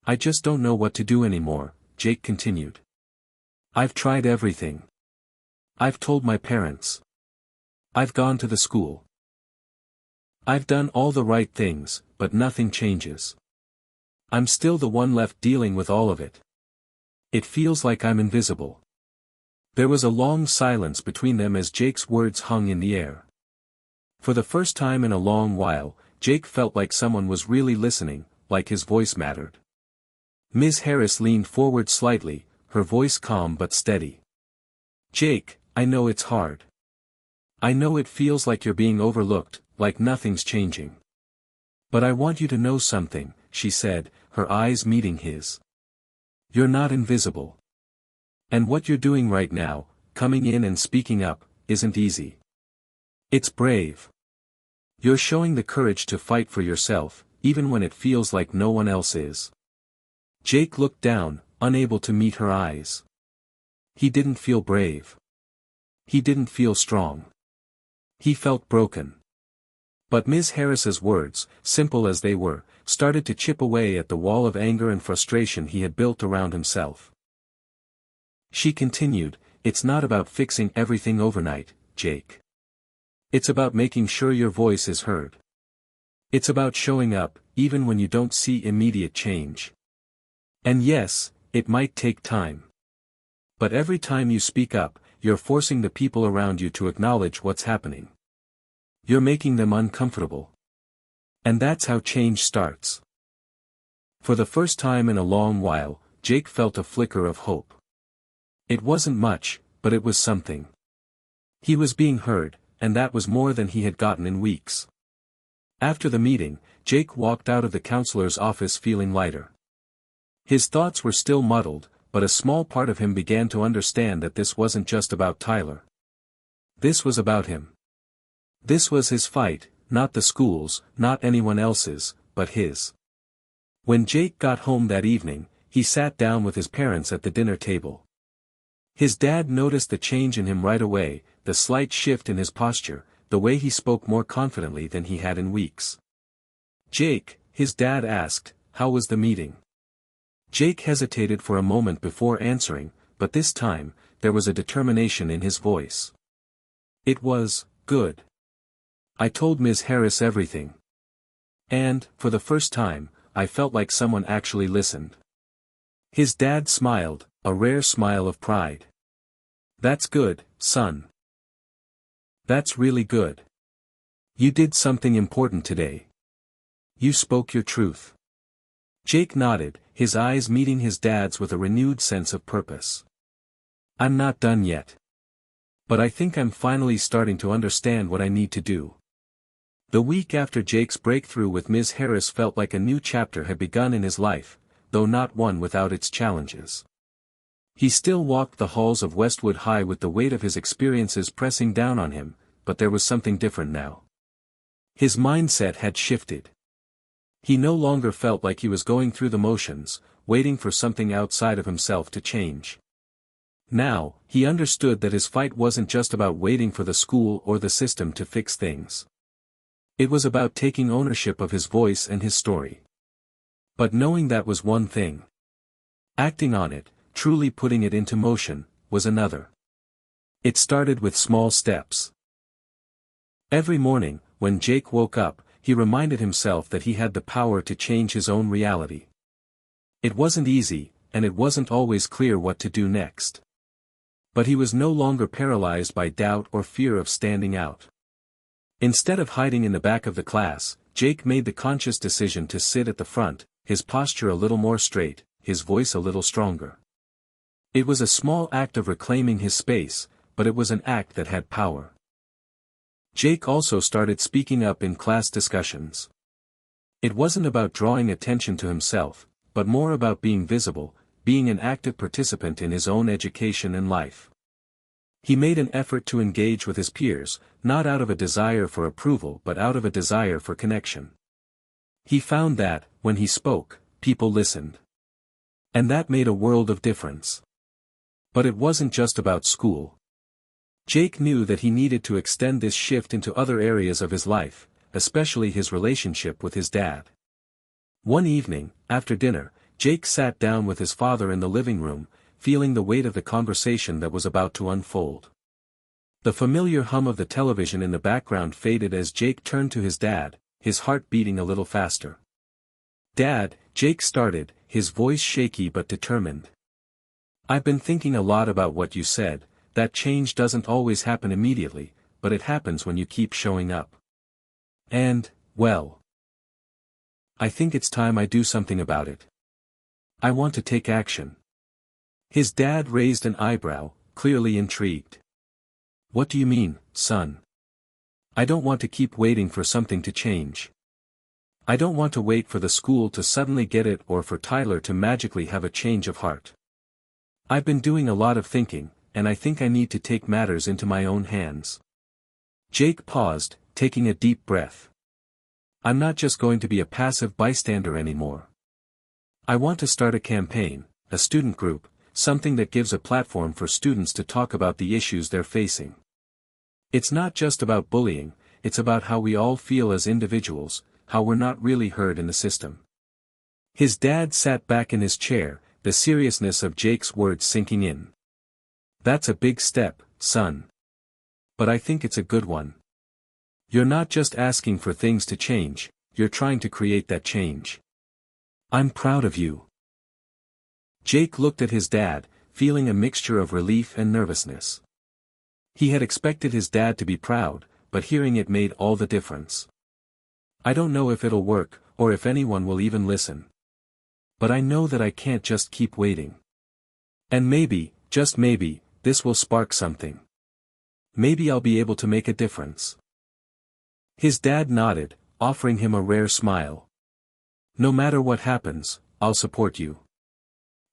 "I just don't know what to do anymore," Jake continued. "I've tried everything. I've told my parents. I've gone to the school. I've done all the right things, but nothing changes. I'm still the one left dealing with all of it. It feels like I'm invisible." There was a long silence between them as Jake's words hung in the air. For the first time in a long while, Jake felt like someone was really listening, like his voice mattered. Ms. Harris leaned forward slightly, her voice calm but steady. "Jake, I know it's hard. I know it feels like you're being overlooked, like nothing's changing. But I want you to know something," she said, her eyes meeting his. "You're not invisible. And what you're doing right now, coming in and speaking up, isn't easy. It's brave. You're showing the courage to fight for yourself, even when it feels like no one else is." Jake looked down, unable to meet her eyes. He didn't feel brave. He didn't feel strong. He felt broken. But Ms. Harris's words, simple as they were, started to chip away at the wall of anger and frustration he had built around himself. She continued, "It's not about fixing everything overnight, Jake. It's about making sure your voice is heard. It's about showing up, even when you don't see immediate change. And yes, it might take time. But every time you speak up, you're forcing the people around you to acknowledge what's happening. You're making them uncomfortable. And that's how change starts." For the first time in a long while, Jake felt a flicker of hope. It wasn't much, but it was something. He was being heard, and that was more than he had gotten in weeks. After the meeting, Jake walked out of the counselor's office feeling lighter. His thoughts were still muddled, but a small part of him began to understand that this wasn't just about Tyler. This was about him. This was his fight, not the school's, not anyone else's, but his. When Jake got home that evening, he sat down with his parents at the dinner table. His dad noticed the change in him right away, the slight shift in his posture, the way he spoke more confidently than he had in weeks. "Jake," his dad asked, "how was the meeting?" Jake hesitated for a moment before answering, but this time, there was a determination in his voice. "It was good. I told Ms. Harris everything. And, for the first time, I felt like someone actually listened." His dad smiled, a rare smile of pride. "That's good, son. That's really good. You did something important today. You spoke your truth." Jake nodded, his eyes meeting his dad's with a renewed sense of purpose. "I'm not done yet. But I think I'm finally starting to understand what I need to do." The week after Jake's breakthrough with Ms. Harris felt like a new chapter had begun in his life, though not one without its challenges. He still walked the halls of Westwood High with the weight of his experiences pressing down on him, but there was something different now. His mindset had shifted. He no longer felt like he was going through the motions, waiting for something outside of himself to change. Now, he understood that his fight wasn't just about waiting for the school or the system to fix things. It was about taking ownership of his voice and his story. But knowing that was one thing. Acting on it, truly putting it into motion, was another. It started with small steps. Every morning, when Jake woke up, he reminded himself that he had the power to change his own reality. It wasn't easy, and it wasn't always clear what to do next. But he was no longer paralyzed by doubt or fear of standing out. Instead of hiding in the back of the class, Jake made the conscious decision to sit at the front, his posture a little more straight, his voice a little stronger. It was a small act of reclaiming his space, but it was an act that had power. Jake also started speaking up in class discussions. It wasn't about drawing attention to himself, but more about being visible, being an active participant in his own education and life. He made an effort to engage with his peers, not out of a desire for approval but out of a desire for connection. He found that, when he spoke, people listened. And that made a world of difference. But it wasn't just about school. Jake knew that he needed to extend this shift into other areas of his life, especially his relationship with his dad. One evening, after dinner, Jake sat down with his father in the living room, feeling the weight of the conversation that was about to unfold. The familiar hum of the television in the background faded as Jake turned to his dad, his heart beating a little faster. "Dad," Jake started, his voice shaky but determined. "I've been thinking a lot about what you said, that change doesn't always happen immediately, but it happens when you keep showing up. And, well, I think it's time I do something about it. I want to take action." His dad raised an eyebrow, clearly intrigued. "What do you mean, son?" "I don't want to keep waiting for something to change. I don't want to wait for the school to suddenly get it or for Tyler to magically have a change of heart. I've been doing a lot of thinking, and I think I need to take matters into my own hands." Jake paused, taking a deep breath. "I'm not just going to be a passive bystander anymore. I want to start a campaign, a student group, something that gives a platform for students to talk about the issues they're facing. It's not just about bullying, it's about how we all feel as individuals, how we're not really heard in the system." His dad sat back in his chair, the seriousness of Jake's words sinking in. "That's a big step, son. But I think it's a good one. You're not just asking for things to change, you're trying to create that change. I'm proud of you." Jake looked at his dad, feeling a mixture of relief and nervousness. He had expected his dad to be proud, but hearing it made all the difference. "I don't know if it'll work, or if anyone will even listen. But I know that I can't just keep waiting. And maybe, just maybe, this will spark something. Maybe I'll be able to make a difference." His dad nodded, offering him a rare smile. "No matter what happens, I'll support you.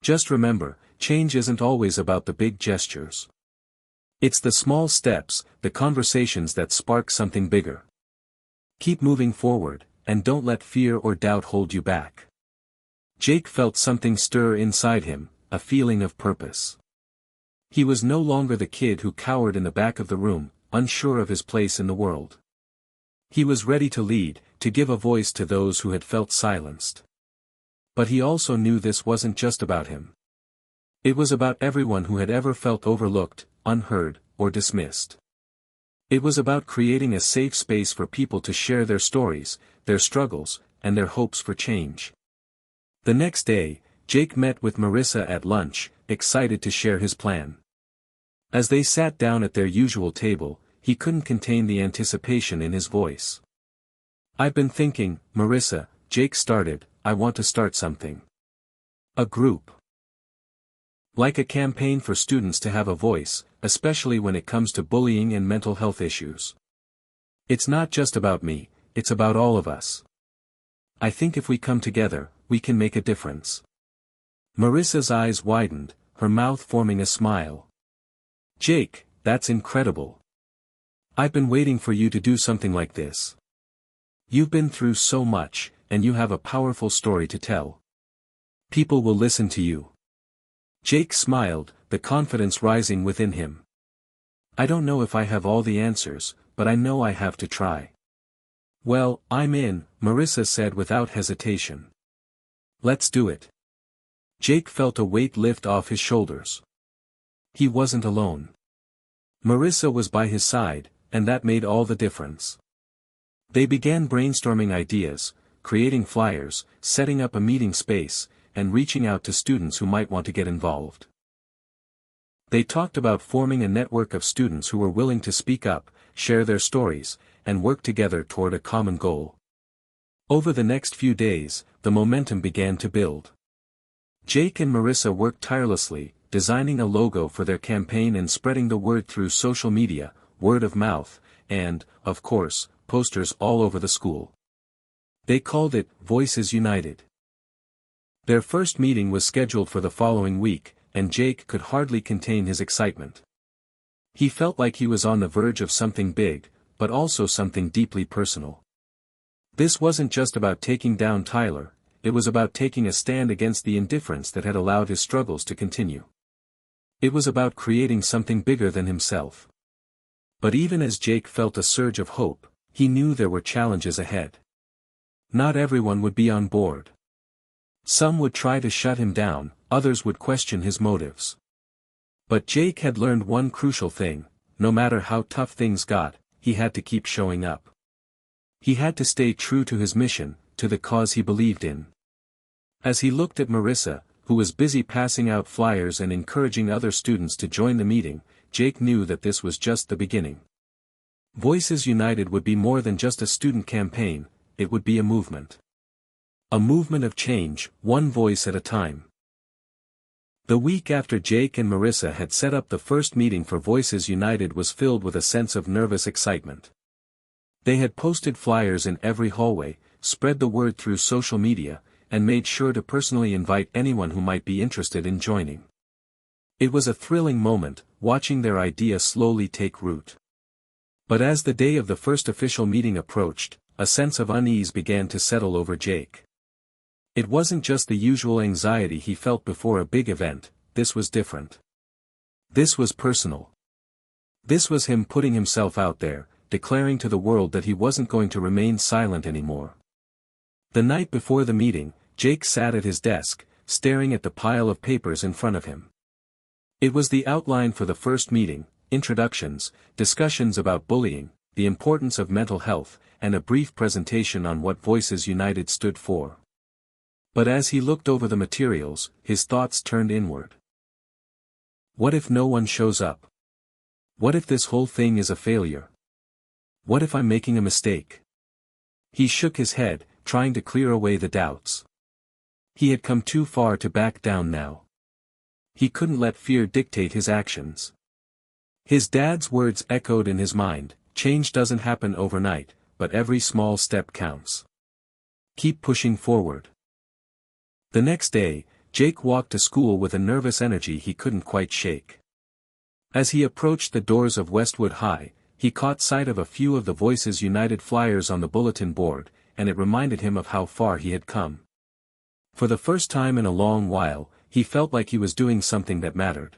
Just remember, change isn't always about the big gestures. It's the small steps, the conversations that spark something bigger. Keep moving forward, and don't let fear or doubt hold you back. Jake felt something stir inside him, a feeling of purpose. He was no longer the kid who cowered in the back of the room, unsure of his place in the world. He was ready to lead, to give a voice to those who had felt silenced. But he also knew this wasn't just about him. It was about everyone who had ever felt overlooked, unheard, or dismissed. It was about creating a safe space for people to share their stories, their struggles, and their hopes for change. The next day, Jake met with Marissa at lunch, excited to share his plan. As they sat down at their usual table, he couldn't contain the anticipation in his voice. "I've been thinking, Marissa," Jake started, "I want to start something. A group. Like a campaign for students to have a voice, especially when it comes to bullying and mental health issues. It's not just about me, it's about all of us. I think if we come together, we can make a difference." Marissa's eyes widened, her mouth forming a smile. "Jake, that's incredible. I've been waiting for you to do something like this. You've been through so much, and you have a powerful story to tell. People will listen to you." Jake smiled, the confidence rising within him. "I don't know if I have all the answers, but I know I have to try." "Well, I'm in," Marissa said without hesitation. "Let's do it." Jake felt a weight lift off his shoulders. He wasn't alone. Marissa was by his side, and that made all the difference. They began brainstorming ideas, creating flyers, setting up a meeting space, and reaching out to students who might want to get involved. They talked about forming a network of students who were willing to speak up, share their stories, and work together toward a common goal. Over the next few days, the momentum began to build. Jake and Marissa worked tirelessly, designing a logo for their campaign and spreading the word through social media, word of mouth, and, of course, posters all over the school. They called it Voices United. Their first meeting was scheduled for the following week, and Jake could hardly contain his excitement. He felt like he was on the verge of something big, but also something deeply personal. This wasn't just about taking down Tyler, it was about taking a stand against the indifference that had allowed his struggles to continue. It was about creating something bigger than himself. But even as Jake felt a surge of hope, he knew there were challenges ahead. Not everyone would be on board. Some would try to shut him down, others would question his motives. But Jake had learned one crucial thing: no matter how tough things got, he had to keep showing up. He had to stay true to his mission, to the cause he believed in. As he looked at Marissa, who was busy passing out flyers and encouraging other students to join the meeting, Jake knew that this was just the beginning. Voices United would be more than just a student campaign, it would be a movement. A movement of change, one voice at a time. The week after Jake and Marissa had set up the first meeting for Voices United was filled with a sense of nervous excitement. They had posted flyers in every hallway, spread the word through social media, and made sure to personally invite anyone who might be interested in joining. It was a thrilling moment, watching their idea slowly take root. But as the day of the first official meeting approached, a sense of unease began to settle over Jake. It wasn't just the usual anxiety he felt before a big event, this was different. This was personal. This was him putting himself out there, declaring to the world that he wasn't going to remain silent anymore. The night before the meeting, Jake sat at his desk, staring at the pile of papers in front of him. It was the outline for the first meeting: introductions, discussions about bullying, the importance of mental health, and a brief presentation on what Voices United stood for. But as he looked over the materials, his thoughts turned inward. What if no one shows up? What if this whole thing is a failure? What if I'm making a mistake? He shook his head, trying to clear away the doubts. He had come too far to back down now. He couldn't let fear dictate his actions. His dad's words echoed in his mind: change doesn't happen overnight, but every small step counts. Keep pushing forward. The next day, Jake walked to school with a nervous energy he couldn't quite shake. As he approached the doors of Westwood High, he caught sight of a few of the Voices United flyers on the bulletin board, and it reminded him of how far he had come. For the first time in a long while, he felt like he was doing something that mattered.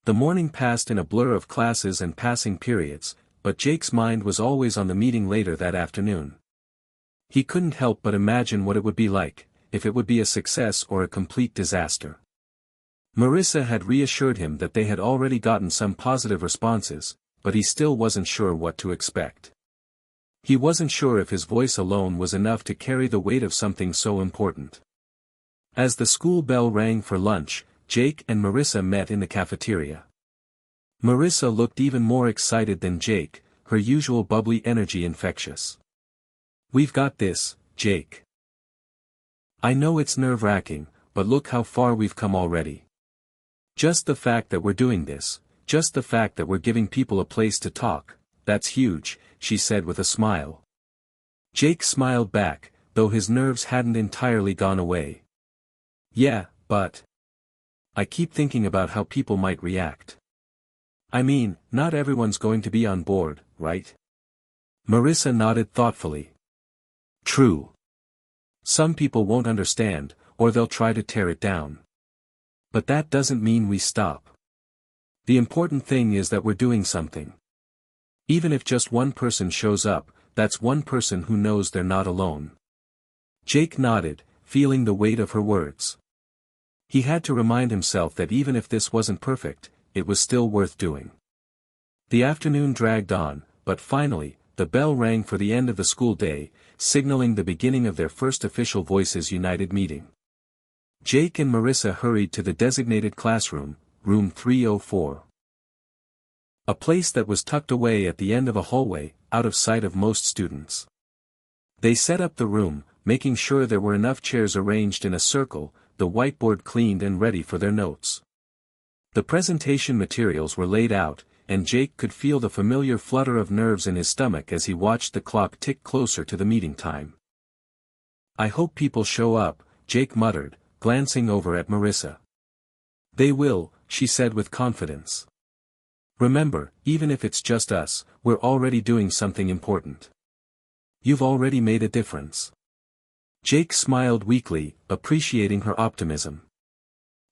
The morning passed in a blur of classes and passing periods, but Jake's mind was always on the meeting later that afternoon. He couldn't help but imagine what it would be like, if it would be a success or a complete disaster. Marissa had reassured him that they had already gotten some positive responses, but he still wasn't sure what to expect. He wasn't sure if his voice alone was enough to carry the weight of something so important. As the school bell rang for lunch, Jake and Marissa met in the cafeteria. Marissa looked even more excited than Jake, her usual bubbly energy infectious. "We've got this, Jake. I know it's nerve-wracking, but look how far we've come already. Just the fact that we're doing this, just the fact that we're giving people a place to talk, that's huge," she said with a smile. Jake smiled back, though his nerves hadn't entirely gone away. "Yeah, but I keep thinking about how people might react. I mean, not everyone's going to be on board, right?" Marissa nodded thoughtfully. "True. Some people won't understand, or they'll try to tear it down. But that doesn't mean we stop. The important thing is that we're doing something. Even if just one person shows up, that's one person who knows they're not alone." Jake nodded, feeling the weight of her words. He had to remind himself that even if this wasn't perfect, it was still worth doing. The afternoon dragged on, but finally, the bell rang for the end of the school day, signaling the beginning of their first official Voices United meeting. Jake and Marissa hurried to the designated classroom, room 304. A place that was tucked away at the end of a hallway, out of sight of most students. They set up the room, making sure there were enough chairs arranged in a circle, the whiteboard cleaned and ready for their notes. The presentation materials were laid out, and Jake could feel the familiar flutter of nerves in his stomach as he watched the clock tick closer to the meeting time. "I hope people show up," Jake muttered, glancing over at Marissa. "They will," she said with confidence. "Remember, even if it's just us, we're already doing something important. You've already made a difference." Jake smiled weakly, appreciating her optimism.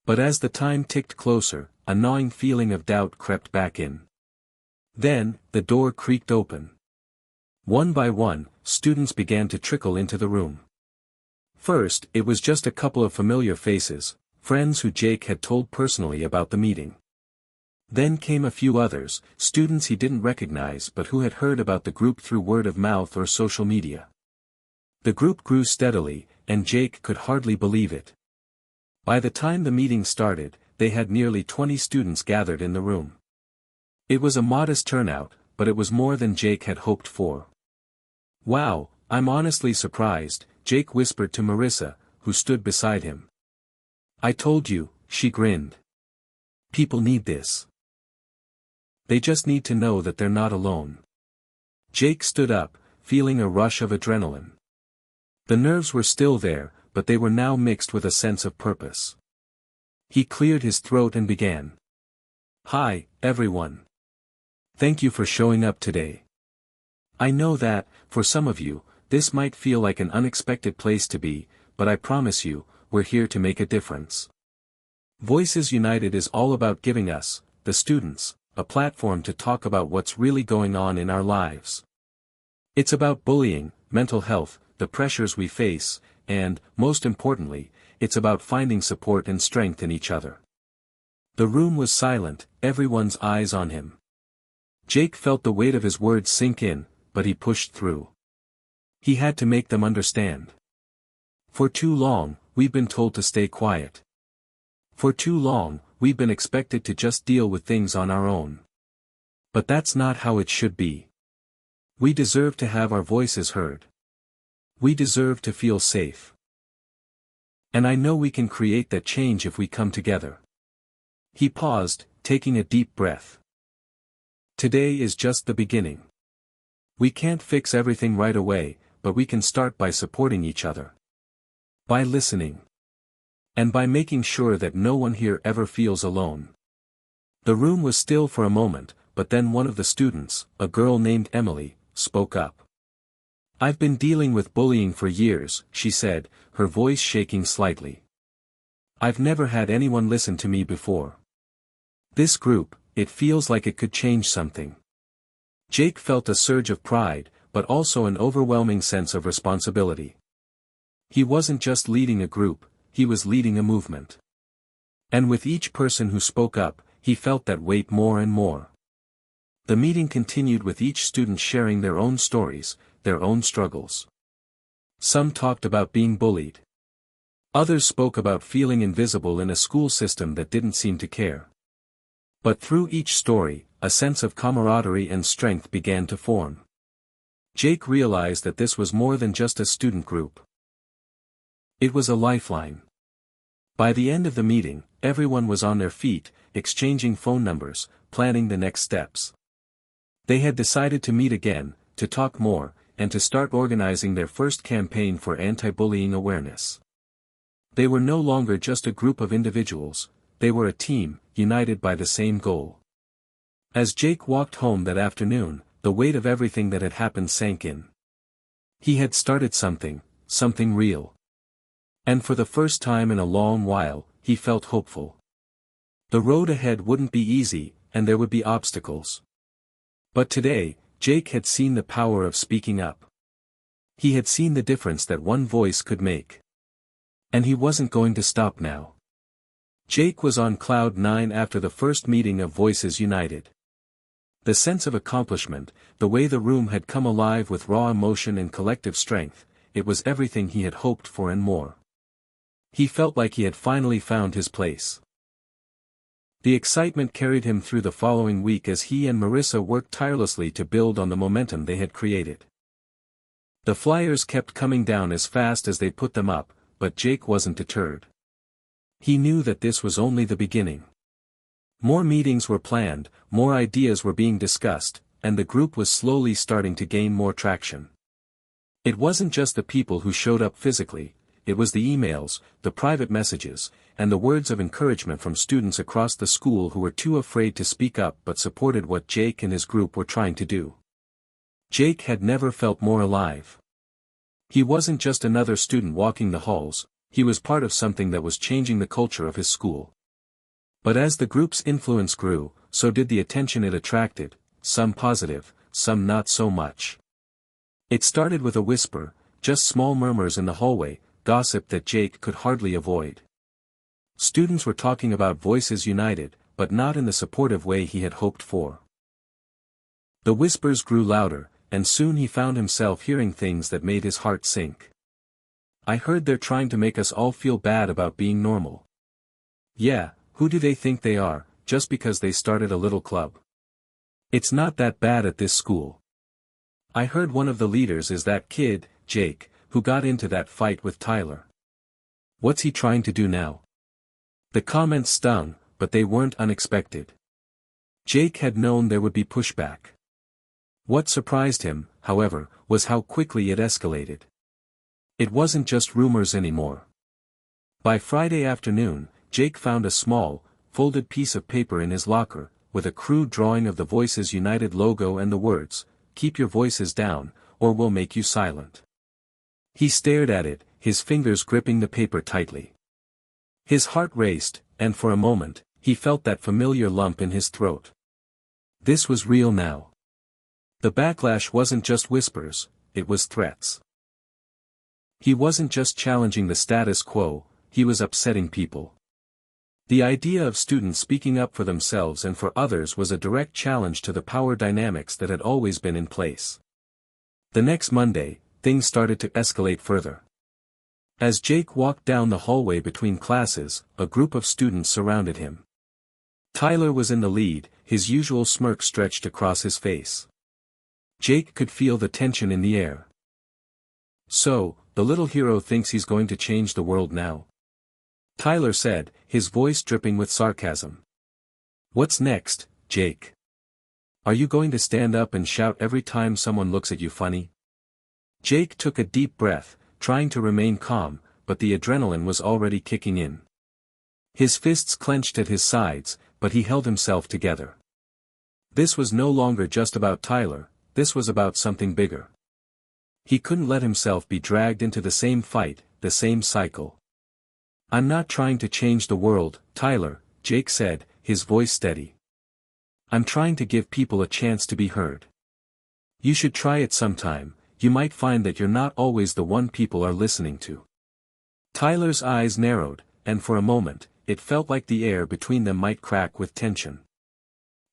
But as the time ticked closer, a gnawing feeling of doubt crept back in. Then, the door creaked open. One by one, students began to trickle into the room. First, it was just a couple of familiar faces, friends who Jake had told personally about the meeting. Then came a few others, students he didn't recognize but who had heard about the group through word of mouth or social media. The group grew steadily, and Jake could hardly believe it. By the time the meeting started, they had nearly 20 students gathered in the room. It was a modest turnout, but it was more than Jake had hoped for. "Wow, I'm honestly surprised," Jake whispered to Marissa, who stood beside him. "I told you," she grinned. "People need this. They just need to know that they're not alone." Jake stood up, feeling a rush of adrenaline. The nerves were still there, but they were now mixed with a sense of purpose. He cleared his throat and began. "Hi, everyone. Thank you for showing up today. I know that, for some of you, this might feel like an unexpected place to be, but I promise you, we're here to make a difference. Voices United is all about giving us, the students, a platform to talk about what's really going on in our lives. It's about bullying, mental health, the pressures we face, and, most importantly, it's about finding support and strength in each other." The room was silent, everyone's eyes on him. Jake felt the weight of his words sink in, but he pushed through. He had to make them understand. "For too long, we've been told to stay quiet. For too long, we've been expected to just deal with things on our own. But that's not how it should be. We deserve to have our voices heard. We deserve to feel safe. And I know we can create that change if we come together." He paused, taking a deep breath. "Today is just the beginning. We can't fix everything right away, but we can start by supporting each other. By listening. And by making sure that no one here ever feels alone." The room was still for a moment, but then one of the students, a girl named Emily, spoke up. "I've been dealing with bullying for years," she said, her voice shaking slightly. "I've never had anyone listen to me before. This group, it feels like it could change something." Jake felt a surge of pride, but also an overwhelming sense of responsibility. He wasn't just leading a group, he was leading a movement. And with each person who spoke up, he felt that weight more and more. The meeting continued with each student sharing their own stories, their own struggles. Some talked about being bullied. Others spoke about feeling invisible in a school system that didn't seem to care. But through each story, a sense of camaraderie and strength began to form. Jake realized that this was more than just a student group. It was a lifeline. By the end of the meeting, everyone was on their feet, exchanging phone numbers, planning the next steps. They had decided to meet again, to talk more, and to start organizing their first campaign for anti-bullying awareness. They were no longer just a group of individuals, they were a team, united by the same goal. As Jake walked home that afternoon, the weight of everything that had happened sank in. He had started something real. And for the first time in a long while, he felt hopeful. The road ahead wouldn't be easy, and there would be obstacles. But today, Jake had seen the power of speaking up. He had seen the difference that one voice could make. And he wasn't going to stop now. Jake was on cloud nine after the first meeting of Voices United. The sense of accomplishment, the way the room had come alive with raw emotion and collective strength, it was everything he had hoped for and more. He felt like he had finally found his place. The excitement carried him through the following week as he and Marissa worked tirelessly to build on the momentum they had created. The flyers kept coming down as fast as they put them up, but Jake wasn't deterred. He knew that this was only the beginning. More meetings were planned, more ideas were being discussed, and the group was slowly starting to gain more traction. It wasn't just the people who showed up physically, it was the emails, the private messages, and the words of encouragement from students across the school who were too afraid to speak up but supported what Jake and his group were trying to do. Jake had never felt more alive. He wasn't just another student walking the halls, he was part of something that was changing the culture of his school. But as the group's influence grew, so did the attention it attracted, some positive, some not so much. It started with a whisper, just small murmurs in the hallway, gossip that Jake could hardly avoid. Students were talking about Voices United, but not in the supportive way he had hoped for. The whispers grew louder, and soon he found himself hearing things that made his heart sink. "I heard they're trying to make us all feel bad about being normal." "Yeah, who do they think they are, just because they started a little club? It's not that bad at this school. I heard one of the leaders is that kid, Jake, who got into that fight with Tyler. What's he trying to do now?" The comments stung, but they weren't unexpected. Jake had known there would be pushback. What surprised him, however, was how quickly it escalated. It wasn't just rumors anymore. By Friday afternoon, Jake found a small, folded piece of paper in his locker, with a crude drawing of the Voices United logo and the words, "Keep your voices down, or we'll make you silent." He stared at it, his fingers gripping the paper tightly. His heart raced, and for a moment, he felt that familiar lump in his throat. This was real now. The backlash wasn't just whispers, it was threats. He wasn't just challenging the status quo, he was upsetting people. The idea of students speaking up for themselves and for others was a direct challenge to the power dynamics that had always been in place. The next Monday, things started to escalate further. As Jake walked down the hallway between classes, a group of students surrounded him. Tyler was in the lead, his usual smirk stretched across his face. Jake could feel the tension in the air. "So, the little hero thinks he's going to change the world now?" Tyler said, his voice dripping with sarcasm. "What's next, Jake? Are you going to stand up and shout every time someone looks at you funny?" Jake took a deep breath, trying to remain calm, but the adrenaline was already kicking in. His fists clenched at his sides, but he held himself together. This was no longer just about Tyler, this was about something bigger. He couldn't let himself be dragged into the same fight, the same cycle. "I'm not trying to change the world, Tyler," Jake said, his voice steady. "I'm trying to give people a chance to be heard. You should try it sometime. You might find that you're not always the one people are listening to." Tyler's eyes narrowed, and for a moment, it felt like the air between them might crack with tension.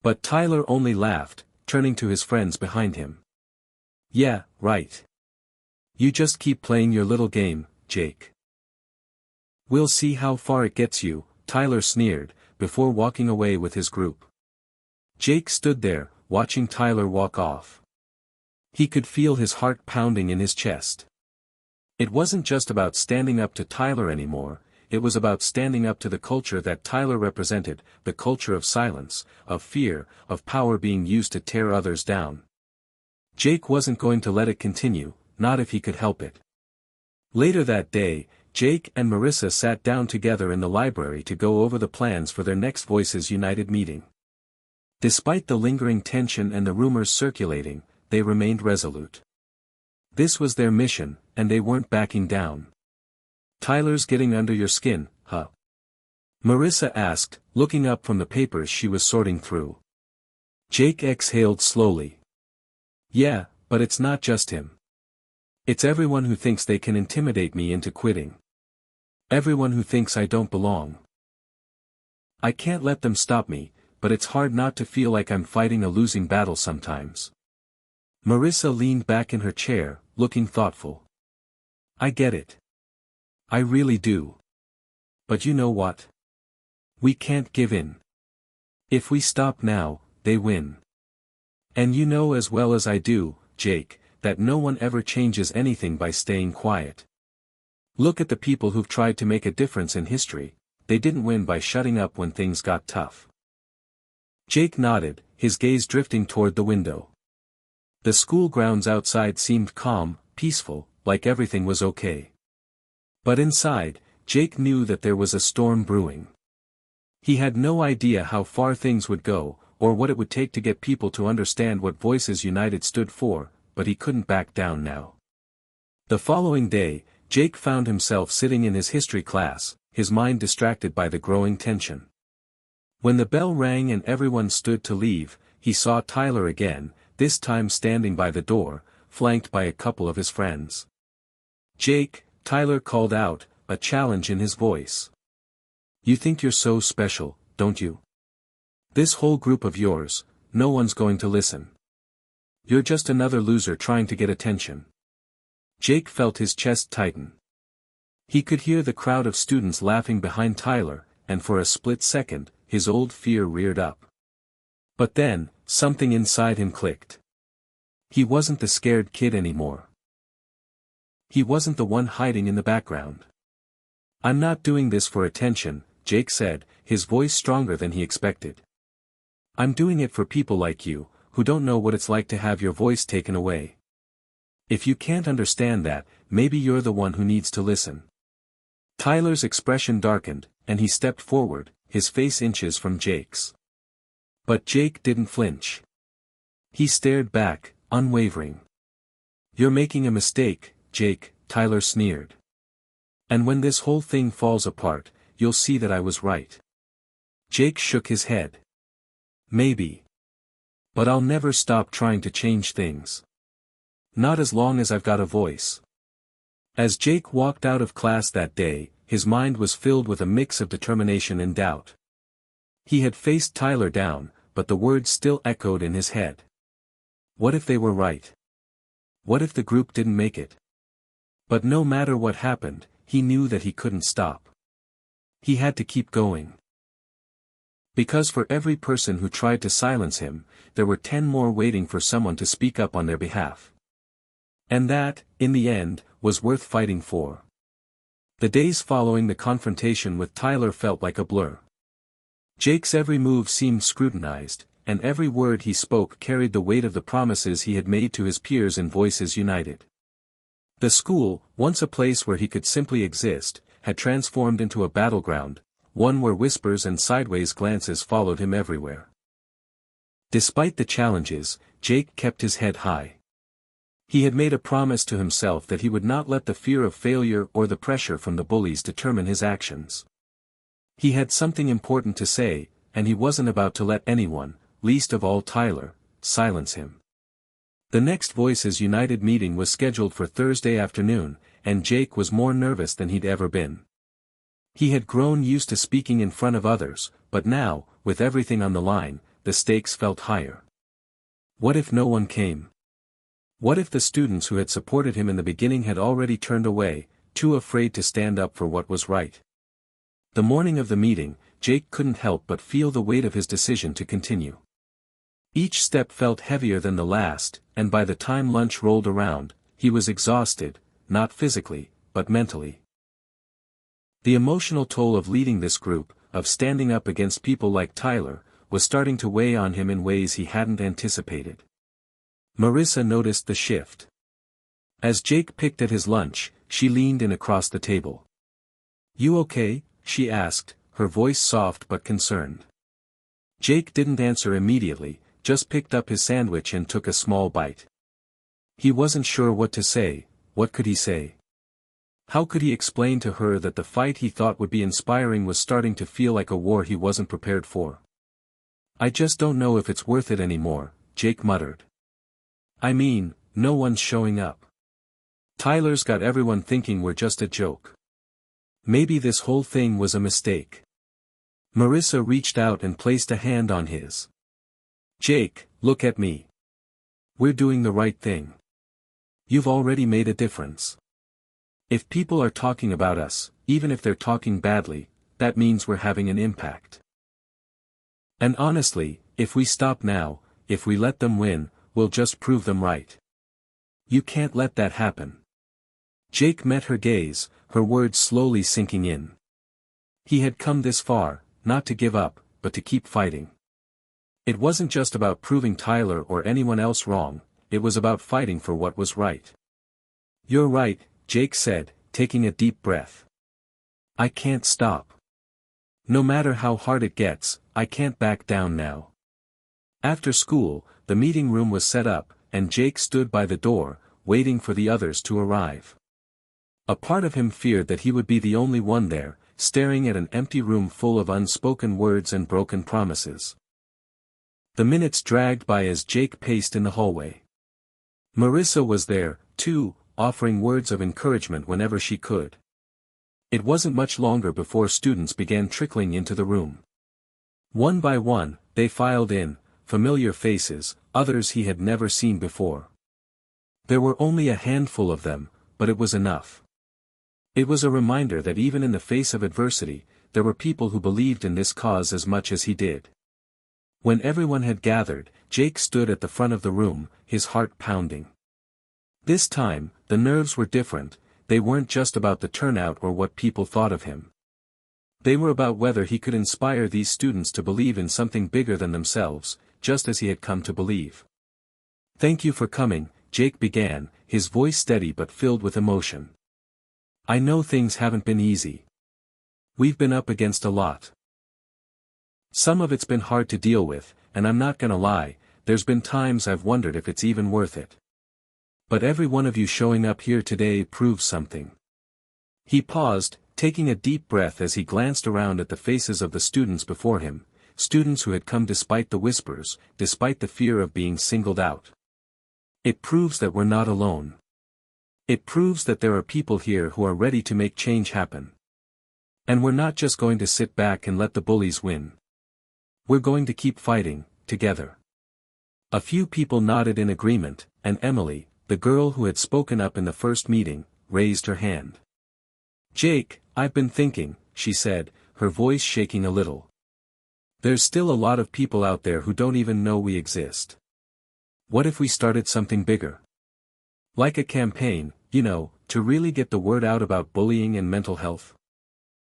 But Tyler only laughed, turning to his friends behind him. "Yeah, right. You just keep playing your little game, Jake. We'll see how far it gets you," Tyler sneered, before walking away with his group. Jake stood there, watching Tyler walk off. He could feel his heart pounding in his chest. It wasn't just about standing up to Tyler anymore, it was about standing up to the culture that Tyler represented, the culture of silence, of fear, of power being used to tear others down. Jake wasn't going to let it continue, not if he could help it. Later that day, Jake and Marissa sat down together in the library to go over the plans for their next Voices United meeting. Despite the lingering tension and the rumors circulating, they remained resolute. This was their mission, and they weren't backing down. "Tyler's getting under your skin, huh?" Marissa asked, looking up from the papers she was sorting through. Jake exhaled slowly. "Yeah, but it's not just him. It's everyone who thinks they can intimidate me into quitting. Everyone who thinks I don't belong. I can't let them stop me, but it's hard not to feel like I'm fighting a losing battle sometimes." Marissa leaned back in her chair, looking thoughtful. "I get it. I really do. But you know what? We can't give in. If we stop now, they win. And you know as well as I do, Jake, that no one ever changes anything by staying quiet. Look at the people who've tried to make a difference in history, they didn't win by shutting up when things got tough." Jake nodded, his gaze drifting toward the window. The school grounds outside seemed calm, peaceful, like everything was okay. But inside, Jake knew that there was a storm brewing. He had no idea how far things would go, or what it would take to get people to understand what Voices United stood for, but he couldn't back down now. The following day, Jake found himself sitting in his history class, his mind distracted by the growing tension. When the bell rang and everyone stood to leave, he saw Tyler again, this time standing by the door, flanked by a couple of his friends. "Jake," Tyler called out, a challenge in his voice. "You think you're so special, don't you? This whole group of yours, no one's going to listen. You're just another loser trying to get attention." Jake felt his chest tighten. He could hear the crowd of students laughing behind Tyler, and for a split second, his old fear reared up. But then, something inside him clicked. He wasn't the scared kid anymore. He wasn't the one hiding in the background. "I'm not doing this for attention," Jake said, his voice stronger than he expected. "I'm doing it for people like you, who don't know what it's like to have your voice taken away. If you can't understand that, maybe you're the one who needs to listen." Tyler's expression darkened, and he stepped forward, his face inches from Jake's. But Jake didn't flinch. He stared back, unwavering. "You're making a mistake, Jake," Tyler sneered. "And when this whole thing falls apart, you'll see that I was right." Jake shook his head. "Maybe. But I'll never stop trying to change things. Not as long as I've got a voice." As Jake walked out of class that day, his mind was filled with a mix of determination and doubt. He had faced Tyler down, but the words still echoed in his head. What if they were right? What if the group didn't make it? But no matter what happened, he knew that he couldn't stop. He had to keep going. Because for every person who tried to silence him, there were 10 more waiting for someone to speak up on their behalf. And that, in the end, was worth fighting for. The days following the confrontation with Tyler felt like a blur. Jake's every move seemed scrutinized, and every word he spoke carried the weight of the promises he had made to his peers in Voices United. The school, once a place where he could simply exist, had transformed into a battleground, one where whispers and sideways glances followed him everywhere. Despite the challenges, Jake kept his head high. He had made a promise to himself that he would not let the fear of failure or the pressure from the bullies determine his actions. He had something important to say, and he wasn't about to let anyone, least of all Tyler, silence him. The next Voices United meeting was scheduled for Thursday afternoon, and Jake was more nervous than he'd ever been. He had grown used to speaking in front of others, but now, with everything on the line, the stakes felt higher. What if no one came? What if the students who had supported him in the beginning had already turned away, too afraid to stand up for what was right? The morning of the meeting, Jake couldn't help but feel the weight of his decision to continue. Each step felt heavier than the last, and by the time lunch rolled around, he was exhausted, not physically, but mentally. The emotional toll of leading this group, of standing up against people like Tyler, was starting to weigh on him in ways he hadn't anticipated. Marissa noticed the shift. As Jake picked at his lunch, she leaned in across the table. "You okay?" she asked, her voice soft but concerned. Jake didn't answer immediately, just picked up his sandwich and took a small bite. He wasn't sure what to say. What could he say? How could he explain to her that the fight he thought would be inspiring was starting to feel like a war he wasn't prepared for? "I just don't know if it's worth it anymore," Jake muttered. "I mean, no one's showing up. Tyler's got everyone thinking we're just a joke. Maybe this whole thing was a mistake." Marissa reached out and placed a hand on his. "Jake, look at me. We're doing the right thing. You've already made a difference. If people are talking about us, even if they're talking badly, that means we're having an impact. And honestly, if we stop now, if we let them win, we'll just prove them right. You can't let that happen." Jake met her gaze, her words slowly sinking in. He had come this far, not to give up, but to keep fighting. It wasn't just about proving Tyler or anyone else wrong, it was about fighting for what was right. "You're right," Jake said, taking a deep breath. "I can't stop. No matter how hard it gets, I can't back down now." After school, the meeting room was set up, and Jake stood by the door, waiting for the others to arrive. A part of him feared that he would be the only one there, staring at an empty room full of unspoken words and broken promises. The minutes dragged by as Jake paced in the hallway. Marissa was there, too, offering words of encouragement whenever she could. It wasn't much longer before students began trickling into the room. One by one, they filed in, familiar faces, others he had never seen before. There were only a handful of them, but it was enough. It was a reminder that even in the face of adversity, there were people who believed in this cause as much as he did. When everyone had gathered, Jake stood at the front of the room, his heart pounding. This time, the nerves were different. They weren't just about the turnout or what people thought of him. They were about whether he could inspire these students to believe in something bigger than themselves, just as he had come to believe. "Thank you for coming," Jake began, his voice steady but filled with emotion. "I know things haven't been easy. We've been up against a lot. Some of it's been hard to deal with, and I'm not gonna lie, there's been times I've wondered if it's even worth it. But every one of you showing up here today proves something." He paused, taking a deep breath as he glanced around at the faces of the students before him, students who had come despite the whispers, despite the fear of being singled out. "It proves that we're not alone. It proves that there are people here who are ready to make change happen. And we're not just going to sit back and let the bullies win. We're going to keep fighting, together." A few people nodded in agreement, and Emily, the girl who had spoken up in the first meeting, raised her hand. "Jake, I've been thinking," she said, her voice shaking a little. "There's still a lot of people out there who don't even know we exist. What if we started something bigger? Like a campaign, to really get the word out about bullying and mental health?"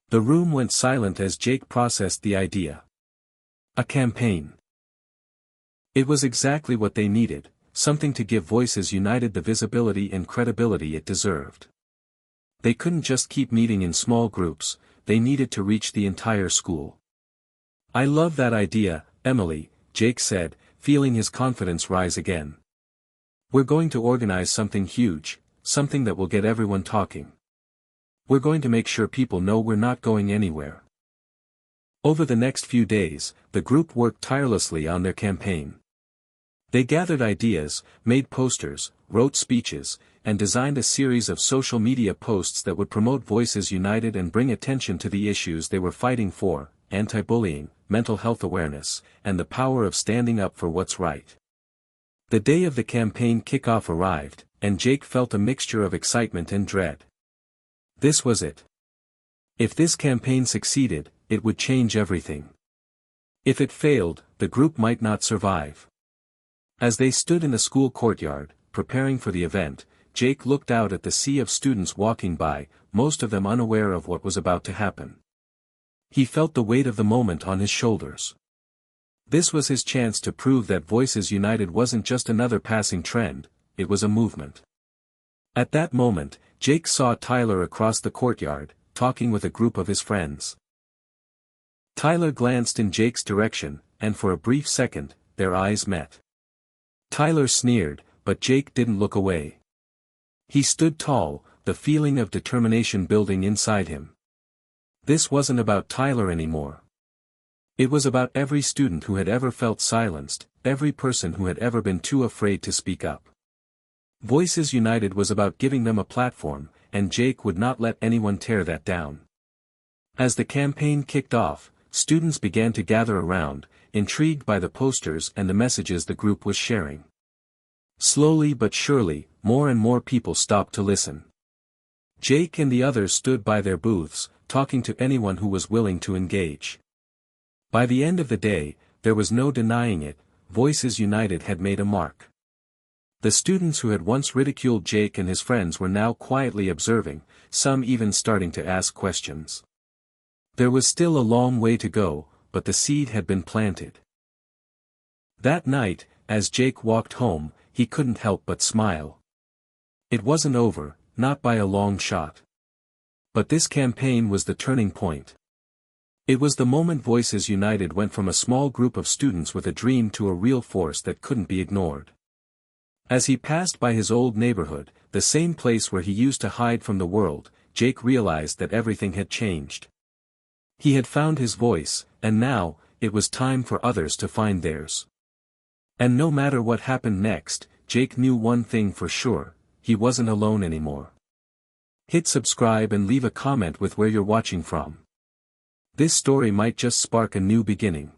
The room went silent as Jake processed the idea. A campaign. It was exactly what they needed, something to give Voices United the visibility and credibility it deserved. They couldn't just keep meeting in small groups, they needed to reach the entire school. "I love that idea, Emily," Jake said, feeling his confidence rise again. We're going to organize something huge, something that will get everyone talking. We're going to make sure people know we're not going anywhere. Over the next few days, the group worked tirelessly on their campaign. They gathered ideas, made posters, wrote speeches, and designed a series of social media posts that would promote Voices United and bring attention to the issues they were fighting for: anti-bullying, mental health awareness, and the power of standing up for what's right. The day of the campaign kickoff arrived, and Jake felt a mixture of excitement and dread. This was it. If this campaign succeeded, it would change everything. If it failed, the group might not survive. As they stood in the school courtyard, preparing for the event, Jake looked out at the sea of students walking by, most of them unaware of what was about to happen. He felt the weight of the moment on his shoulders. This was his chance to prove that Voices United wasn't just another passing trend, it was a movement. At that moment, Jake saw Tyler across the courtyard, talking with a group of his friends. Tyler glanced in Jake's direction, and for a brief second, their eyes met. Tyler sneered, but Jake didn't look away. He stood tall, the feeling of determination building inside him. This wasn't about Tyler anymore. It was about every student who had ever felt silenced, every person who had ever been too afraid to speak up. Voices United was about giving them a platform, and Jake would not let anyone tear that down. As the campaign kicked off, students began to gather around, intrigued by the posters and the messages the group was sharing. Slowly but surely, more and more people stopped to listen. Jake and the others stood by their booths, talking to anyone who was willing to engage. By the end of the day, there was no denying it, Voices United had made a mark. The students who had once ridiculed Jake and his friends were now quietly observing, some even starting to ask questions. There was still a long way to go, but the seed had been planted. That night, as Jake walked home, he couldn't help but smile. It wasn't over, not by a long shot. But this campaign was the turning point. It was the moment Voices United went from a small group of students with a dream to a real force that couldn't be ignored. As he passed by his old neighborhood, the same place where he used to hide from the world, Jake realized that everything had changed. He had found his voice, and now, it was time for others to find theirs. And no matter what happened next, Jake knew one thing for sure: he wasn't alone anymore. Hit subscribe and leave a comment with where you're watching from. This story might just spark a new beginning.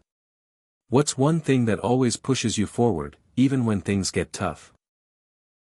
What's one thing that always pushes you forward, even when things get tough?